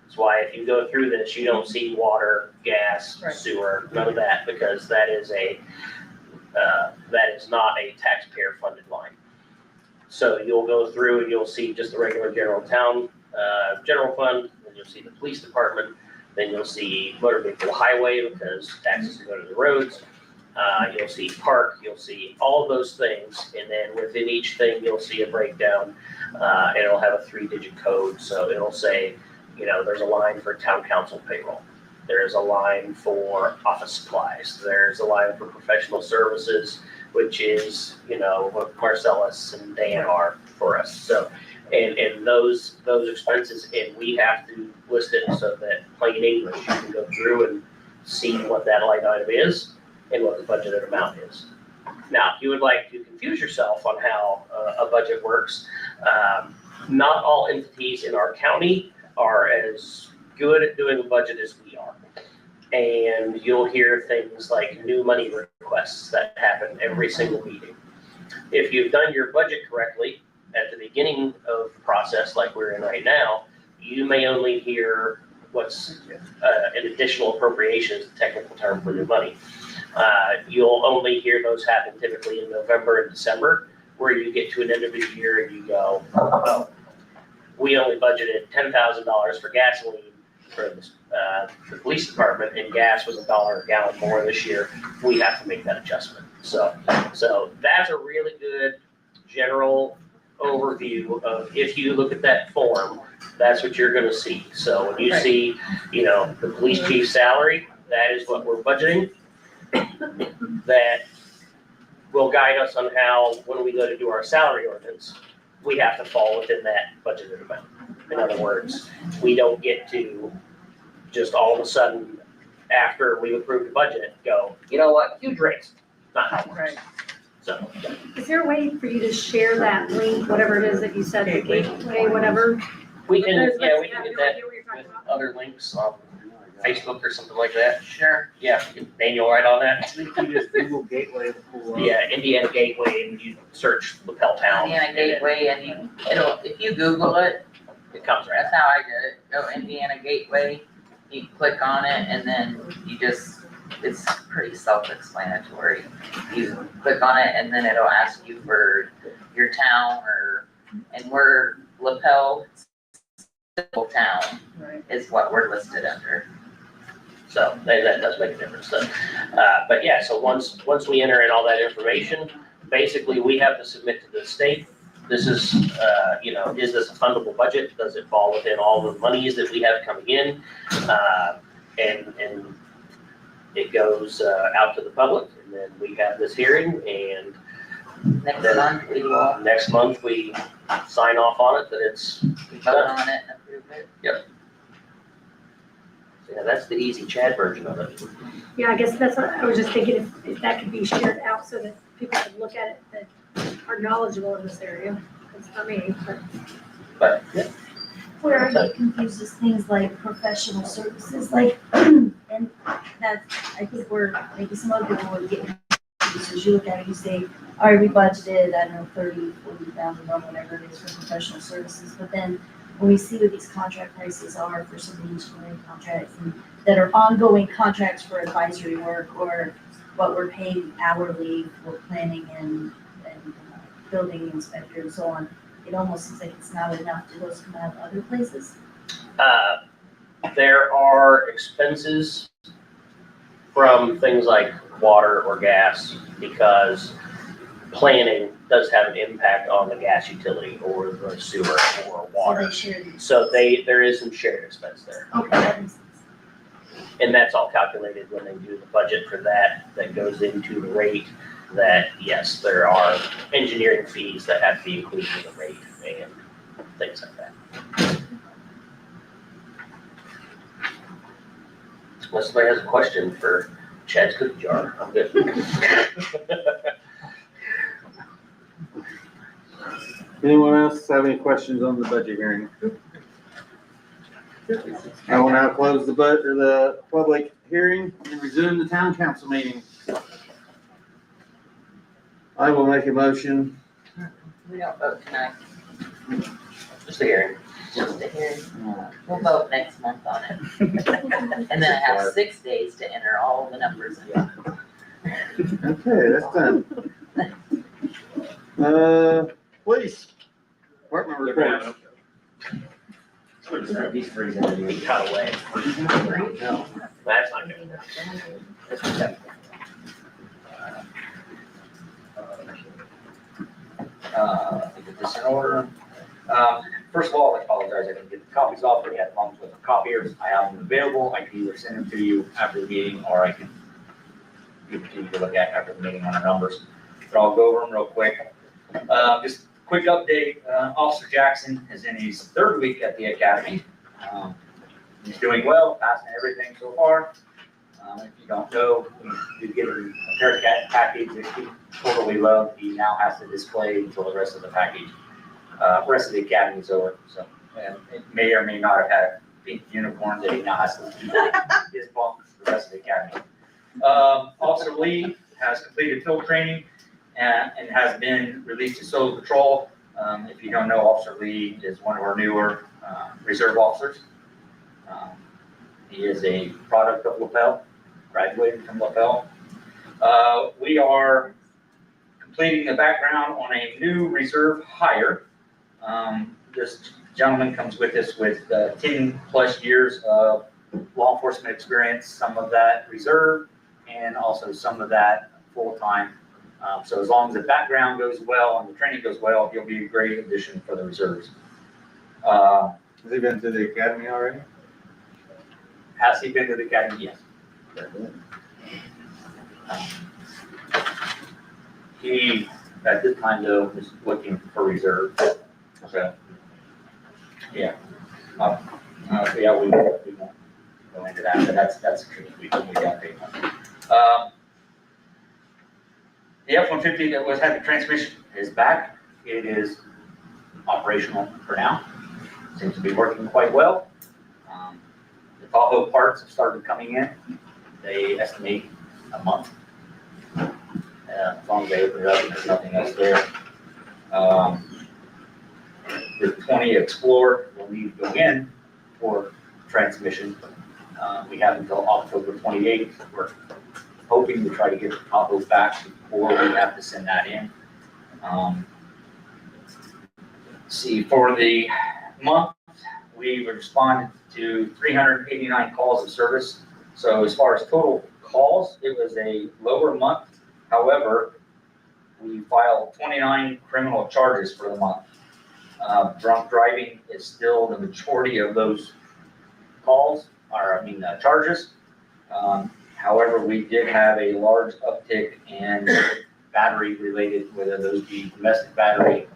That's why if you go through this, you don't see water, gas, Right. sewer, none of that, because that is not a taxpayer funded line. So you'll go through and you'll see just the regular general fund, and you'll see the police department, then you'll see motor vehicle highway because taxes go to the roads. You'll see park, you'll see all of those things, and then within each thing, you'll see a breakdown, and it'll have a 3-digit code. So it'll say, you know, there's a line for town council payroll. There's a line for office supplies. There's a line for professional services, which is, you know, what Marcellus and Dan are for us. So, and those expenses, and we have to list it so that plain English, you can go through and see what that line item is and what the budgeted amount is. Now, if you would like to confuse yourself on how a budget works, not all entities in our county are as good at doing a budget as we are. And you'll hear things like new money requests that happen every single meeting. If you've done your budget correctly at the beginning of the process, like we're in right now, you may only hear what's an additional appropriation is the technical term for new money. You'll only hear those happen typically in November and December, where you get to an end of the year and you go, oh, we only budgeted $10,000 for gasoline for the police department, and gas was $1 a gallon more this year. We have to make that adjustment. So that's a really good general overview of, if you look at that form, that's what you're gonna see. So when you see, you know, the police chief's salary, that is what we're budgeting. That will guide us on how, when we go to do our salary ordinance, we have to fall within that budgeted amount. In other words, we don't get to just all of a sudden, after we approve the budget, go, you know what, huge raise. Not how it works. So. Is there a way for you to share that link, whatever it is that you said, the gateway, whatever? We can, Because yeah, let's- we can get no that idea what you're talking with about. other links on Facebook or something like that. Sure. Yeah, Daniel, right on that? You just Google Gateway to pull up. Yeah, Indiana Gateway, and you search Lapel Town. Indiana Gateway, and if you Google it, It comes right that's how I did it. Go Indiana Gateway, you click on it, and then it's pretty self-explanatory. You click on it, and then it'll ask you for your town and we're Lapel civil town Right. is what we're listed under. So that does make a difference. So, but yeah, so once we enter in all that information, basically we have to submit to the state. This is, is this a fundable budget? Does it fall within all the monies that we have coming in? And it goes out to the public, and then we have this hearing, and next month we sign off on it, that it's Vote done. on it and approve it. Yeah, that's the easy Chad version of it. Yeah, I guess that's what I was just thinking, if that could be shared out so that people can look at it that are knowledgeable in this area. It's not me, But, yeah. Where I get confused is things like professional services, like, and that's, I think where maybe some other people would get confused, as you look at it, you say, all right, we budgeted, I don't know, 40,000, whatever it is for professional services, but then when we see what these contract prices are for some of the engineering contracts and that are ongoing contracts for advisory work, or what we're paying hourly for planning and building inspector and so on, it almost seems like it's not enough. Do those come out of other places? There are expenses from things like water or gas, because planning does have an impact on the gas utility or the sewer or water. So they share these. So there is some shared expense there. Okay, that makes sense. And that's all calculated when they do the budget for that goes into the rate. That, yes, there are engineering fees that have to be included in the rate and things like that. Unless somebody has a question for Chad's cookie jar, I'm good. Anyone else have any questions on the budget hearing? I will now close the public hearing and resume the town council meeting. I will make a motion. We don't vote tonight, Just a hearing. just a hearing. We'll vote next month on it. And then I have 6 days to enter all the numbers in. Okay, that's done. Police department reports. These freezing. He cut away. No, that's not good. To get this in order. First of all, I apologize, I didn't get the copies off, we had problems with the copiers, I have them available, I can either send them to you after the meeting, or I can give it to you to look at after the meeting on the numbers. But I'll go over them real quick. Just quick update, Officer Jackson is in his 3rd week at the academy. He's doing well, passing everything so far. If you don't know, we did give him a care package that he totally loved. He now has to display until the rest of the package, rest of the academy is over. So, and it may or may not have had a pink uniform that he now has to keep his bump for the rest of the academy. Officer Lee has completed field training and has been released to solo patrol. If you don't know, Officer Lee is one of our newer reserve officers. He is a product of Lapel, graduated from Lapel. We are completing the background on a new reserve hire. This gentleman comes with us with 10 plus years of law enforcement experience, some of that reserve and also some of that full-time. So as long as the background goes well and the training goes well, he'll be a great addition for the reserves. Has he been to the academy already? Has he been to the academy? Yes. He, at this time though, is looking for reserve. So, yeah. Yeah, we won't go into that, but that's true. We got paid. The F-150 that had the transmission is back. It is operational for now. Seems to be working quite well. The Tahoe parts have started coming in. They estimate a month. As long as they open it up, there's nothing else there. The 20 Explorer will need to go in for transmission. We have until October 28th. We're hoping to try to get the Tahoe back before we have to send that in. See, for the month, we've responded to 389 calls of service. So as far as total calls, it was a lower month. However, we filed 29 criminal charges for the month. Drunk driving is still the majority of those calls, charges. However, we did have a large uptick in battery related, whether those be domestic battery,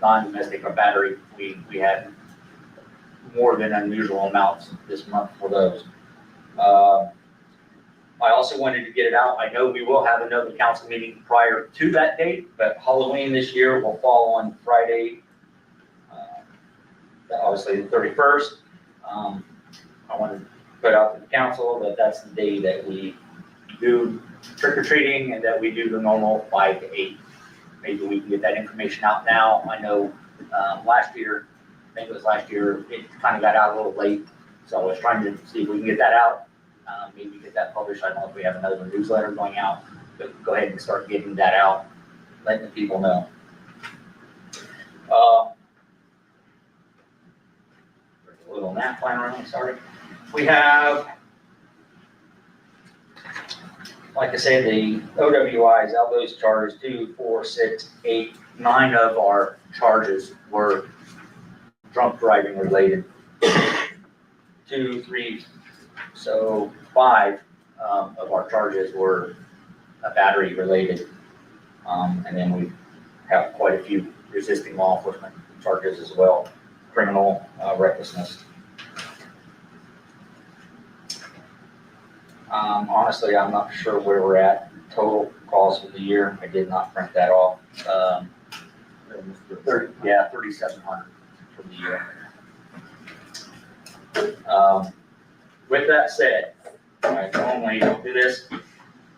non-domestic or battery. We had more than unusual amounts this month for those. I also wanted to get it out. I know we will have another council meeting prior to that date, but Halloween this year will fall on Friday, obviously the 31st. I want to put out to the council that that's the day that we do trick or treating and that we do the normal 5 to 8. Maybe we can get that information out now. I know last year, it kind of got out a little late. So I was trying to see if we can get that out. Maybe get that published. I don't know if we have another newsletter going out, but go ahead and start getting that out, letting the people know. There's a little nap flying around, sorry. We have, like I say, the OWIs, all those charges, 2, 4, 6, 8, 9 of our charges were drunk driving related. 2, 3, so 5 of our charges were battery related. And then we have quite a few resisting law enforcement charges as well, criminal recklessness. Honestly, I'm not sure where we're at total calls for the year. I did not print that off. 3,700 for the year. With that said, I normally don't do this.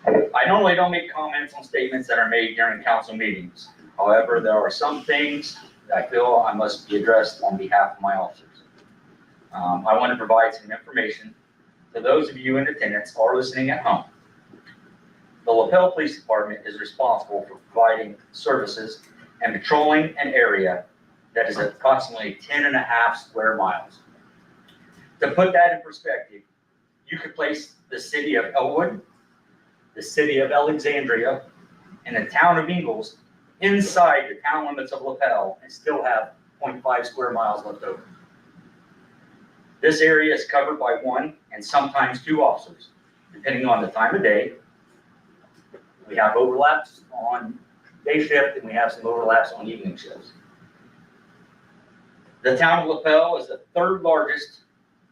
I normally don't make comments on statements that are made during council meetings. However, there are some things that I feel I must be addressed on behalf of my officers. I want to provide some information to those of you in attendance or listening at home. The Lapel Police Department is responsible for providing services and patrolling an area that is approximately 10.5 square miles. To put that in perspective, you could place the city of Elwood, the city of Alexandria, and the town of Ingalls inside the town limits of Lapel and still have 0.5 square miles left over. This area is covered by 1 and sometimes 2 officers, depending on the time of day. We have overlaps on day shift and we have some overlaps on evening shifts. The town of Lapel is the 3rd largest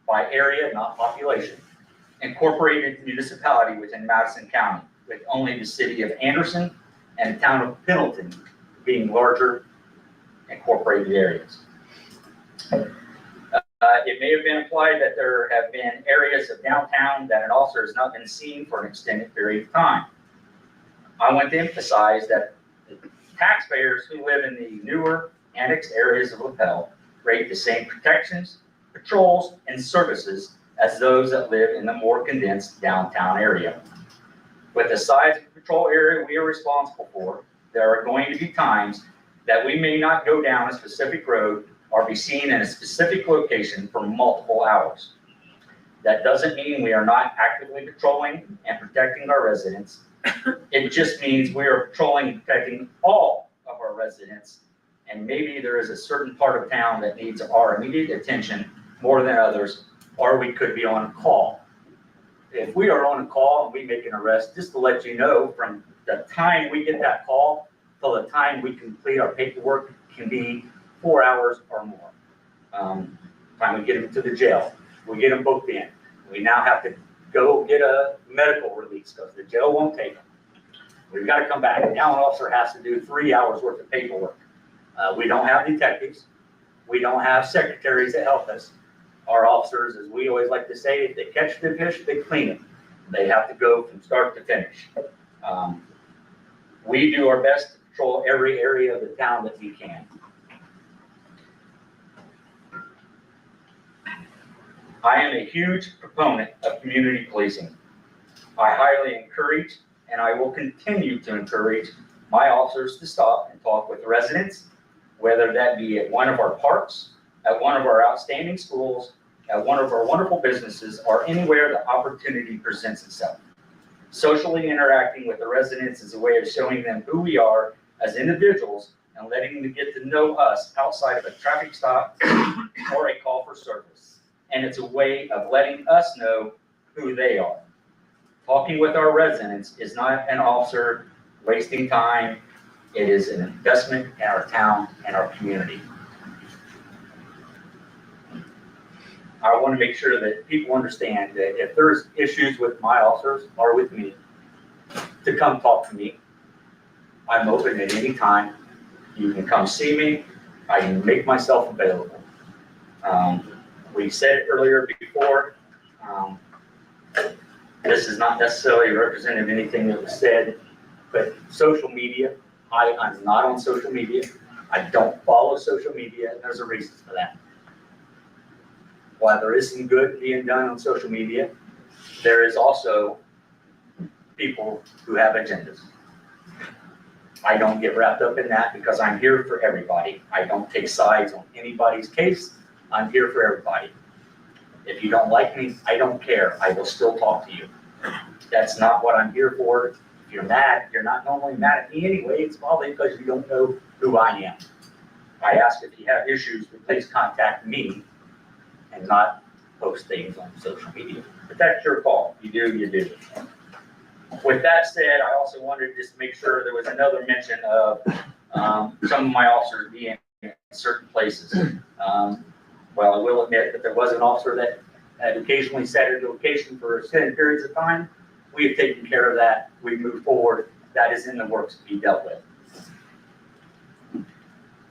by area, not population, incorporated municipality within Madison County, with only the city of Anderson and the town of Pendleton being larger incorporated areas. It may have been implied that there have been areas of downtown that an officer has not been seen for an extended period of time. I want to emphasize that the taxpayers who live in the newer annexed areas of Lapel rate the same protections, patrols, and services as those that live in the more condensed downtown area. With the size of the patrol area we are responsible for, there are going to be times that we may not go down a specific road or be seen in a specific location for multiple hours. That doesn't mean we are not actively patrolling and protecting our residents. It just means we are patrolling and protecting all of our residents, and maybe there is a certain part of town that needs our immediate attention more than others, or we could be on a call. If we are on a call and we make an arrest, just to let you know, from the time we get that call till the time we complete our paperwork can be 4 hours or more. Time we get them to the jail, we get them booked in. We now have to go get a medical release because the jail won't take them. We've got to come back. Now an officer has to do 3 hours worth of paperwork. We don't have detectives. We don't have secretaries that help us. Our officers, as we always like to say, if they catch the fish, they clean them. They have to go from start to finish. We do our best to patrol every area of the town that we can. I am a huge proponent of community policing. I highly encourage, and I will continue to encourage, my officers to stop and talk with residents, whether that be at one of our parks, at one of our outstanding schools, at one of our wonderful businesses, or anywhere the opportunity presents itself. Socially interacting with the residents is a way of showing them who we are as individuals and letting them get to know us outside of a traffic stop or a call for service. And it's a way of letting us know who they are. Talking with our residents is not an officer wasting time. It is an investment in our town and our community. I want to make sure that people understand that if there's issues with my officers or with me, to come talk to me. I'm open at any time. You can come see me. I can make myself available. We said it earlier before. This is not necessarily representative of anything that was said, but social media, I'm not on social media. I don't follow social media, and there's a reason for that. While there is some good being done on social media, there is also people who have agendas. I don't get wrapped up in that because I'm here for everybody. I don't take sides on anybody's case. I'm here for everybody. If you don't like me, I don't care. I will still talk to you. That's not what I'm here for. If you're mad, you're not normally mad at me anyway. It's probably because you don't know who I am. I ask if you have issues, please contact me and not post things on social media. But that's your call. You do, you do. With that said, I also wanted to just make sure there was another mention of some of my officers being in certain places. Well, I will admit that there was an officer that had occasionally sat at a location for extended periods of time. We have taken care of that. We moved forward. That is in the works to be dealt with.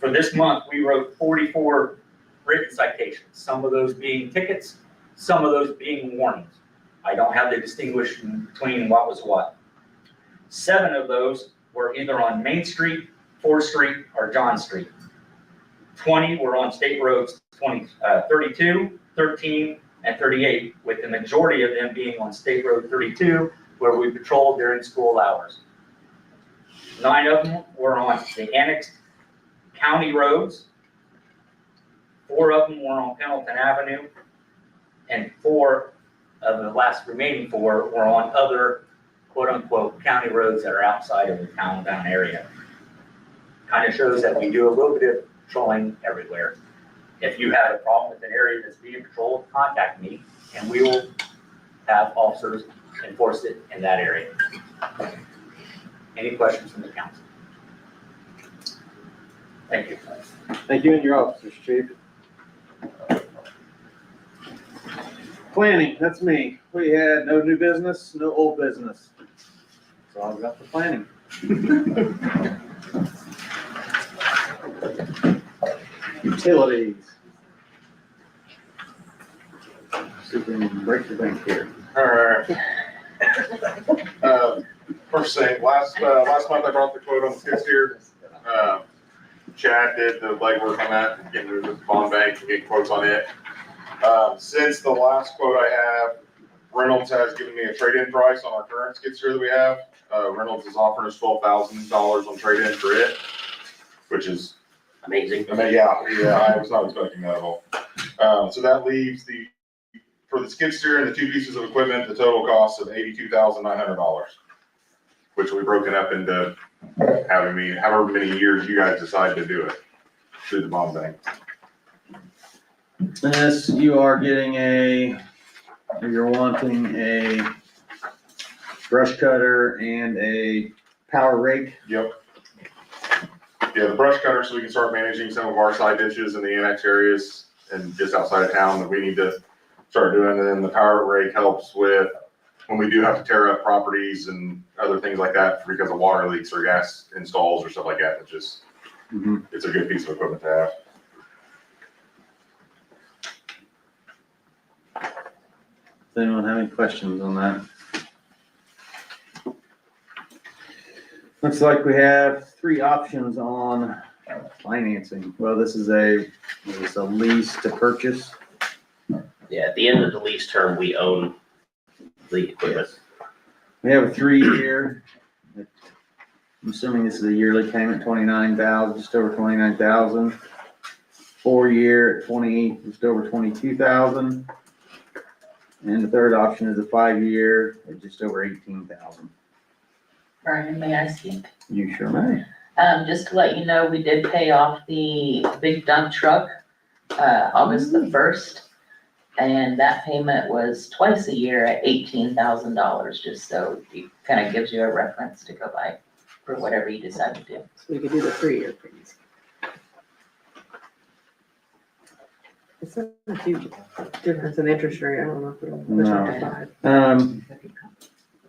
For this month, we wrote 44 written citations, some of those being tickets, some of those being warnings. I don't have to distinguish between what was what. 7 of those were either on Main Street, 4th Street, or John Street. 20 were on State Roads 32, 13, and 38, with the majority of them being on State Road 32, where we patrolled during school hours. 9 of them were on the annexed county roads. 4 of them were on Pendleton Avenue, and 4 of the last remaining 4 were on other quote-unquote county roads that are outside of the town down area. Kind of shows that we do a little bit of patrolling everywhere. If you have a problem with an area that's being patrolled, contact me, and we will have officers enforce it in that area. Any questions from the council? Thank you. Thank you and your officers, Chief. Planning, that's me. We had no new business, no old business. So I've got the planning. Utilities. See if we can break the bank here. All right. First thing, last month I brought the quote on the skid steer. Chad did the legwork on that, getting to the bond bank and getting quotes on it. Since the last quote I have, Reynolds has given me a trade-in price on our current skid steer that we have. Reynolds is offering us $12,000 on trade-in for it, which is amazing. I mean, yeah, I was not expecting that at all. So that leaves for the skid steer and the 2 pieces of equipment, the total cost of $82,900, which we broken up into however many years you guys decide to do it through the bond bank. This, you are getting you're wanting a brush cutter and a power rake. Yep. Yeah, the brush cutter so we can start managing some of our side ditches in the annex areas and just outside of town that we need to start doing. And then the power rake helps with when we do have to tear up properties and other things like that because of water leaks or gas installs or stuff like that. It's just, it's a good piece of equipment to have. Does anyone have any questions on that? Looks like we have 3 options on financing. Well, this is a lease to purchase. Yeah, at the end of the lease term, we own the equipment. We have a 3-year. I'm assuming this is a yearly payment, $29,000, just over $29,000. 4-year at just over 22,000. And the third option is a 5-year at just over 18,000. Brian, may I speak? You sure may. Just to let you know, we did pay off the big dump truck, August the 1st. And that payment was twice a year at $18,000, just so it kind of gives you a reference to go by for whatever you decide to do. So we could do the 3-year, please. It's not a huge difference in interest rate, I don't know if it'll push up to 5.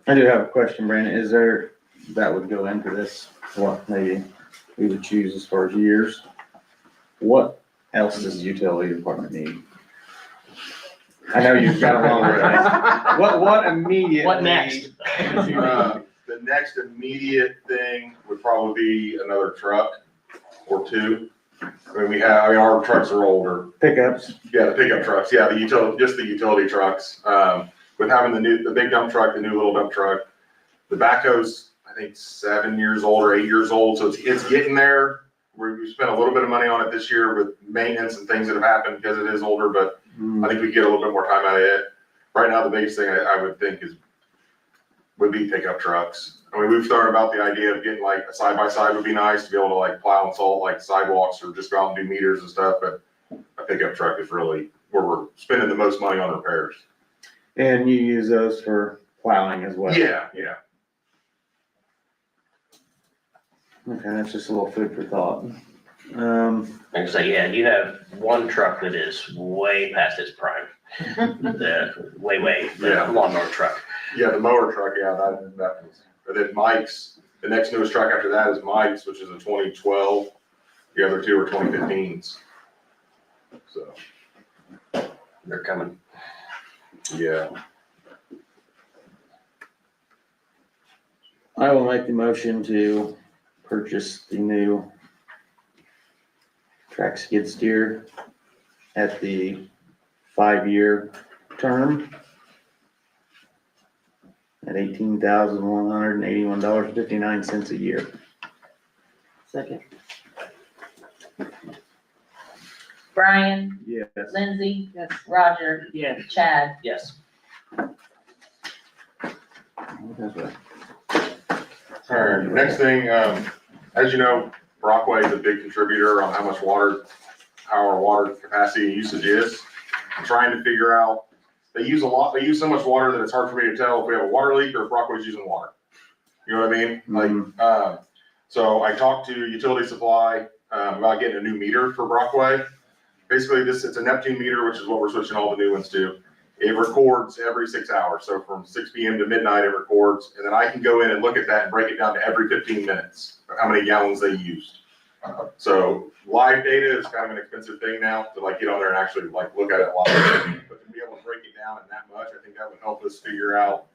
I do have a question, Brandon. Is there, that would go into this, what maybe we would choose as far as years? What else does the utility department need? I know you've got a long list. What immediately? What next? The next immediate thing would probably be another truck or two. I mean, our trucks are older. Pickups? Yeah, the pickup trucks, yeah, just the utility trucks. With having the big dump truck, the new little dump truck, the backhoe's, I think, 7 years old or 8 years old, so it's getting there. We spent a little bit of money on it this year with maintenance and things that have happened because it is older, but I think we get a little bit more time out of it. Right now, the biggest thing I would think would be pickup trucks. I mean, we've thought about the idea of getting like a side-by-side would be nice to be able to like plow and salt like sidewalks or just go out and do meters and stuff, but a pickup truck is really where we're spending the most money on repairs. And you use those for plowing as well? Yeah. Okay, that's just a little food for thought. Like I say, yeah, you have one truck that is way past its prime. The lawnmower truck. Yeah, the mower truck, yeah, that was, and then Mike's, the next newest truck after that is Mike's, which is a 2012. The other two are 2015s. So. They're coming. Yeah. I will make the motion to purchase the new track skid steer at the 5-year term at $18,181.59 a year. Second. Brian, Yes. Lindsay, Yes. Roger, Yes. Chad. Yes. All right, next thing, as you know, Brockway is a big contributor on how our water capacity and usage is. I'm trying to figure out, they use so much water that it's hard for me to tell if we have a water leak or if Brockway's using water. You know what I mean? Like, so I talked to Utility Supply, about getting a new meter for Brockway. Basically it's a Neptune meter, which is what we're switching all the new ones to. It records every 6 hours. So from 6 PM to midnight, it records. And then I can go in and look at that and break it down to every 15 minutes of how many gallons they used. So live data is kind of an expensive thing now to like get on there and actually like look at it live. But to be able to break it down in that much, I think that would help us figure out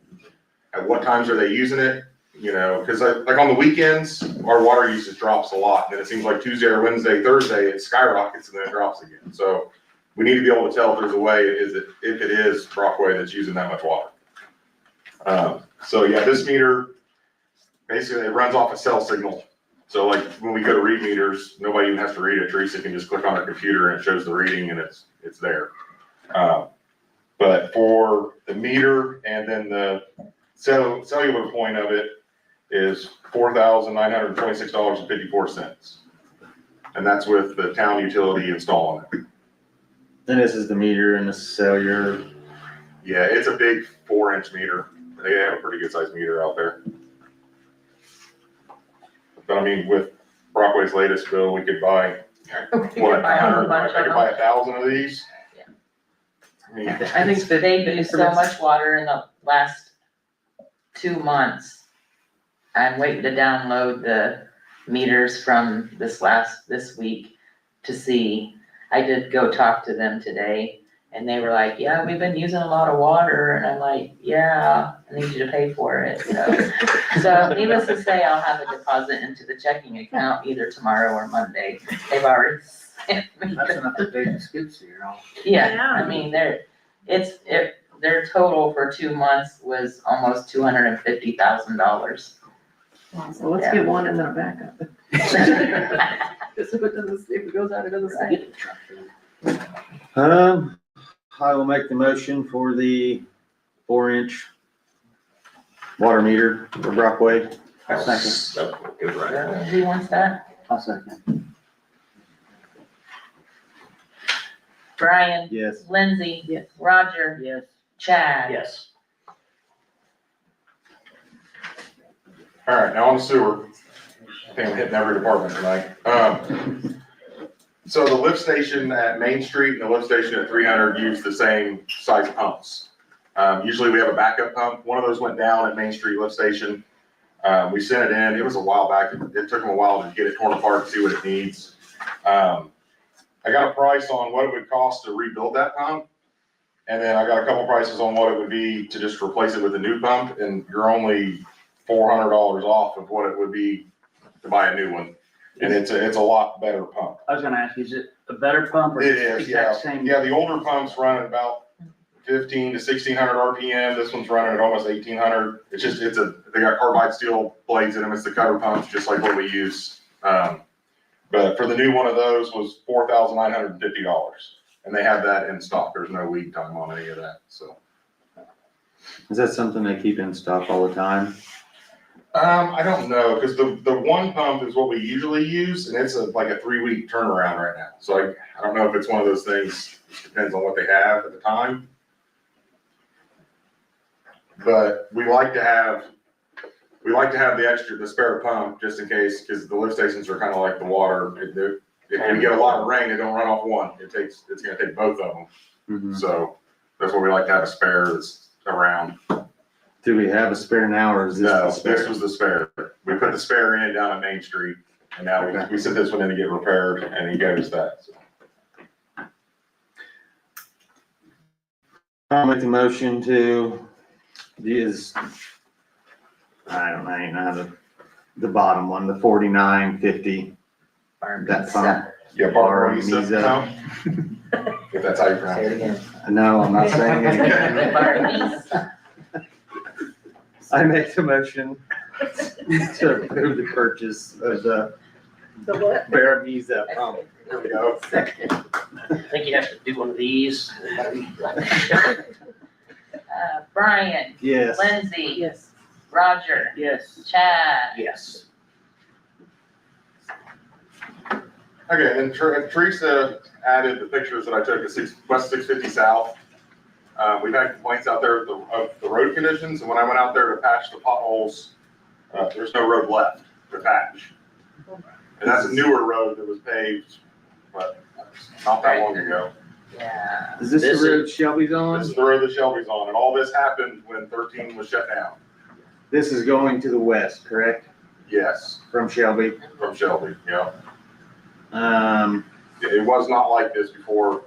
at what times are they using it. You know, because like on the weekends, our water usage drops a lot. And then it seems like Tuesday or Wednesday, Thursday, it skyrockets and then it drops again. So we need to be able to tell if there's a way, if it is Brockway that's using that much water. So yeah, this meter, basically it runs off a cell signal. So like when we go to read meters, nobody even has to read it. Teresa can just click on her computer and it shows the reading and it's there. But for the meter and then the cellular point of it is $4,926.54. And that's with the town utility installing it. And this is the meter and the cellular. Yeah, it's a big 4-inch meter. They have a pretty good sized meter out there. But I mean, with Brockway's latest bill, we could buy, I could buy 1,000 of these. I mean, I think that they use so much water in the last 2 months. I'm waiting to download the meters from this week to see. I did go talk to them today and they were like, yeah, we've been using a lot of water. And I'm like, yeah, I need you to pay for it. So needless to say, I'll have a deposit into the checking account either tomorrow or Monday. They've already sent me. That's enough to pay the skid steer off. Yeah, I mean, their total for 2 months was almost $250,000. Well, let's get one and then a backup. Just if it doesn't, if it goes out, it doesn't stay. I will make the motion for the 4-inch water meter for Brockway. So, good, right? Who wants that? I'll second. Brian, Yes. Lindsay, Yes. Roger, Yes. Chad. Yes. All right, now on the sewer. I think I'm hitting every department tonight. So the lift station at Main Street and the lift station at 300 use the same size pumps. Usually we have a backup pump. One of those went down at Main Street lift station. We sent it in. It was a while back. It took them a while to get it torn apart and see what it needs. I got a price on what it would cost to rebuild that pump. And then I got a couple prices on what it would be to just replace it with a new pump, and you're only $400 off of what it would be to buy a new one. And it's a lot better pump. I was gonna ask, is it a better pump or It the is, yeah. exact same? Yeah, the older pumps run at about 15 to 1600 RPM. This one's running at almost 1800. It's just, they got carbide steel blades in them. It's the cutter pumps, just like what we use. But for the new one of those was $4,950. And they have that in stock. There's no lead time on any of that, so. Is that something they keep in stock all the time? I don't know, because the one pump is what we usually use, and it's like a 3-week turnaround right now. So I don't know if it's one of those things, it depends on what they have at the time. But we like to have the spare pump just in case, because the lift stations are kind of like the water. If we get a lot of rain, it don't run off one. It's gonna take both of them. Mm-hmm. So that's why we like to have a spare that's around. Do we have a spare now, or is this No, the spare? this was the spare. We put the spare in down on Main Street, and now we sent this one in to get repaired, and he goes that. So. I'll make the motion to use, I don't know, the bottom one, the 4950. That pump. Yeah, Bar Misa. Misa. If that's how you pronounce Say it it. again. No, I'm not saying it again. I make the motion to approve the purchase of the The what? Bar Misa pump. There we go. I think you have to do one of these. Brian, Yes. Lindsay, Yes. Roger, Yes. Chad. Yes. Okay, and Teresa added the pictures that I took at West 650 South. We've had complaints out there of the road conditions, and when I went out there to patch the potholes, there's no road left to patch. And that's a newer road that was paved, but not that long ago. Yeah. Is this the road Shelby's on? This is the road that Shelby's on, and all this happened when 13 was shut down. This is going to the west, correct? Yes, From Shelby? from Shelby, yeah. Um, It was not like this before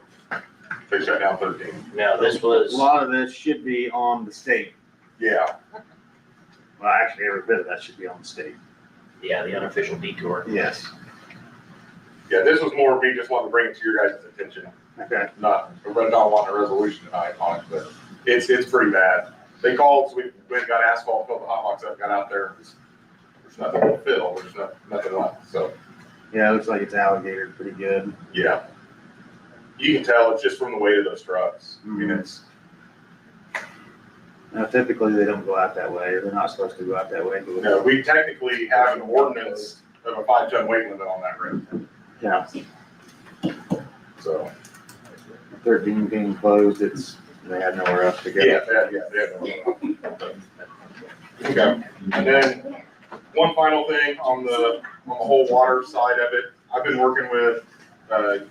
they shut down 13. Now, this a was, lot of this should be on the state. Yeah, Well, actually, every bit of that should be on the state. yeah, the unofficial detour. Yes. yeah, this was more of me just wanting to bring it to your guys' attention. Okay. Not wanting a resolution tonight on it, but it's pretty bad. They called, so we went and got asphalt, filled the hot box up, got out there. There's nothing to fill, there's nothing left, so, Yeah, it looks like it's alligator pretty good. yeah. You can tell it's just from the weight of those trucks. I mean, it's, Now, typically, they don't go out that way, or they're not supposed to go out that way. But you know, we technically have an ordinance of a 5-ton weight limit on that road, yeah, so. 13 being closed, they had nowhere else to go. Yeah, they had no. Okay, and then one final thing on the whole water side of it, I've been working with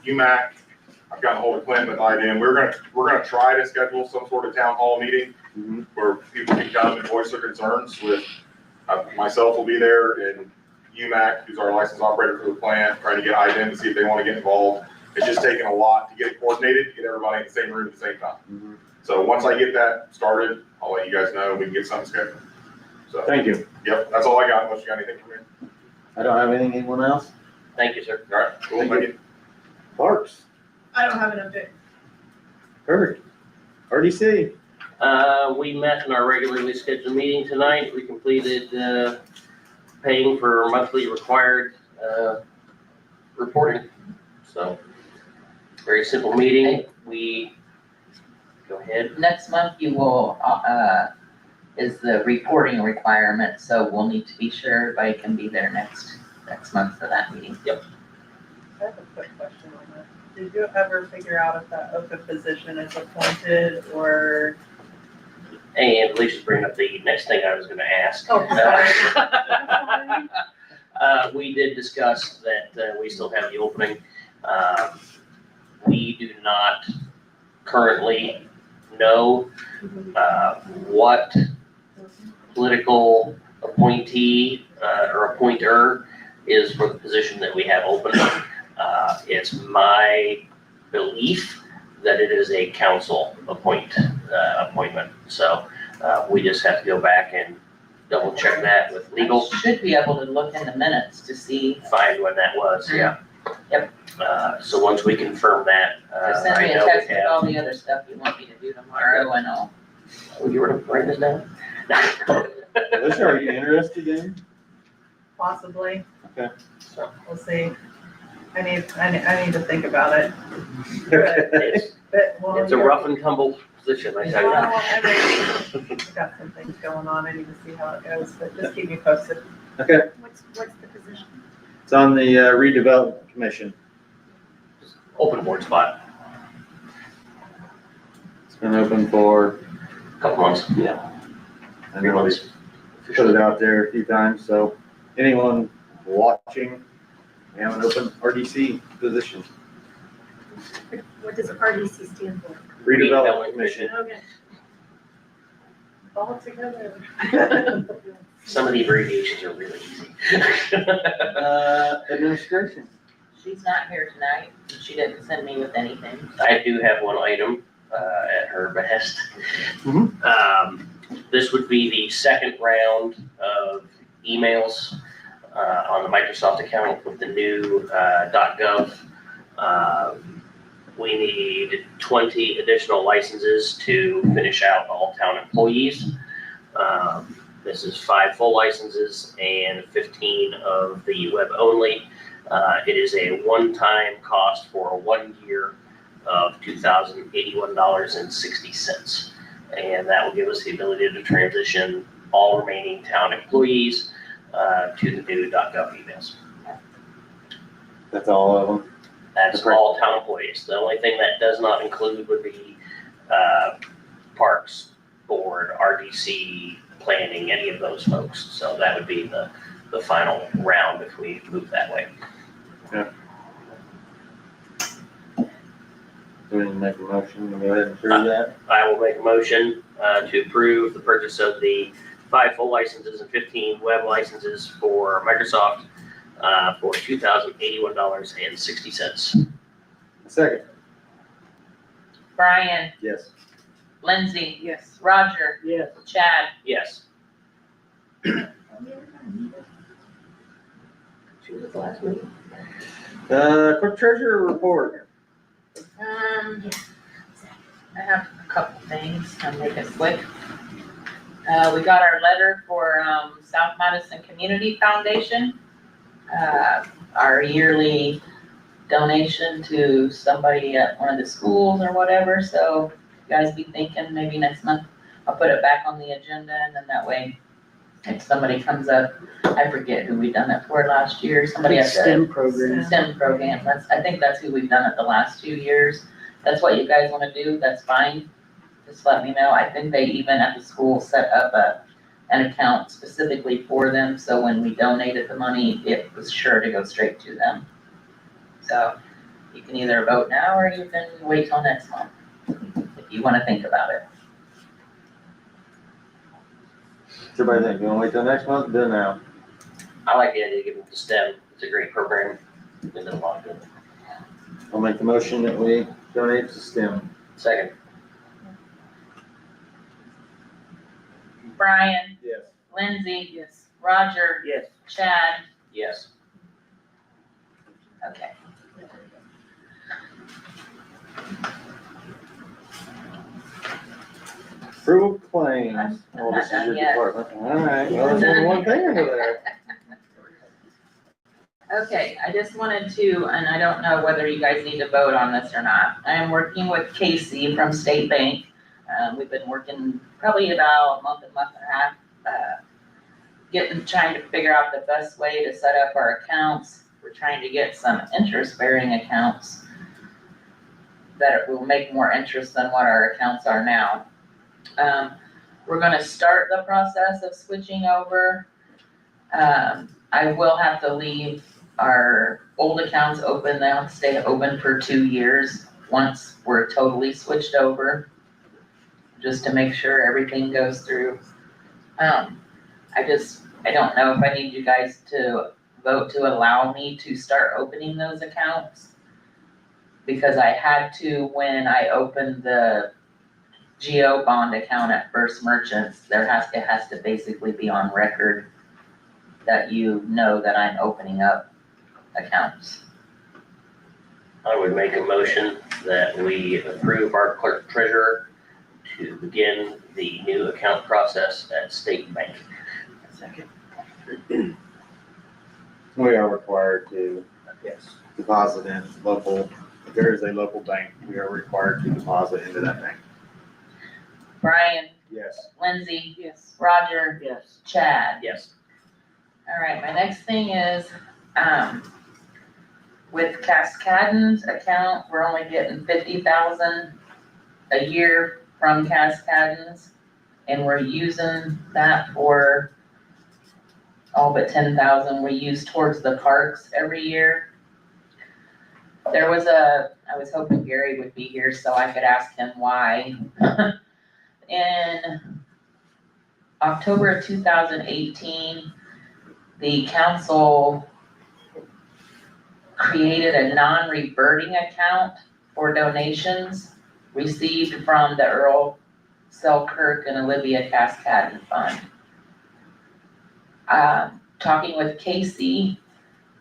UMAC. I've gotten hold of Clint and IDM. We're gonna try to schedule some sort of town hall meeting where people can come and voice their concerns with, myself will be there, and UMAC, who's our licensed operator for the plant, trying to get IDM to see if they wanna get involved. It's just taking a lot to get it coordinated, to get everybody in the same room at the same time. So once I get that started, I'll let you guys know, we can get something scheduled. So, Thank you. yep, that's all I got, unless you got anything for me. I don't have anything, anyone else? Thank you, sir. All right, cool, thank you. Parks, I don't have an update. perfect. RDC, We met in our regularly scheduled meeting tonight. We completed, paying for monthly required, reporting. So, very simple meeting. We, go ahead. Next month you will, is the reporting requirement, so we'll need to be sure everybody can be there next month for that meeting. Yep. I have a quick question on that. Did you ever figure out if that open position is appointed or? And Alicia's bringing up the next thing I was gonna ask. Oh, sorry. We did discuss that, we still have the opening. We do not currently know, what political appointee, or appointer is for the position that we have open. It's my belief that it is a council appointment. So, we just have to go back and double check that with legal, I should be able to look in the minutes to see. find when that was, yeah. Yep. So once we confirm that, Just send I me a know text we with have. all the other stuff you want me to do tomorrow and I'll. Oh, you were to write this down? Alicia, are you interested in? Possibly. Okay. We'll see. I need to think about it. It's, But, well, it's a rough and tumble position, I tell you. Well, I've got some things going on. I need to see how it goes, but just keep me posted. Okay, What's the position? it's on the redevelopment commission. Open board spot, It's been open for, couple months, yeah. I know we put it out there a few times, so anyone watching, we have an open RDC position. What does RDC stand for? Redevelopment commission. Okay. All together. Some of the abbreviations are really easy. Administration. She's not here tonight. She didn't send me with anything. I do have one item, at her behest. This would be the second round of emails, on the Microsoft account with the new, .gov. We need 20 additional licenses to finish out all town employees. This is 5 full licenses and 15 of the web only. It is a one-time cost for 1 year of $2,081.60. And that will give us the ability to transition all remaining town employees, to the new .gov emails. That's all of them. That's all town employees. The only thing that does not include would be, Parks Board, RDC, planning, any of those folks. So that would be the final round if we move that way. Do we need to make a motion to go ahead and approve that? I will make a motion, to approve the purchase of the 5 full licenses and 15 web licenses for Microsoft, for $2,081.60. Second. Brian, Yes. Lindsay, Yes. Roger, Yes. Chad. Yes. She was the last meeting. Clerk treasurer report. Yeah. I have a couple things. I'll make it quick. We got our letter for, South Madison Community Foundation. Our yearly donation to somebody at one of the schools or whatever, so you guys be thinking maybe next month, I'll put it back on the agenda, and then that way, if somebody comes up, I forget who we done it for last year, somebody at the STEM program. STEM program, I think that's who we've done it the last 2 years. That's what you guys wanna do, that's fine, just let me know. I think they even at the school set up an account specifically for them, so when we donated the money, it was sure to go straight to them. So you can either vote now or you can wait till next month, if you wanna think about it. What's everybody think? You wanna wait till next month or do it now? I like the idea of giving it to STEM. It's a great program. It does a lot of good. I'll make the motion that we donate to STEM. Second. Brian, Yes. Lindsay, Yes. Roger, Yes. Chad, Yes. okay. Approval of claims. I'm Oh, not this is your done yet. department. All right, well, there's only one thing over there. Okay, I just wanted to, and I don't know whether you guys need to vote on this or not. I am working with Casey from State Bank. We've been working probably about a month and a half, trying to figure out the best way to set up our accounts. We're trying to get some interest-bearing accounts that will make more interest than what our accounts are now. We're gonna start the process of switching over. I will have to leave our old accounts open. They'll have to stay open for 2 years once we're totally switched over, just to make sure everything goes through. I don't know if I need you guys to vote to allow me to start opening those accounts. Because I had to when I opened the GO bond account at First Merchants, it has to basically be on record that you know that I'm opening up accounts. I would make a motion that we approve our clerk treasurer to begin the new account process at State Bank. Second. We are required to Yes. deposit in local, if there is a local bank, we are required to deposit into that bank. Brian, Yes. Lindsay, Yes. Roger, Yes. Chad. Yes. All right, my next thing is, with Cascaden's account, we're only getting 50,000 a year from Cascaden's. And we're using that for all but 10,000 we use towards the parks every year. I was hoping Gary would be here so I could ask him why. In October of 2018, the council created a non-reverting account for donations received from the Earl Selkirk and Olivia Cascaden Fund. Talking with Casey,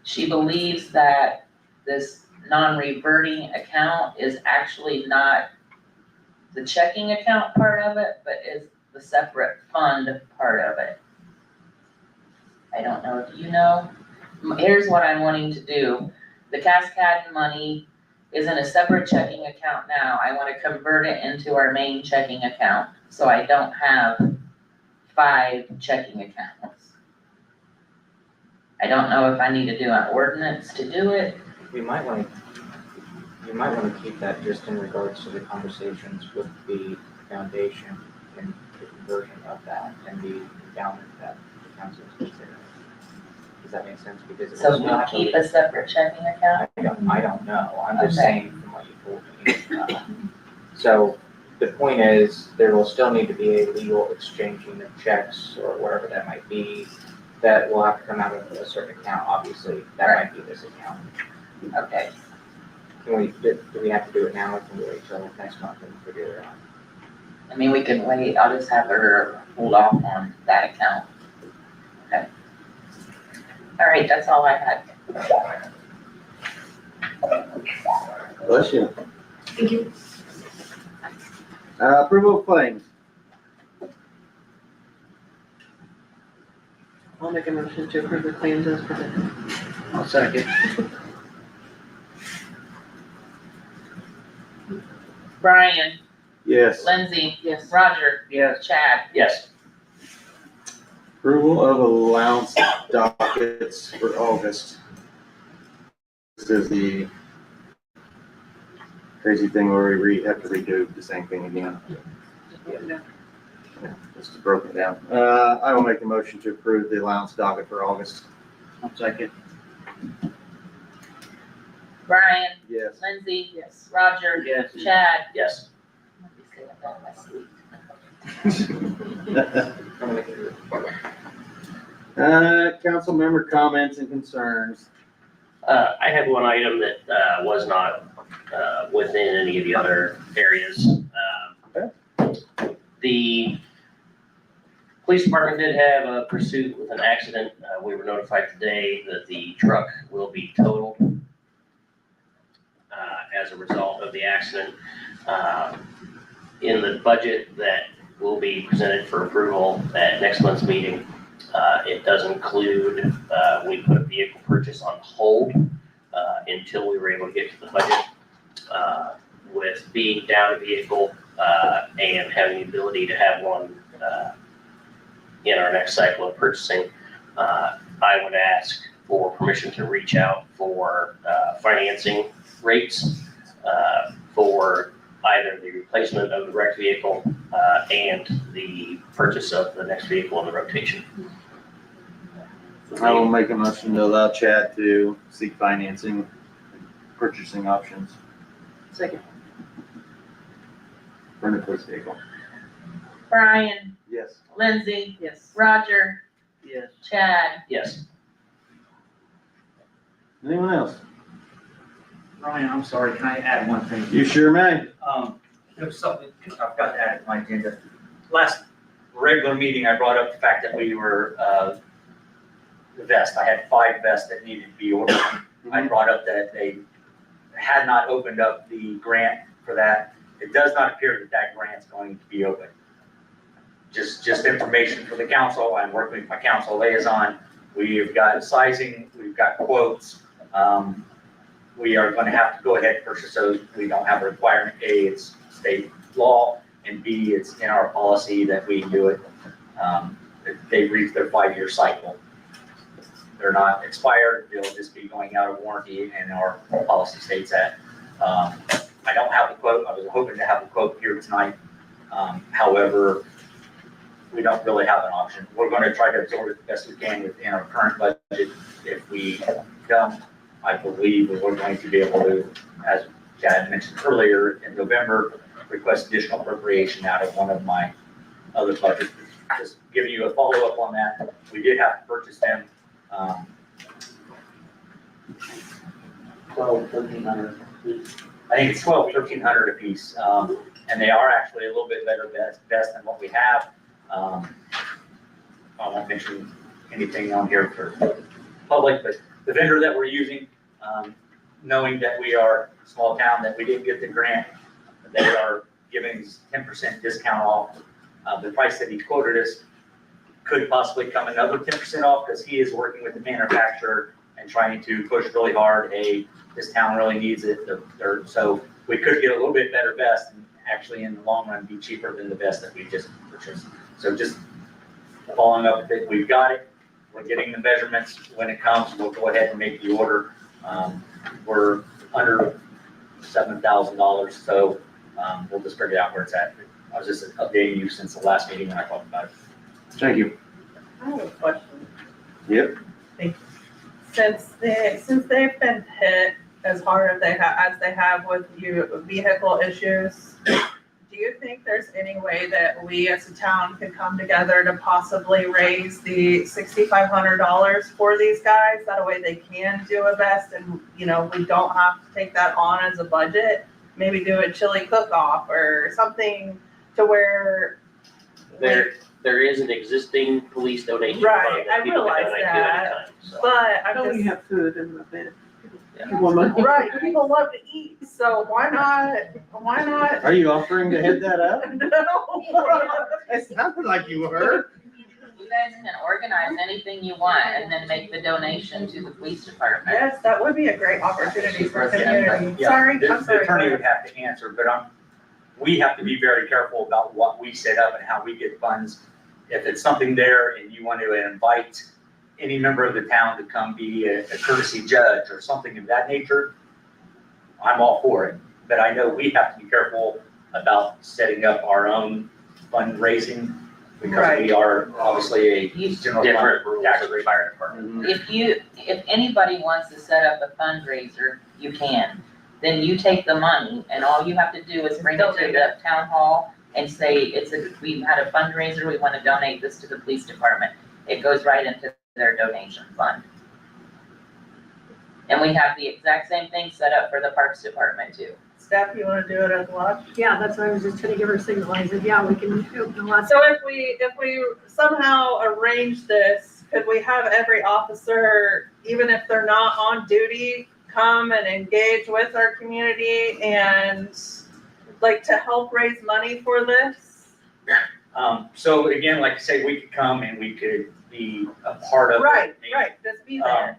she believes that this non-reverting account is actually not the checking account part of it, but is the separate fund part of it. I don't know if you know. Here's what I'm wanting to do. The Cascaden money is in a separate checking account now. I want to convert it into our main checking account, so I don't have 5 checking accounts. I don't know if I need to do an ordinance to do it. You might want to keep that just in regards to the conversations with the foundation and the conversion of that and the endowment that the council is considering. Does that make sense? Because So do you keep a separate checking account? I don't know. I'm just Okay. saying from what you told me. So the point is, there will still need to be a legal exchanging of checks or whatever that might be that will have to come out of a certain account. Obviously, that might be this account. Okay. Do we have to do it now or can we wait till next month and figure it out? I mean, we can wait. I'll just have her hold off on that account. Okay. All right, that's all I had. Bless you. Thank you. Approval of claims. I'll make a motion to approve the claims as presented. I'll second. Brian, Yes. Lindsay, Yes. Roger, Yes. Chad. Yes. Approval of allowance dockets for August. This is the crazy thing where we have to redo the same thing again. Yeah, just broken down. I will make a motion to approve the allowance docket for August. I'll second. Brian, Yes. Lindsay. Yes. Roger. Yes. Chad. Yes. Let me say that in my sleep. Council member comments and concerns. I had one item that was not within any of the other areas. The police department did have a pursuit with an accident. We were notified today that the truck will be totaled as a result of the accident. In the budget that will be presented for approval at next month's meeting, It does include, we put a vehicle purchase on hold until we were able to get to the budget. With being down a vehicle and having the ability to have one in our next cycle of purchasing, I would ask for permission to reach out for financing rates for either the replacement of the wrecked vehicle and the purchase of the next vehicle in the rotation. I will make a motion to allow Chad to seek financing, purchasing options Second. for the police vehicle. Brian, Yes. Lindsay, Yes. Roger, Yes. Chad. Yes. Anyone else? Ryan, I'm sorry, can I add one thing? You sure may. There's something I've got to add to my agenda. Last regular meeting, I brought up the fact that we were, the vest, I had 5 vests that needed to be ordered. I brought up that they had not opened up the grant for that. It does not appear that that grant's going to be open. Just information for the council. I'm working with my council liaison. We've got sizing, we've got quotes. We are going to have to go ahead and purchase those. We don't have a requirement. A, it's state law, and B, it's in our policy that we do it. They've reached their 5-year cycle. They're not expired. They'll just be going out of warranty, and our policy states that. I don't have the quote. I was hoping to have the quote here tonight. However, we don't really have an option. We're going to try to absorb it the best we can within our current budget. If we don't, I believe we're going to be able to, as Chad mentioned earlier, in November, request additional appropriation out of one of my other budgets. Just giving you a follow-up on that. We did have to purchase them. 1,200, 1,300. I think it's 1,200, 1,300 a piece. And they are actually a little bit better best than what we have. I won't mention anything on here for public, but the vendor that we're using, knowing that we are a small town, that we didn't get the grant, they are giving 10% discount off. The price that he quoted us could possibly come another 10% off because he is working with the manufacturer and trying to push really hard. Hey, this town really needs it. So we could get a little bit better vest and actually in the long run be cheaper than the vest that we just purchased. So just following up with it, we've got it. We're getting the measurements. When it comes, we'll go ahead and make the order. We're under $7,000, so we'll just figure out where it's at. I was just updating you since the last meeting when I talked about it. Thank you. I have a question. Yep. Since they've been hit as hard as they have with vehicle issues, do you think there's any way that we as a town could come together to possibly raise the $6,500 for these guys? That way they can do a vest and, we don't have to take that on as a budget. Maybe do a chili cook-off or something to where. There is an existing police donation Right, fund I that people can realize donate to that, anytime, so. But I'm Don't we just, have food in the event? Yeah. right, people love to eat, so why not? Are you offering to head that up? No. It sounded like you were. You guys can organize anything you want and then make the donation to the police department. Yes, that would be a great opportunity for the community. Yeah, Sorry, the I'm sorry. attorney would have to answer, but we have to be very careful about what we set up and how we get funds. If it's something there and you want to invite any member of the town to come be a courtesy judge or something of that nature, I'm all for it. But I know we have to be careful about setting up our own fundraising because we are obviously a general Different fund rules tax of the rate. fire department. If anybody wants to set up a fundraiser, you can. Then you take the money and all you have to do is bring it to the town hall and say, we had a fundraiser, we want to donate this to the police department. It goes right into their donation fund. And we have the exact same thing set up for the Parks Department too. Steph, you wanna do it as well? Yeah, that's what I was just trying to give her a signal. I said, yeah, we can open lots. So if we somehow arrange this, could we have every officer, even if they're not on duty, come and engage with our community and like to help raise money for this? So again, like I say, we could come and we could be a part of it. Right, just be there.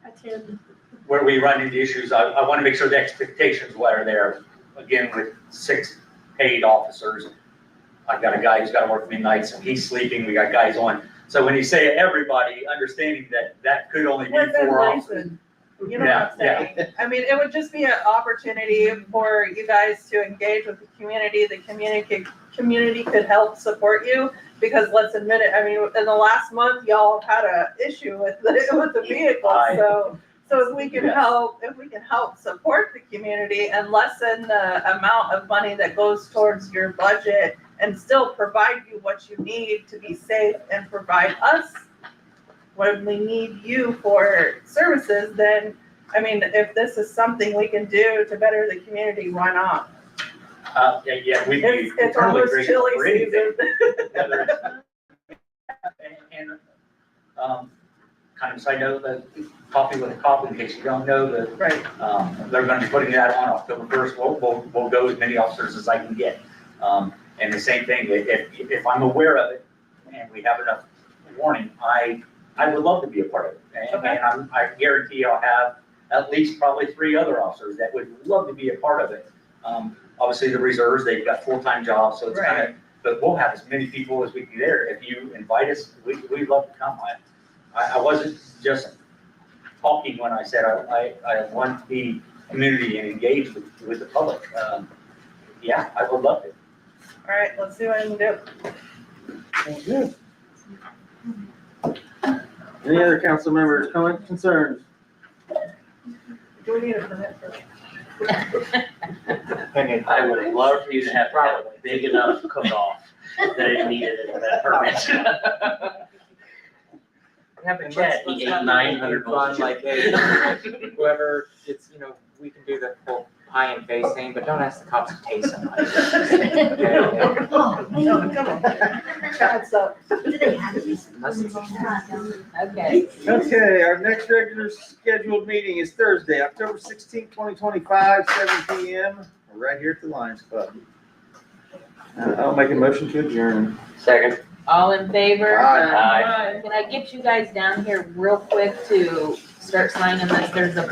Attend. Where we run into issues, I want to make sure the expectations are there. Again, with 6 paid officers, I've got a guy who's got to work midnights and he's sleeping, we got guys on. So when you say everybody, understanding that could only be Within 4 officers. reason. You know what I'm saying? I mean, it would just be an opportunity for you guys to engage with the community. The community could help support you, because let's admit it, I mean, in the last month, y'all have had a issue with the vehicle, so if we can help support the community and lessen the amount of money that goes towards your budget and still provide you what you need to be safe and provide us when we need you for services, then, I mean, if this is something we can do to better the community, why not? Yeah, we'd be It's eternally almost grateful chilly for anything. season. Whether it's- kind of side note, the coffee with a cop, in case you don't know, that Right. they're gonna be putting that on October 1st. We'll go as many officers as I can get. And the same thing, if I'm aware of it and we have enough warning, I would love to be a part of it. And I guarantee I'll have at least probably 3 other officers that would love to be a part of it. Obviously the reserves, they've got full-time jobs, so it's kind of, but we'll have as many people as we can there. If you invite us, we'd love to come. I wasn't just talking when I said I want to be community and engage with the public. Yeah, I would love it. All right, let's see what I can do. Good. Any other council members, comments, concerns? Do we need a permit for that? I would love for you to have a big enough cook-off that it needed a permit. Having Chad, he ate 900 fun, like, hey, whoever, it's, we can do the whole pie and face thing, but don't ask the cops to taste them. Oh, No, come on. Chad, so. Okay. Okay, our next regular scheduled meeting is Thursday, October 16th, 2025, 7 PM, right here at the Lions Club. I'll make a motion to adjourn. Second. All in favor? Aye. Can I get you guys down here real quick to start signing this? There's a